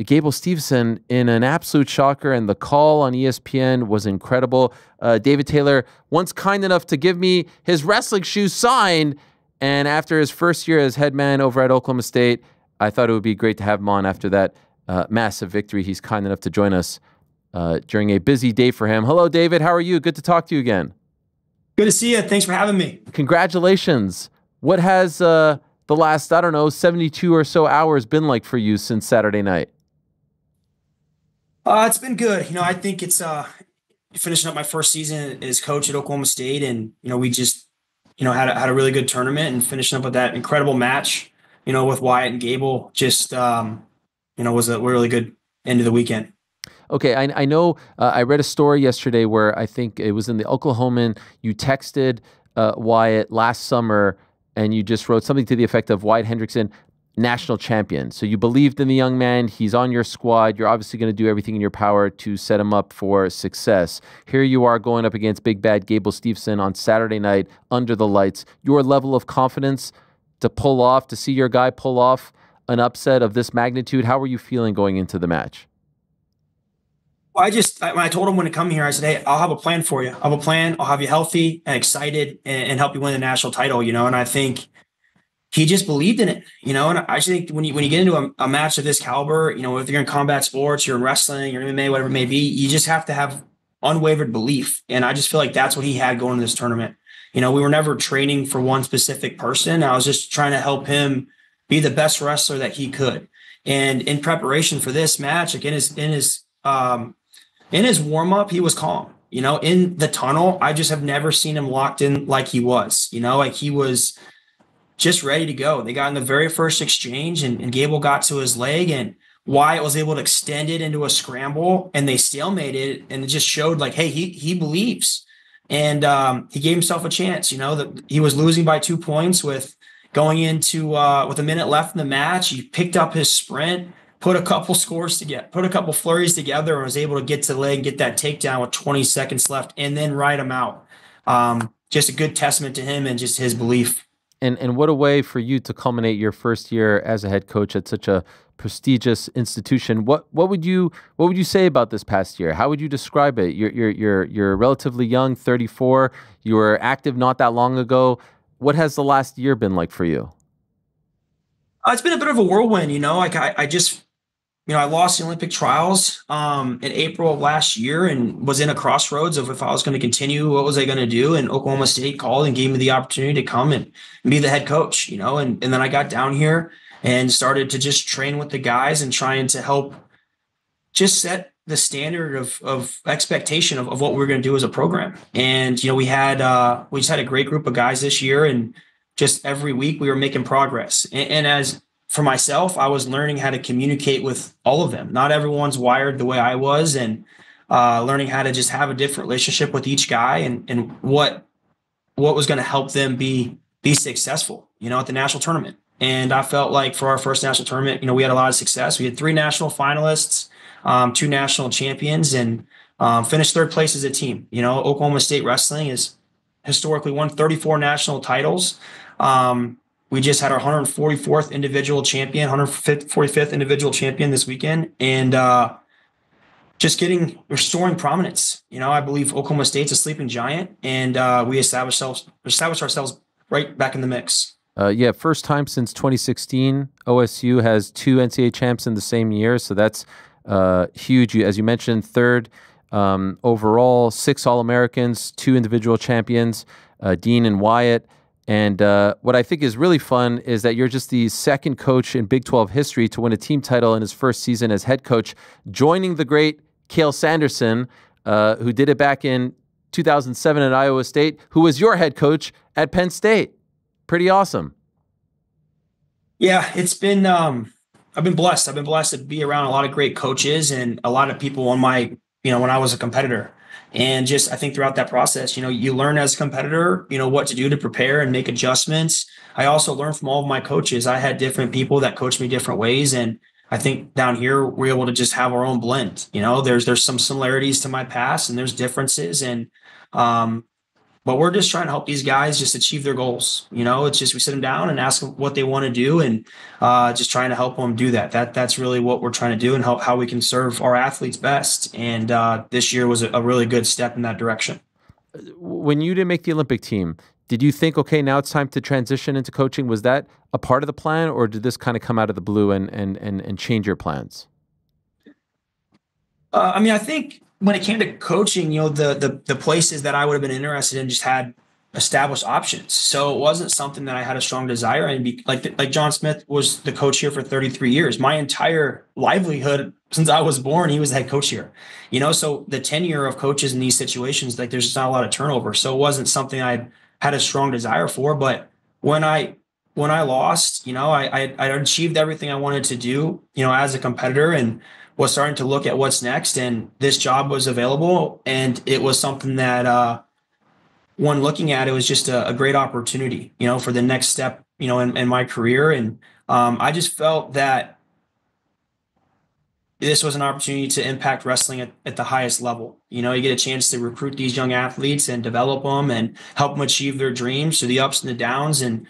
Gable Steveson in an absolute shocker, and the call on ESPN was incredible. David Taylor, once kind enough to give me his wrestling shoes signed, and after his first year as head man over at Oklahoma State, I thought it would be great to have him on after that massive victory. He's kind enough to join us during a busy day for him. Hello, David. How are you? Good to talk to you again. Good to see you. Thanks for having me. Congratulations. What has the last, 72 or so hours been like for you since Saturday night? It's been good. I think it's finishing up my first season as coach at Oklahoma State, and we just had a really good tournament, and finishing up with that incredible match with Wyatt and Gable just was a really good end of the weekend. Okay, I know I read a story yesterday where I think it was in the Oklahoman. You texted Wyatt last summer and you just wrote something to the effect of Wyatt Hendrickson, national champion. So you believed in the young man. He's on your squad. You're obviously going to do everything in your power to set him up for success. Here you are going up against big bad Gable Steveson on Saturday night under the lights. Your level of confidence to see your guy pull off an upset of this magnitude, how were you feeling going into the match? Well, when I told him when to come here, I said, hey, I'll have a plan for you. I'll have a plan. I'll have you healthy and excited and help you win the national title, and I think he just believed in it, and I just think when you get into a match of this caliber, if you're in combat sports, you're in wrestling, you're in MMA, whatever it may be, you just have to have unwavering belief. And I just feel like that's what he had going into this tournament. We were never training for one specific person. I was just trying to help him be the best wrestler that he could. And in preparation for this match, like in his warm up, he was calm. In the tunnel, I just have never seen him locked in like he was. Like he was just ready to go. They got in the very first exchange, and Gable got to his leg, and Wyatt was able to extend it into a scramble, and they stalemated it, and it just showed like, hey, he believes. And he gave himself a chance. That he was losing by 2 points with going into with a minute left in the match. He picked up his sprint, put a couple flurries together, and was able to get to the leg and get that takedown with 20 seconds left, and then ride him out. Just a good testament to him and just his belief. And what a way for you to culminate your first year as a head coach at such a prestigious institution. What would you say about this past year? How would you describe it? You're relatively young, 34. You were active not that long ago. What has the last year been like for you? It's been a bit of a whirlwind. Like I lost the Olympic trials in April of last year and was in a crossroads of if I was going to continue, what was I going to do? And Oklahoma State called and gave me the opportunity to come and be the head coach, and then I got down here and started to just train with the guys and trying to help just set the standard of expectation of what we were going to do as a program. And, we just had a great group of guys this year, and just every week we were making progress. And as for myself, I was learning how to communicate with all of them. Not everyone's wired the way I was, and learning how to just have a different relationship with each guy and what was going to help them be successful, at the national tournament. And I felt like for our first national tournament, we had a lot of success. We had 3 national finalists, 2 national champions, and finished 3rd place as a team. Oklahoma State wrestling has historically won 34 national titles. We just had our 144th individual champion, 145th individual champion this weekend, and just restoring prominence. I believe Oklahoma State's a sleeping giant, and we established ourselves right back in the mix. First time since 2016, OSU has 2 NCAA champs in the same year, so that's huge. As you mentioned, 3rd overall, 6 All-Americans, 2 individual champions, Dean and Wyatt. And what I think is really fun is that you're just the 2nd coach in Big 12 history to win a team title in his first season as head coach, joining the great Cael Sanderson, who did it back in 2007 at Iowa State, who was your head coach at Penn State. Pretty awesome. Yeah, it's been I've been blessed. I've been blessed to be around a lot of great coaches and a lot of people on my, when I was a competitor. And just, I think throughout that process, you learn as a competitor, what to do to prepare and make adjustments. I also learned from all of my coaches. I had different people that coached me different ways. And I think down here, we're able to just have our own blend. There's some similarities to my past and there's differences. And, but we're just trying to help these guys just achieve their goals. It's just, we sit them down and ask them what they want to do and just trying to help them do that. That's really what we're trying to do and how we can serve our athletes best. And this year was a really good step in that direction. When you didn't make the Olympic team, did you think, okay, now it's time to transition into coaching? Was that a part of the plan, or did this kind of come out of the blue and change your plans? I think when it came to coaching, the places that I would have been interested in just had established options. So it wasn't something that I had a strong desire in. Like John Smith was the coach here for 33 years. My entire livelihood since I was born, he was the head coach here. So the tenure of coaches in these situations, there's just not a lot of turnover. So it wasn't something I had a strong desire for. But when I when I lost, I achieved everything I wanted to do, as a competitor, and was starting to look at what's next. And this job was available, and it was something that, when looking at it, was just a great opportunity, for the next step, in my career. And I just felt that this was an opportunity to impact wrestling at the highest level. You get a chance to recruit these young athletes and develop them and help them achieve their dreams through the ups and the downs. And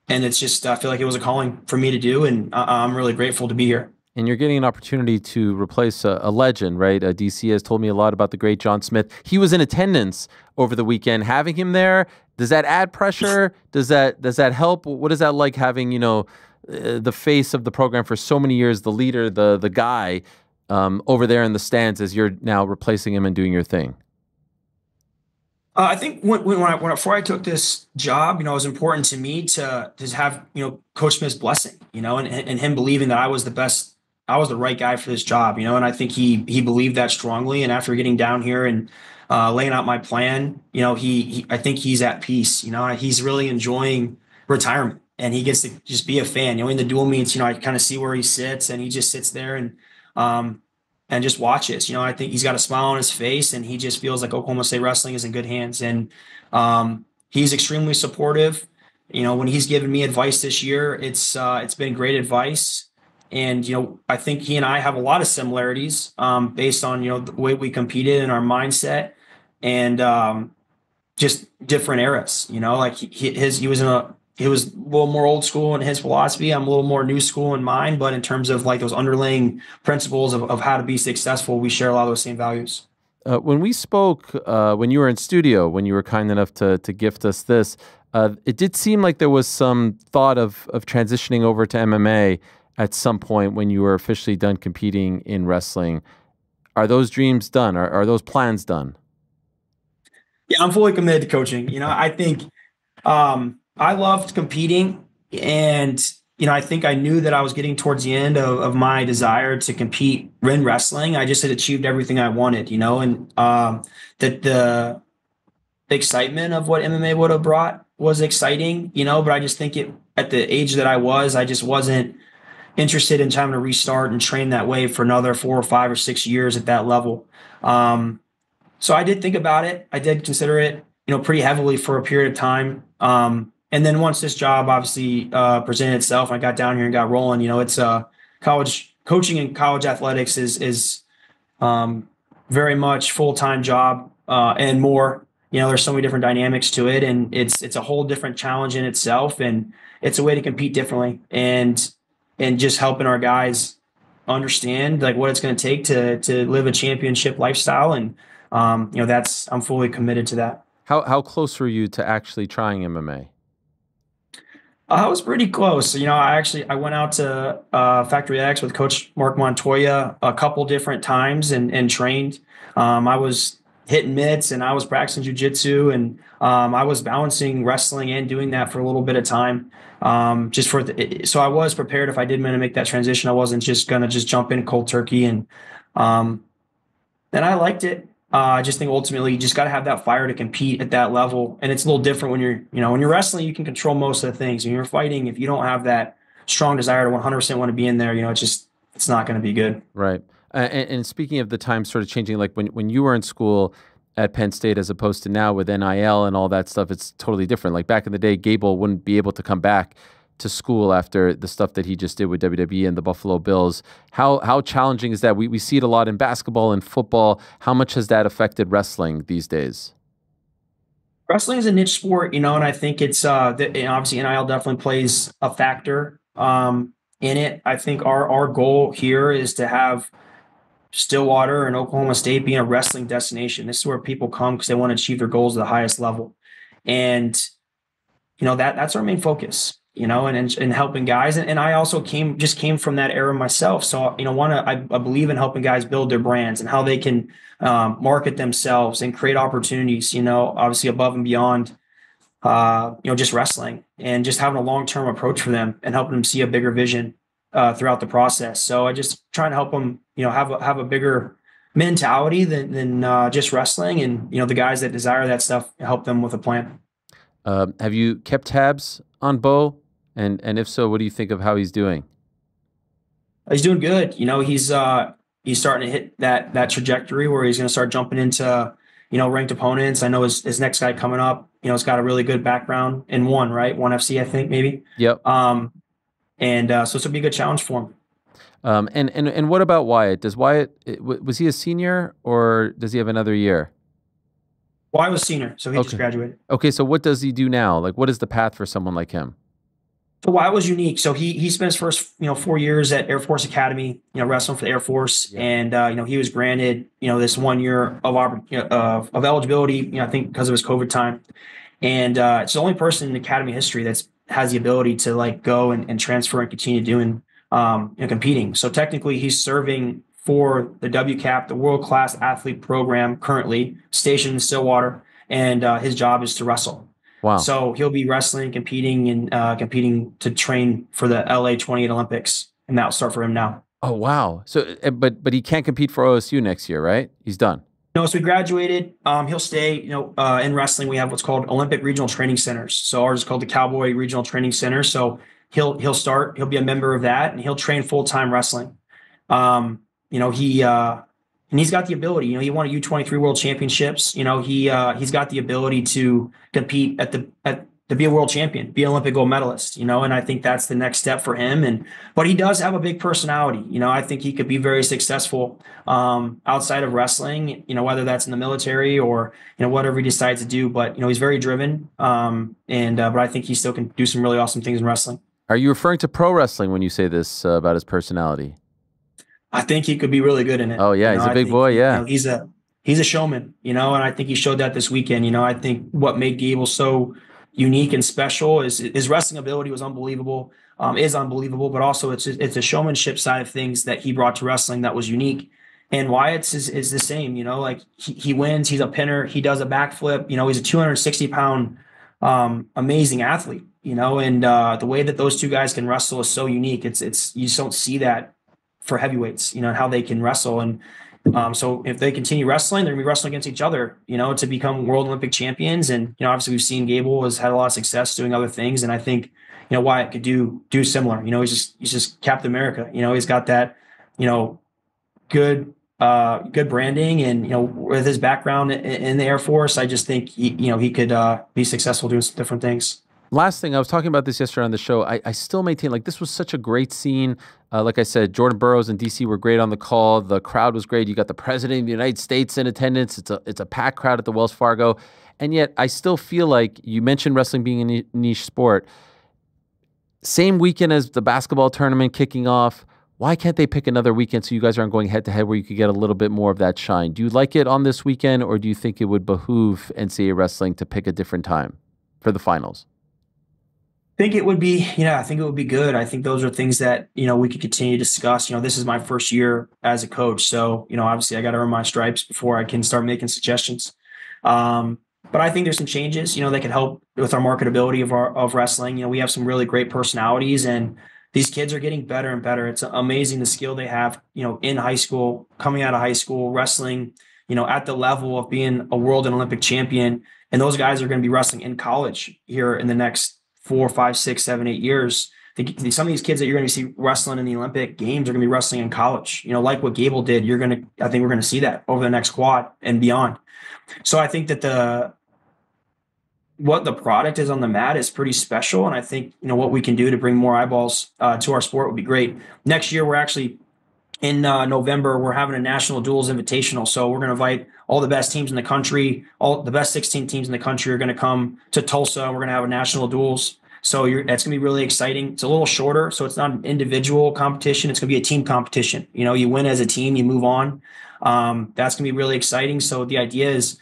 it's just, I feel like it was a calling for me to do, and I'm really grateful to be here. And you're getting an opportunity to replace a legend, right? DC has told me a lot about the great John Smith. He was in attendance over the weekend. Having him there, does that add pressure? Does that help? What is that like, having, the face of the program for so many years, the leader, the guy over there in the stands, as you're now replacing him and doing your thing? I think before I took this job, it was important to me to have, Coach Smith's blessing, and him believing that I was the right guy for this job, and I think he believed that strongly. And after getting down here and laying out my plan, I think he's at peace. He's really enjoying retirement, and he gets to just be a fan. In the dual meets, I kind of see where he sits, and he just sits there and just watches. I think he's got a smile on his face, and he just feels like Oklahoma State wrestling is in good hands. And he's extremely supportive. When he's given me advice this year, it's been great advice. And, I think he and I have a lot of similarities based on, the way we competed and our mindset, and just different eras. Like he was a little more old school in his philosophy. I'm a little more new school in mine, but in terms of like those underlying principles of how to be successful, we share a lot of those same values. When we spoke, when you were in studio, when you were kind enough to gift us this, it did seem like there was some thought of transitioning over to MMA at some point when you were officially done competing in wrestling. Are those dreams done? Are those plans done? Yeah, I'm fully committed to coaching. I think I loved competing, and I think I knew that I was getting towards the end of my desire to compete in wrestling. I just had achieved everything I wanted, and that the excitement of what MMA would have brought was exciting, but I just think at the age that I just wasn't interested in trying to restart and train that way for another 4 or 5 or 6 years at that level. So I did think about it. I did consider it, pretty heavily for a period of time. And then once this job obviously presented itself, I got down here and got rolling. It's college coaching and college athletics is very much full-time job and more. There's so many different dynamics to it, and it's a whole different challenge in itself, and it's a way to compete differently, and just helping our guys understand like what it's going to take to live a championship lifestyle, and I'm fully committed to that. How close were you to actually trying MMA? I was pretty close. I went out to Factory X with Coach Mark Montoya a couple different times and trained. I was hitting mitts, and I was practicing jiu-jitsu, and I was balancing wrestling and doing that for a little bit of time. So I was prepared if I did make that transition. I wasn't just going to jump in cold turkey, and I liked it. I just think ultimately you just got to have that fire to compete at that level. And it's a little different when you're wrestling, you can control most of the things. When you're fighting, if you don't have that strong desire to 100% want to be in there, it's not going to be good. Right. And speaking of the time sort of changing, like when you were in school at Penn State as opposed to now with NIL and all that stuff, it's totally different. Like back in the day, Gable wouldn't be able to come back to school after the stuff that he just did with WWE and the Buffalo Bills. How challenging is that? We see it a lot in basketball and football. How much has that affected wrestling these days? Wrestling is a niche sport, and I think it's obviously NIL definitely plays a factor in it. I think our goal here is to have Stillwater and Oklahoma State being a wrestling destination. This is where people come because they want to achieve their goals at the highest level. And, that's our main focus. And helping guys. And I also came from that era myself. So, I believe in helping guys build their brands and how they can market themselves and create opportunities, obviously above and beyond, just wrestling, and just having a long-term approach for them and helping them see a bigger vision throughout the process. So I just trying to help them, have a bigger mentality than just wrestling, and, the guys that desire that stuff, help them with a plan. Have you kept tabs on Bo? And if so, what do you think of how he's doing? He's doing good. You know, he's starting to hit that trajectory where he's going to start jumping into, you know, ranked opponents. I know his next guy coming up, you know, has got a really good background in ONE FC, I think, maybe. Yep. So this will be a good challenge for him. And what about Wyatt? Does Wyatt, was he a senior or does he have another year? Wyatt was senior, so he just graduated. Okay, so what does he do now? Like, what is the path for someone like him? So Wyatt was unique. So he spent his first 4 years at Air Force Academy, you know, wrestling for the Air Force, and you know, he was granted, you know, this 1 year of eligibility, you know, I think because of his COVID time, and it's the only person in Academy history that's has the ability to like go and transfer and continue doing competing. So technically, he's serving for the WCAP, the World Class Athlete Program, currently stationed in Stillwater, and his job is to wrestle. Wow. So he'll be wrestling, competing, and competing to train for the LA 28 Olympics, and that'll start for him now. Oh, wow. So, but he can't compete for OSU next year, right? He's done. No, so we graduated. He'll stay, you know, in wrestling. We have what's called Olympic Regional Training Centers. So ours is called the Cowboy Regional Training Center. So he'll be a member of that, and he'll train full-time wrestling. You know, and he's got the ability, you know, he won a U23 World Championships. You know, he's got the ability to compete to be a world champion, be an Olympic gold medalist, you know, and I think that's the next step for him. But he does have a big personality. You know, I think he could be very successful outside of wrestling, you know, whether that's in the military or, you know, whatever he decides to do. But, you know, he's very driven. But I think he still can do some really awesome things in wrestling. Are you referring to pro wrestling when you say this about his personality? I think he could be really good in it. Oh yeah, he's a big boy. Yeah, you know, he's a showman. You know, and I think he showed that this weekend. You know, I think what made Gable so unique and special is his wrestling ability was unbelievable. Is unbelievable, but also it's a showmanship side of things that he brought to wrestling that was unique. And Wyatt's is the same. You know, like he wins. He's a pinner. He does a backflip. You know, he's a 260-pound amazing athlete. You know, and the way that those two guys can wrestle is so unique. It's you just don't see that for heavyweights, you know, and how they can wrestle. And so if they continue wrestling, they're gonna be wrestling against each other, you know, to become world Olympic champions. And, you know, obviously we've seen Gable has had a lot of success doing other things. And I think, you know, Wyatt could do similar. You know, he's just Captain America. You know, he's got that, you know, good branding, and, you know, with his background in the Air Force, I just think he could be successful doing some different things. Last thing, I was talking about this yesterday on the show. I still maintain, like, this was such a great scene. Like I said, Jordan Burroughs and DC were great on the call. The crowd was great. You got the President of the United States in attendance. It's a packed crowd at the Wells Fargo. And yet I still feel like, you mentioned wrestling being a niche sport. Same weekend as the basketball tournament kicking off. Why can't they pick another weekend so you guys aren't going head-to-head where you could get a little bit more of that shine? Do you like it on this weekend, or do you think it would behoove NCAA wrestling to pick a different time for the finals? I think it would be good. I think those are things that, you know, we could continue to discuss. You know, this is my first year as a coach. So, you know, obviously I got to earn my stripes before I can start making suggestions. But I think there's some changes, you know, that could help with our marketability of wrestling. You know, we have some really great personalities, and these kids are getting better and better. It's amazing the skill they have, you know, in high school, coming out of high school, wrestling, you know, at the level of being a world and Olympic champion. And those guys are going to be wrestling in college here in the next 4, 5, 6, 7, 8 years. Some of these kids that you're going to see wrestling in the Olympic Games are going to be wrestling in college. You know, like what Gable did. I think we're going to see that over the next quad and beyond. So I think that what the product is on the mat is pretty special, and I think, you know, what we can do to bring more eyeballs to our sport would be great. Next year, we're actually in November. We're having a national duels invitational, so we're going to invite all the best teams in the country. All the best 16 teams in the country are going to come to Tulsa. We're going to have a national duels. So that's going to be really exciting. It's a little shorter, so it's not an individual competition. It's going to be a team competition. You know, you win as a team, you move on. That's going to be really exciting. So the idea is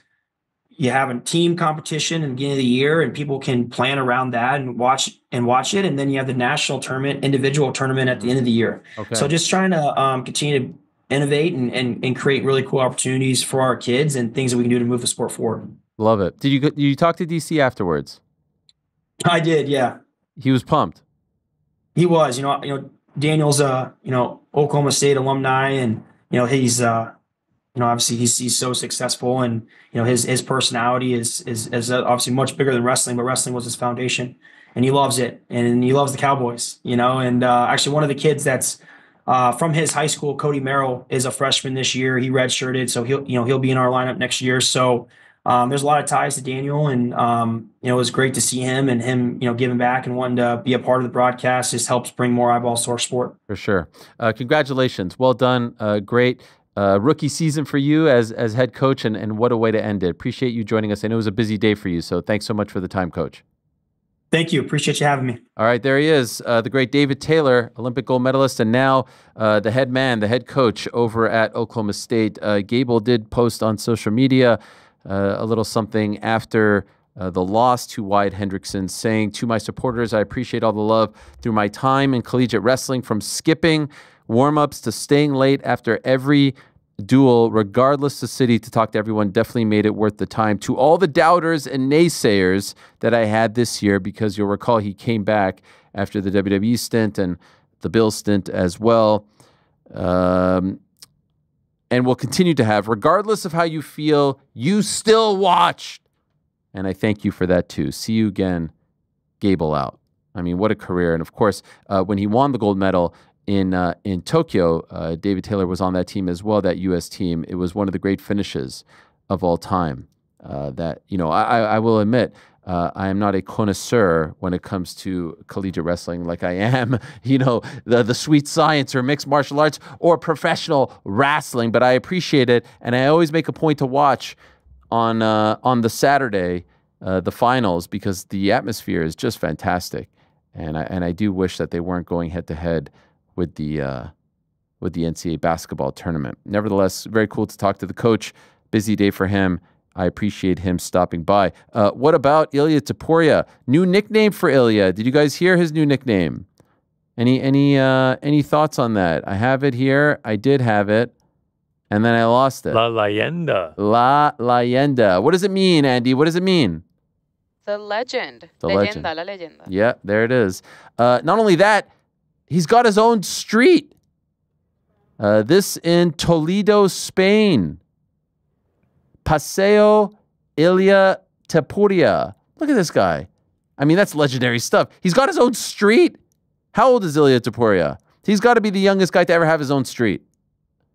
you have a team competition at the beginning of the year, and people can plan around that and watch it. And then you have the national tournament, individual tournament at the end of the year. Okay. So just trying to continue to innovate and create really cool opportunities for our kids and things that we can do to move the sport forward. Love it. Did you talk to DC afterwards? I did, yeah. He was pumped. He was. You know, Daniel's Oklahoma State alumni, and, you know, he's obviously he's so successful, and his personality is obviously much bigger than wrestling, but wrestling was his foundation, and he loves it, and he loves the Cowboys, and actually one of the kids that's from his high school, Cody Merrill, is a freshman this year. He redshirted, so he'll be in our lineup next year. So there's a lot of ties to Daniel, and it was great to see him, and him giving back and wanting to be a part of the broadcast just helps bring more eyeballs to our sport. For sure. Congratulations. Well done. Great rookie season for you as head coach, and what a way to end it. Appreciate you joining us. I know it was a busy day for you, so thanks so much for the time, Coach. Thank you. Appreciate you having me. All right, there he is, the great David Taylor, Olympic gold medalist, and now the head man, the head coach over at Oklahoma State. Gable did post on social media a little something after the loss to Wyatt Hendrickson, saying, "To my supporters, I appreciate all the love through my time in collegiate wrestling, from skipping warm-ups to staying late after every duel, regardless of city, to talk to everyone definitely made it worth the time. To all the doubters and naysayers that I had this year," because you'll recall he came back after the WWE stint and the Bill stint as well, and will continue to have, regardless of how you feel, you still watched. And I thank you for that too. See you again, Gable out. I mean, what a career. And of course, when he won the gold medal in Tokyo, David Taylor was on that team as well, that U.S. team. It was one of the great finishes of all time. I will admit, I am not a connoisseur when it comes to collegiate wrestling like I am, the sweet science or mixed martial arts or professional wrestling, but I appreciate it, and I always make a point to watch on the Saturday, the finals, because the atmosphere is just fantastic, and I do wish that they weren't going head-to-head with the NCAA basketball tournament. Nevertheless, very cool to talk to the coach. Busy day for him. I appreciate him stopping by. What about Ilya Topuria? New nickname for Ilya. Did you guys hear his new nickname? Any thoughts on that? I have it here. I did have it, and then I lost it. La Leyenda. La Leyenda. What does it mean, Andy? What does it mean? The legend. The leyenda, legend. La leyenda. Yeah, there it is. Not only that, he's got his own street. This in Toledo, Spain. Paseo Ilya Topuria. Look at this guy. I mean, that's legendary stuff. He's got his own street. How old is Ilya Topuria? He's got to be the youngest guy to ever have his own street.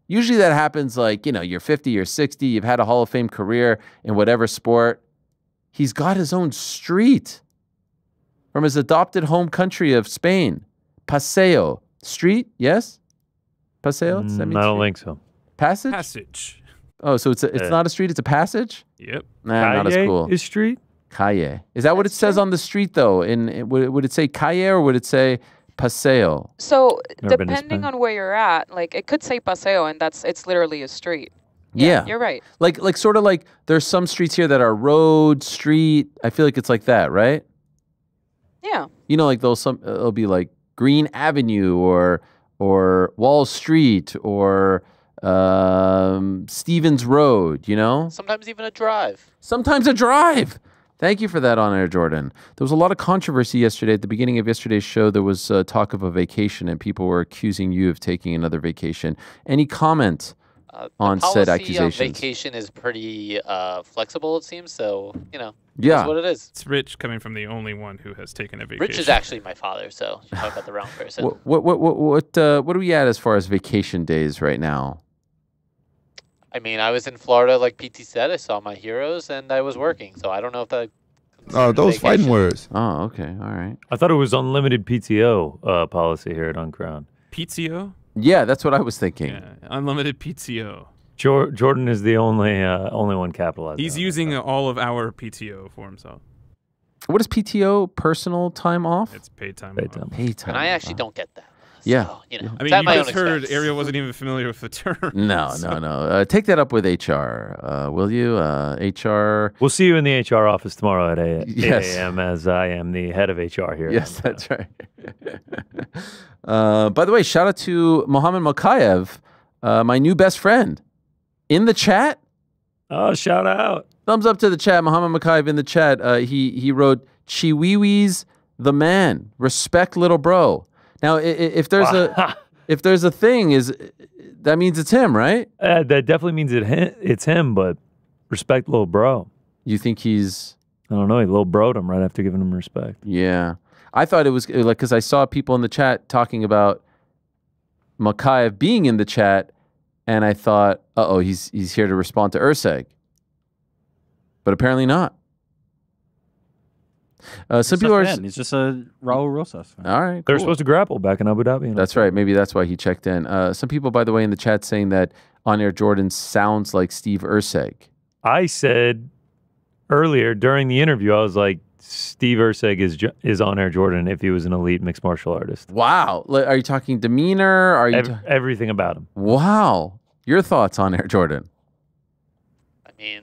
Usually that happens like, you're 50, you're 60, you've had a Hall of Fame career in whatever sport. He's got his own street from his adopted home country of Spain. Paseo. Street, yes? Paseo? Does that mean I don't street? think so. Passage? Passage. Oh, so it's not a street, it's a passage? Yep. Nah, not as cool. Is street? Calle. Is that what it says on the street, though? Would it say calle or would it say paseo? So Never been to depending Spain. on where you're at, like it could say paseo, and it's literally a street. Yeah. You're right. Like sort of like there's some streets here that are road, street. I feel like it's like that, right? Yeah. Like it'll be like Green Avenue or Wall Street or Stevens Road, Sometimes even a drive. Sometimes a drive. Thank you for that on air, Jordan. There was a lot of controversy yesterday. At the beginning of yesterday's show, there was talk of a vacation, and people were accusing you of taking another vacation. Any comment on said accusations? The policy on vacation is pretty flexible, it seems. So, Yeah. That's what it is. It's Rich coming from the only one who has taken a vacation. Rich is actually my father, so you talk about the wrong person. What are we at as far as vacation days right now? I mean, I was in Florida, like PT said. I saw my heroes, and I was working. So I don't know if that. Oh, those fighting words. Oh, okay, all right. I thought it was unlimited PTO policy here at Uncrowned. PTO? Yeah, that's what I was thinking. Yeah, unlimited PTO. Jordan is the only one capitalized. He's using all of our PTO for himself. What is PTO? Personal time off? It's paid time Paid off. time. Paid time. And I actually don't get that. Yeah. So, I mean, it's at you my just own heard expense. Ariel wasn't even familiar with the term. No. Take that up with HR, will you? HR. We'll see you in the HR office tomorrow at 8 Yes. a.m. as I am the head of HR here. Yes, that's right. By the way, shout out to Mohammed Mokayev, my new best friend, in the chat. Oh, shout out. Thumbs up to the chat. Mohammed Mokayev in the chat. He wrote, Chiwiwi's the man. Respect little bro. Now, if there's a thing, is that means it's him, right? That definitely means it's him, but respect little bro. You think he's... I don't know. He little broed him right after giving him respect. Yeah. I thought it was like, because I saw people in the chat talking about Makayev being in the chat, and I thought, uh-oh, he's here to respond to Erceg. But apparently not. Some people are... He's just a Raul Rosas fan. All right, They're cool. supposed to grapple back in Abu Dhabi. That's right. Maybe that's why he checked in. Some people, by the way, in the chat saying that On-Air Jordan sounds like Steve Erceg. I said earlier during the interview, I was like, Steve Erceg is On-Air Jordan if he was an elite mixed martial artist. Wow. Are you talking demeanor? Are you everything about him? Wow. Your thoughts on Air Jordan? I mean,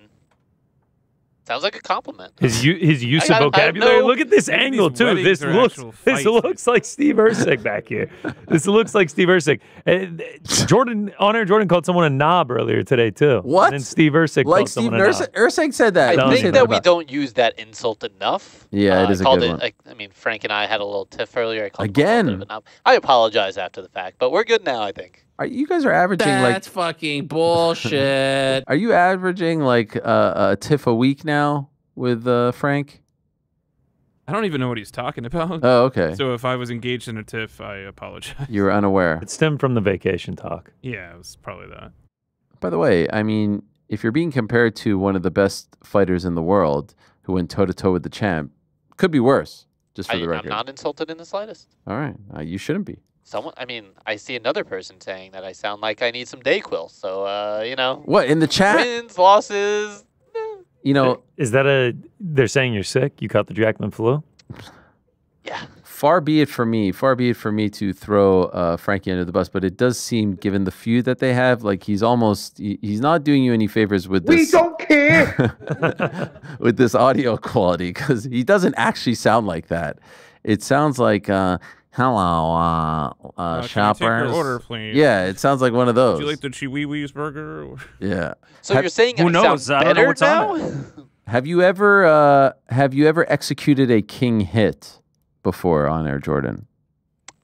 sounds like a compliment. His use of vocabulary. Look at this angle too. This looks like Steve Erceg back here. This looks like Steve Erceg. On-Air Jordan called someone a knob earlier today too. What? And then Steve Erceg Like called Steve someone a knob. Erceg said that. I think that we don't use that insult enough. Yeah, it is a called good it, one. I mean, Frank and I had a little tiff earlier. I called Again. him a little bit of a knob. I apologize after the fact, but we're good now, I think. You guys are averaging That's fucking bullshit. Are you averaging like a tiff a week now with Frank? I don't even know what he's talking about. Oh, okay. So if I was engaged in a tiff, I apologize. You were unaware. It stemmed from the vacation talk. Yeah, it was probably that. By the way, I mean, if you're being compared to one of the best fighters in the world who went toe-to-toe with the champ, could be worse, just for the record. I'm not insulted in the slightest. All right. You shouldn't be. I see another person saying that I sound like I need some Dayquil. So, you know. What, in the chat? Wins, losses. You know. Is that they're saying you're sick? You caught the Jackman flu? Yeah. Far be it for me to throw Frankie under the bus, but it does seem, given the feud that they have, like he's not doing you any favors with this. We don't care. With this audio quality, because he doesn't actually sound like that. It sounds like, hello, shoppers. Can I take your order, please? Yeah, it sounds like one of those. Would you like the Chihuihui's burger? Yeah. So you're saying I sound better now? Have you ever executed a king hit before on Air Jordan?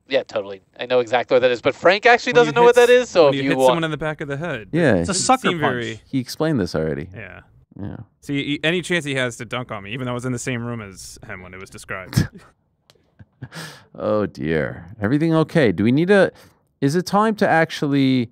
Yeah, totally. I know exactly what that is, but Frank actually doesn't know what that is. So when if you hit someone in the back of the head, yeah, it's a sucker punch. He explained this already. Yeah. Yeah. See, any chance he has to dunk on me, even though I was in the same room as him when it was described. Oh dear. Everything okay? Do we need is it time to actually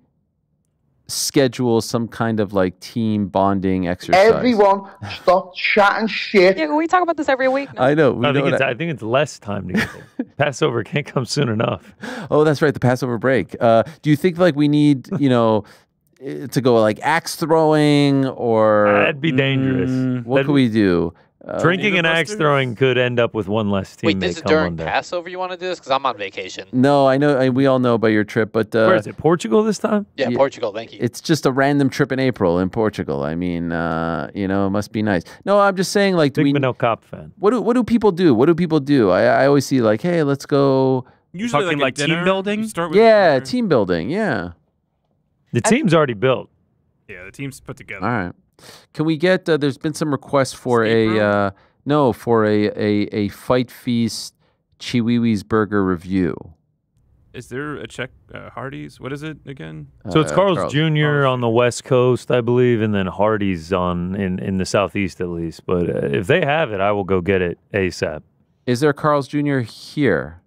schedule some kind of like team bonding exercise? Everyone stop chatting shit. Yeah, we talk about this every week. No? I know. I think it's less time to get there. Passover can't come soon enough. Oh, that's right. The Passover break. Do you think like we need, to go like axe throwing or... That'd be dangerous. What could we do? Drinking and axe throwing could end up with one less teammate. Wait, this is during Passover you want to do this? Because I'm on vacation. No, I know. We all know about your trip, but... Where is it? Portugal this time? Yeah, Portugal. Thank you. It's just a random trip in April in Portugal. I mean, it must be nice. No, I'm just saying, like... Big Manel Cop fan. What do people do? What do people do? I always see, like, hey, let's go... Usually talking like team building? Yeah, team building, yeah. The team's already built. Yeah, the team's put together. All right. Can we get... there's been some requests for a Fight Feast Chihuihui's Burger review. Is there a Czech Hardee's? What is it again? So it's Carl's Jr. on the West Coast, I believe, and then Hardee's in the Southeast at least. But if they have it, I will go get it ASAP. Is there Carl's Jr. here?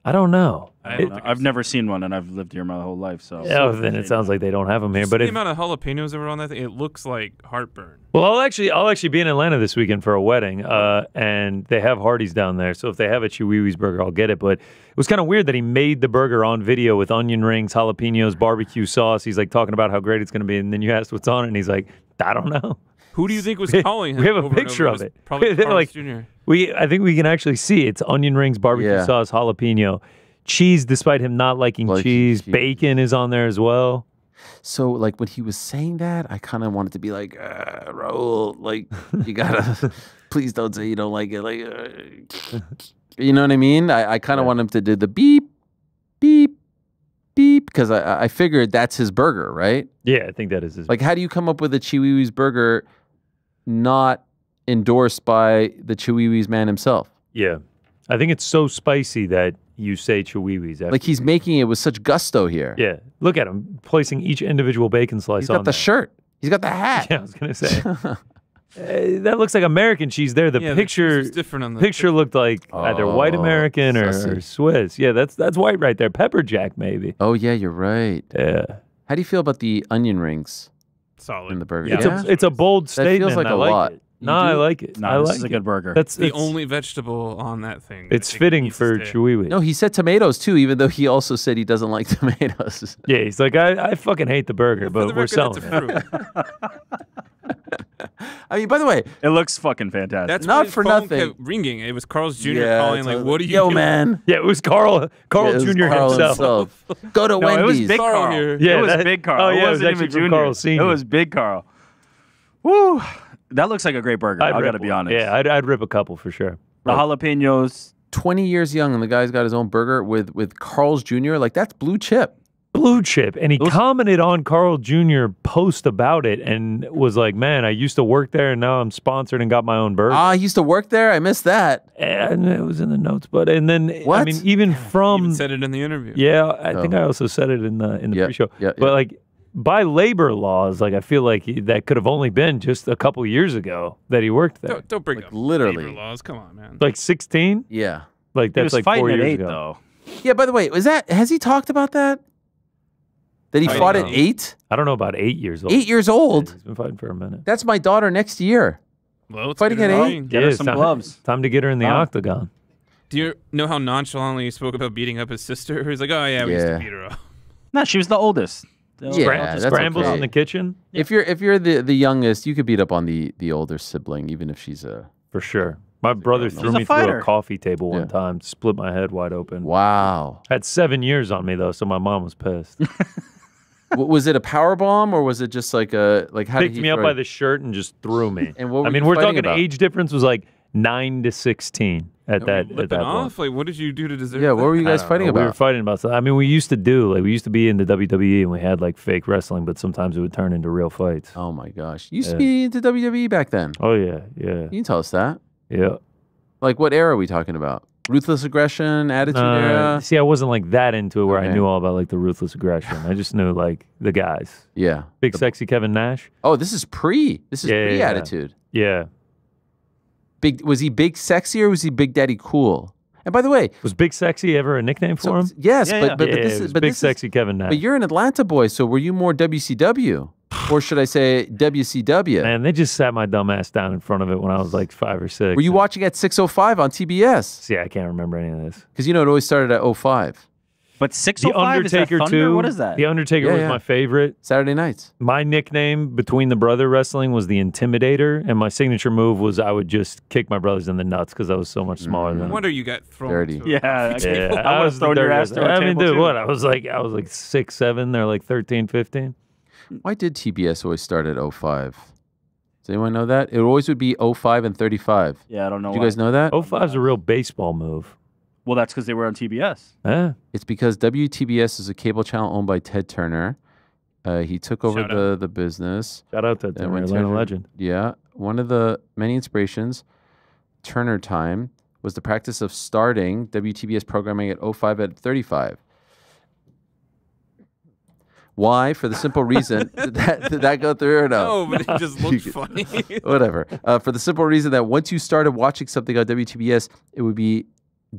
I don't know. I've never seen one, and I've lived here my whole life. So then it sounds like they don't have them here. But the amount of jalapenos that were on that thing, it looks like heartburn. Well, I'll actually be in Atlanta this weekend for a wedding, and they have Hardee's down there. So if they have a Chihuihui's burger, I'll get it. But it was kind of weird that he made the burger on video with onion rings, jalapenos, barbecue sauce. He's like talking about how great it's going to be, and then you asked what's on it, and he's like, I don't know. Who do you think was calling him? We have a picture of it. Probably Carl's like, Jr. I think we can actually see it's onion rings, barbecue sauce, jalapeno. Cheese, despite him not liking cheese. Bacon is on there as well. So, like, when he was saying that, I kind of wanted to be like, Raul, like, you gotta, please don't say you don't like it. Like, you know what I mean? I kind of want him to do the beep, beep, beep, because I figured that's his burger, right? Yeah, I think that is his Like, how do you come up with a Chihuihui's burger not endorsed by the Chihuihui's man himself? Yeah. I think it's so spicy that you say Chihuihuis. Like he's making it with such gusto here. Yeah, look at him placing each individual bacon slice. He's got on the there. shirt. He's got the hat. Yeah, I was gonna say. That looks like American cheese there. The picture different on the picture looked like either white American or Swiss. Yeah, that's white right there. Pepper jack maybe. Oh yeah, you're right. Yeah. How do you feel about the onion rings? Solid. In the burger. Yeah. It's a bold statement. That feels like I a like lot. It. No, I like it. No, I this like is a it. good burger. That's the only vegetable on that thing. It's fitting for Chihuahua. No, he said tomatoes too, even though he also said he doesn't like tomatoes. Yeah, he's like, I fucking hate the burger, but we're selling it. I mean, by the way, it looks fucking fantastic. That's not why his for phone nothing. kept ringing. It was Carl's Jr. Yeah, calling like, totally. "What are you Yo, doing?" man. Yeah, it was Carl Yeah, it was Jr. Carl himself. Go to No, it was Wendy's. Big Carl. here. Yeah, it was that- Big Carl. oh, yeah, it it was wasn't actually even from Junior. Carl Sr.. It was Big Carl. Woo! That looks like a great burger. I rip gotta be one. honest. Yeah, I'd rip a couple for sure. The jalapenos. 20 years young, and the guy's got his own burger with Carl's Jr. Like that's blue chip. Blue chip. And he commented on Carl Jr. post about it and was like, man, I used to work there and now I'm sponsored and got my own burger. Ah, he used to work there. I missed that. And it was in the notes, but and then What? I mean, even from Even said it in the interview. yeah, I think I also said it in the pre-show. Yeah, But like by labor laws, like I feel like that could have only been just a couple years ago that he worked there. Don't bring up literally. labor laws. Come on, man. Like 16? Yeah. Like He that's was like fighting 4 at years 8 ago. though. Yeah, by the way, has he talked about that? That he I fought don't at know. 8? I don't know about 8 years old. 8 years old? He's been fighting for a minute. That's my daughter next year. Well, let's Fighting get at it 8? on. Get her it's some time, gloves. Time to get her in the Oh. octagon. Do you know how nonchalantly he spoke about beating up his sister? He's like, "Oh yeah, we used to beat her up." No, she was the oldest. Yeah, that's Scrambles okay. in the kitchen? If you're the youngest, you could beat up on the older sibling, even if she's a For sure. My brother threw She's a me through fighter. a coffee table one Yeah. time, split my head wide open. wow. Had 7 years on me though, so my mom was pissed. Was it a power bomb or was it just like a how did Picked he me up throw by it? the shirt and just threw me. And what were I mean, you we're fighting talking about? age difference was like 9 to 16 at Are that we at lipping that off? point. Like, what did you do to deserve? Yeah, what were you I guys don't fighting know. about? We were fighting about something. I mean, we used to be in the WWE and we had like fake wrestling, but sometimes it would turn into real fights. Oh my gosh. You used to Yeah. be into WWE back then. Oh yeah, yeah, You can tell us that. yeah. Like what era are we talking about? Ruthless aggression, attitude era? See, I wasn't like that into it where I Okay. knew all about like the ruthless aggression. I just knew like the guys. Yeah. Big sexy Kevin Nash. Oh, this is pre Yeah. attitude. Yeah. Was he big sexy or was he Big Daddy Cool? And by the way, Was Big Sexy ever a nickname for him? yes, Yeah, but yeah. but Yeah, this it is was but Big this is, Sexy Kevin Nash. but you're an Atlanta boy, so were you more WCW? Or should I say WCW? Man, they just sat my dumb ass down in front of it when I was like 5 or 6. Were you watching at 6:05 on TBS? See, I can't remember any of this. Because you know it always started at 05. But The 605 is that Undertaker Thunder? too. What is that? The Undertaker Yeah, was yeah. my favorite. Saturday nights. My nickname between the brother wrestling was the Intimidator, and my signature move was I would just kick my brothers in the nuts because I was so much smaller than No them. wonder you got thrown. Dirty. to a Yeah, coffee I- table. Yeah, I would've was the thrown your ass dirtiest. through a I mean, table, dude, too. what? I was like 6, 7. They're like 13, 15. Why did TBS always start at 05? Does anyone know that? It always would be 05 and 35. Yeah, I don't know. Did you why. guys know that? 05's a real baseball move. Well, that's because they were on TBS. Huh? It's because WTBS is a cable channel owned by Ted Turner. He took over Shout the business. Shout out to And Turner, when Atlanta Turner- legend. Yeah. One of the many inspirations, Turner time, was the practice of starting WTBS programming at 05 at 35. Why? For the simple reason did that go through or no? No, but it just looked funny. Whatever. For the simple reason that once you started watching something on WTBS, it would be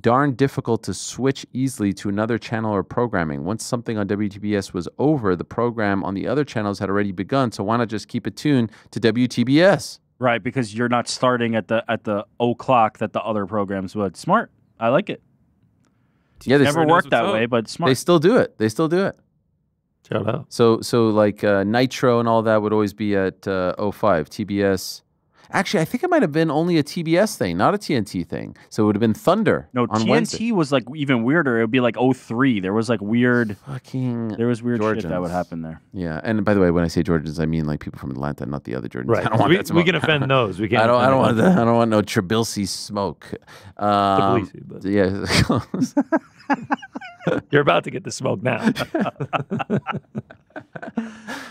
darn difficult to switch easily to another channel or programming. Once something on WTBS was over, the program on the other channels had already begun. So why not just keep it tuned to WTBS? Right, because you're not starting at the o'clock that the other programs would. Smart. I like it. Yeah, they Never knows worked what's that up. way, but smart. They still do it. They still do it. Shout out. So like Nitro and all that would always be at 05. TBS. Actually, I think it might have been only a TBS thing, not a TNT thing. So it would have been Thunder No, on TNT Wednesday. was like even weirder. It would be like 03. There was like weird. There was weird shit that would Georgians. happen there. Yeah, and by the way, when I say Georgians, I mean like people from Atlanta, not the other Georgians. Right. I don't want We- that we smoke. can offend those. We can't I don't offend want those. that. I don't want no Tbilisi smoke. Tbilisi, but- Yeah. You're about to get the smoke now.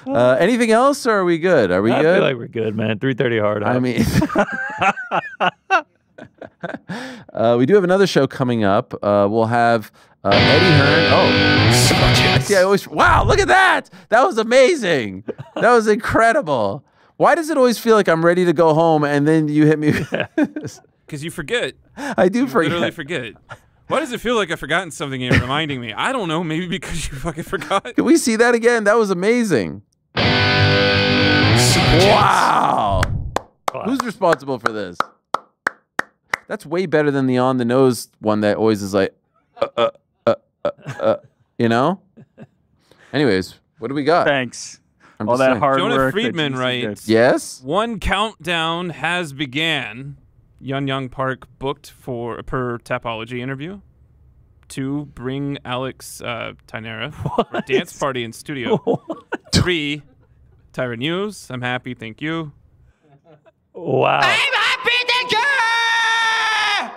Anything else, or are we good? Are we I good? feel like we're good, man. 3:30 hard. I mean, We do have another show coming up. We'll have Eddie Hearn. Oh, see, I always. Wow, look at that! That was amazing. That was incredible. Why does it always feel like I'm ready to go home and then you hit me? Because you forget. I do forget. Literally forget. Why does it feel like I've forgotten something and you're reminding me? I don't know. Maybe because you fucking forgot. Can we see that again? That was amazing. Wow. Who's responsible for this? That's way better than the on the nose one that always is like, you know? Anyways, what do we got? Thanks. I'm All just that saying. hard Jonah work. Friedman writes, Yes? one countdown has began. Young Park booked for per Tapology interview. 2, bring Alex Tynera for a dance party in studio. 3, Tyra News. I'm happy, thank you. Wow.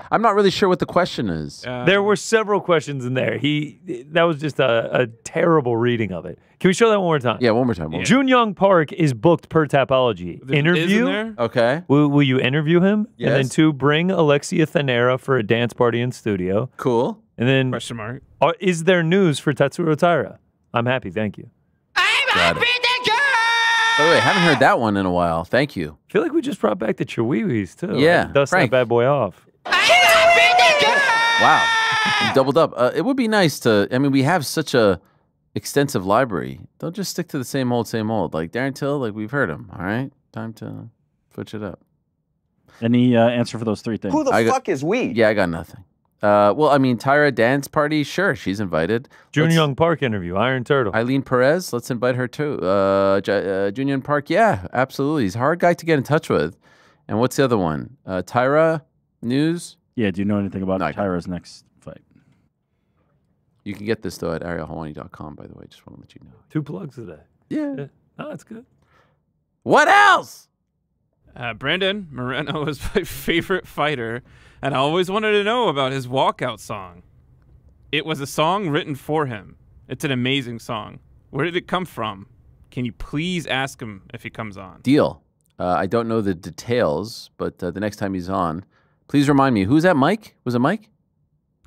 I'm not really sure what the question is. There were several questions in there. That was just a terrible reading of it. Can we show that one more time? Yeah, one more time. Jun-Young Park is booked per Tapology. Interview? There? Okay. Will you interview him? Yes. And then 2, bring Alexia Thanera for a dance party in studio. Cool. And then Question mark. Is there news for Tatsuro Taira? I'm happy, thank you. Got it. By the way, haven't heard that one in a while. Thank you. I feel like we just brought back the Chihuahuas, too. Yeah, Dust Frank. that bad boy off. Wow. You doubled up. It would be nice to, I mean, we have such a extensive library. Don't just stick to the same old, same old. Like Darren Till, like we've heard him. All right? Time to switch it up. Any answer for those 3 things? Who the fuck is we? Yeah, I got nothing. Well, I mean, Tyra dance party, sure, she's invited. Jun-Young Park interview, Iron Turtle. Eileen Perez, let's invite her too. Jun-Young Park, yeah, absolutely. He's a hard guy to get in touch with. And what's the other one? Tyra News? Yeah, do you know anything about Tyra's next fight? You can get this, though, at arielhelwani.com, by the way. Just want to let you know. 2 plugs today. Yeah. Oh, that's good. What else? Brandon Moreno is my favorite fighter, and I always wanted to know about his walkout song. It was a song written for him. It's an amazing song. Where did it come from? Can you please ask him if he comes on? Deal. I don't know the details, but the next time he's on, please remind me. Who's that, Mike? Was it Mike?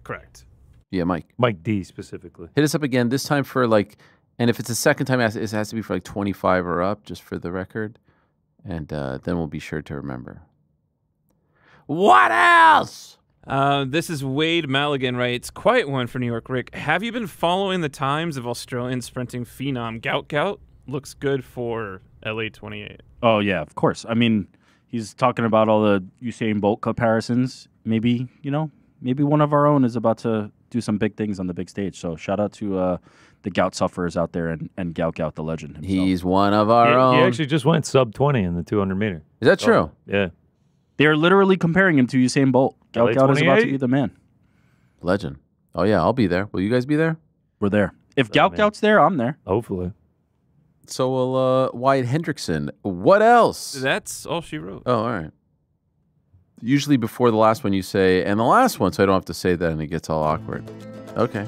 Correct. Yeah, Mike. Mike D specifically. Hit us up again, this time for like, and if it's a second time, it has to be for like 25 or up, just for the record. And then we'll be sure to remember. What else? This is Wade Maligan writes, quiet one for New York Rick. Have you been following the times of Australian sprinting phenom Gout? Looks good for LA 28. Oh, yeah, of course. I mean, he's talking about all the Usain Bolt comparisons. Maybe, maybe one of our own is about to do some big things on the big stage. So shout out to the gout sufferers out there and Gout the legend himself. He's one of our own. He actually just went sub 20 in the 200 meter. Is that true? Yeah. They're literally comparing him to Usain Bolt. Gout is about to be the man. Legend. Oh, yeah, I'll be there. Will you guys be there? We're there. If Gout's there, I'm there. Hopefully. So will Wyatt Hendrickson. What else? That's all she wrote. Oh, all right. Usually before the last one you say, and the last one, so I don't have to say that and it gets all awkward. Okay.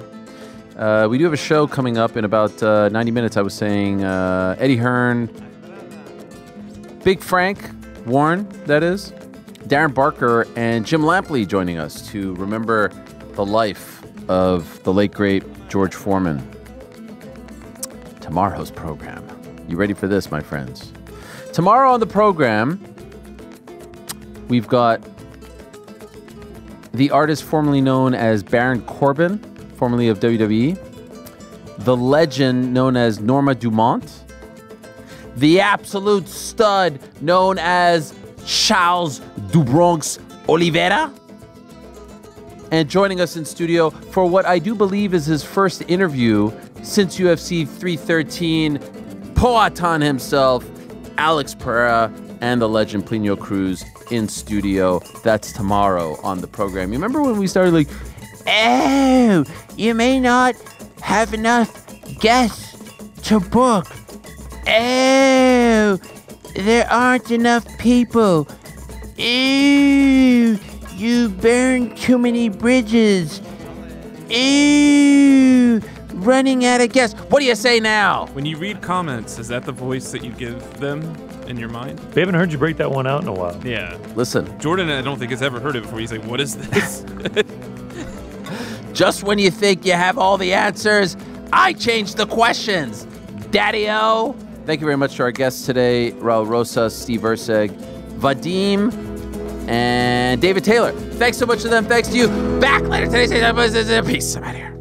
We do have a show coming up in about 90 minutes. I was saying Eddie Hearn, Big Frank Warren, that is, Darren Barker, and Jim Lampley joining us to remember the life of the late, great George Foreman. Tomorrow's program. You ready for this, my friends? Tomorrow on the program, we've got the artist formerly known as Baron Corbin, formerly of WWE, the legend known as Norma Dumont, the absolute stud known as Charles Dubronx Oliveira, and joining us in studio for what I do believe is his first interview since UFC 313, Poatan himself, Alex Pereira, and the legend Plinio Cruz in studio. That's tomorrow on the program. You remember when we started like, oh, you may not have enough guests to book. Oh, there aren't enough people. Ew, you burned too many bridges. Ew, running out of gas. What do you say now? When you read comments, is that the voice that you give them in your mind? We haven't heard you break that one out in a while. Yeah. Listen. Jordan, I don't think has ever heard it before. He's like, what is this? Just when you think you have all the answers, I changed the questions. Daddy-o. Thank you very much to our guests today, Raul Rosas, Steve Erceg, Vadim, and David Taylor. Thanks so much to them. Thanks to you. Back later today. Peace. I'm out of here.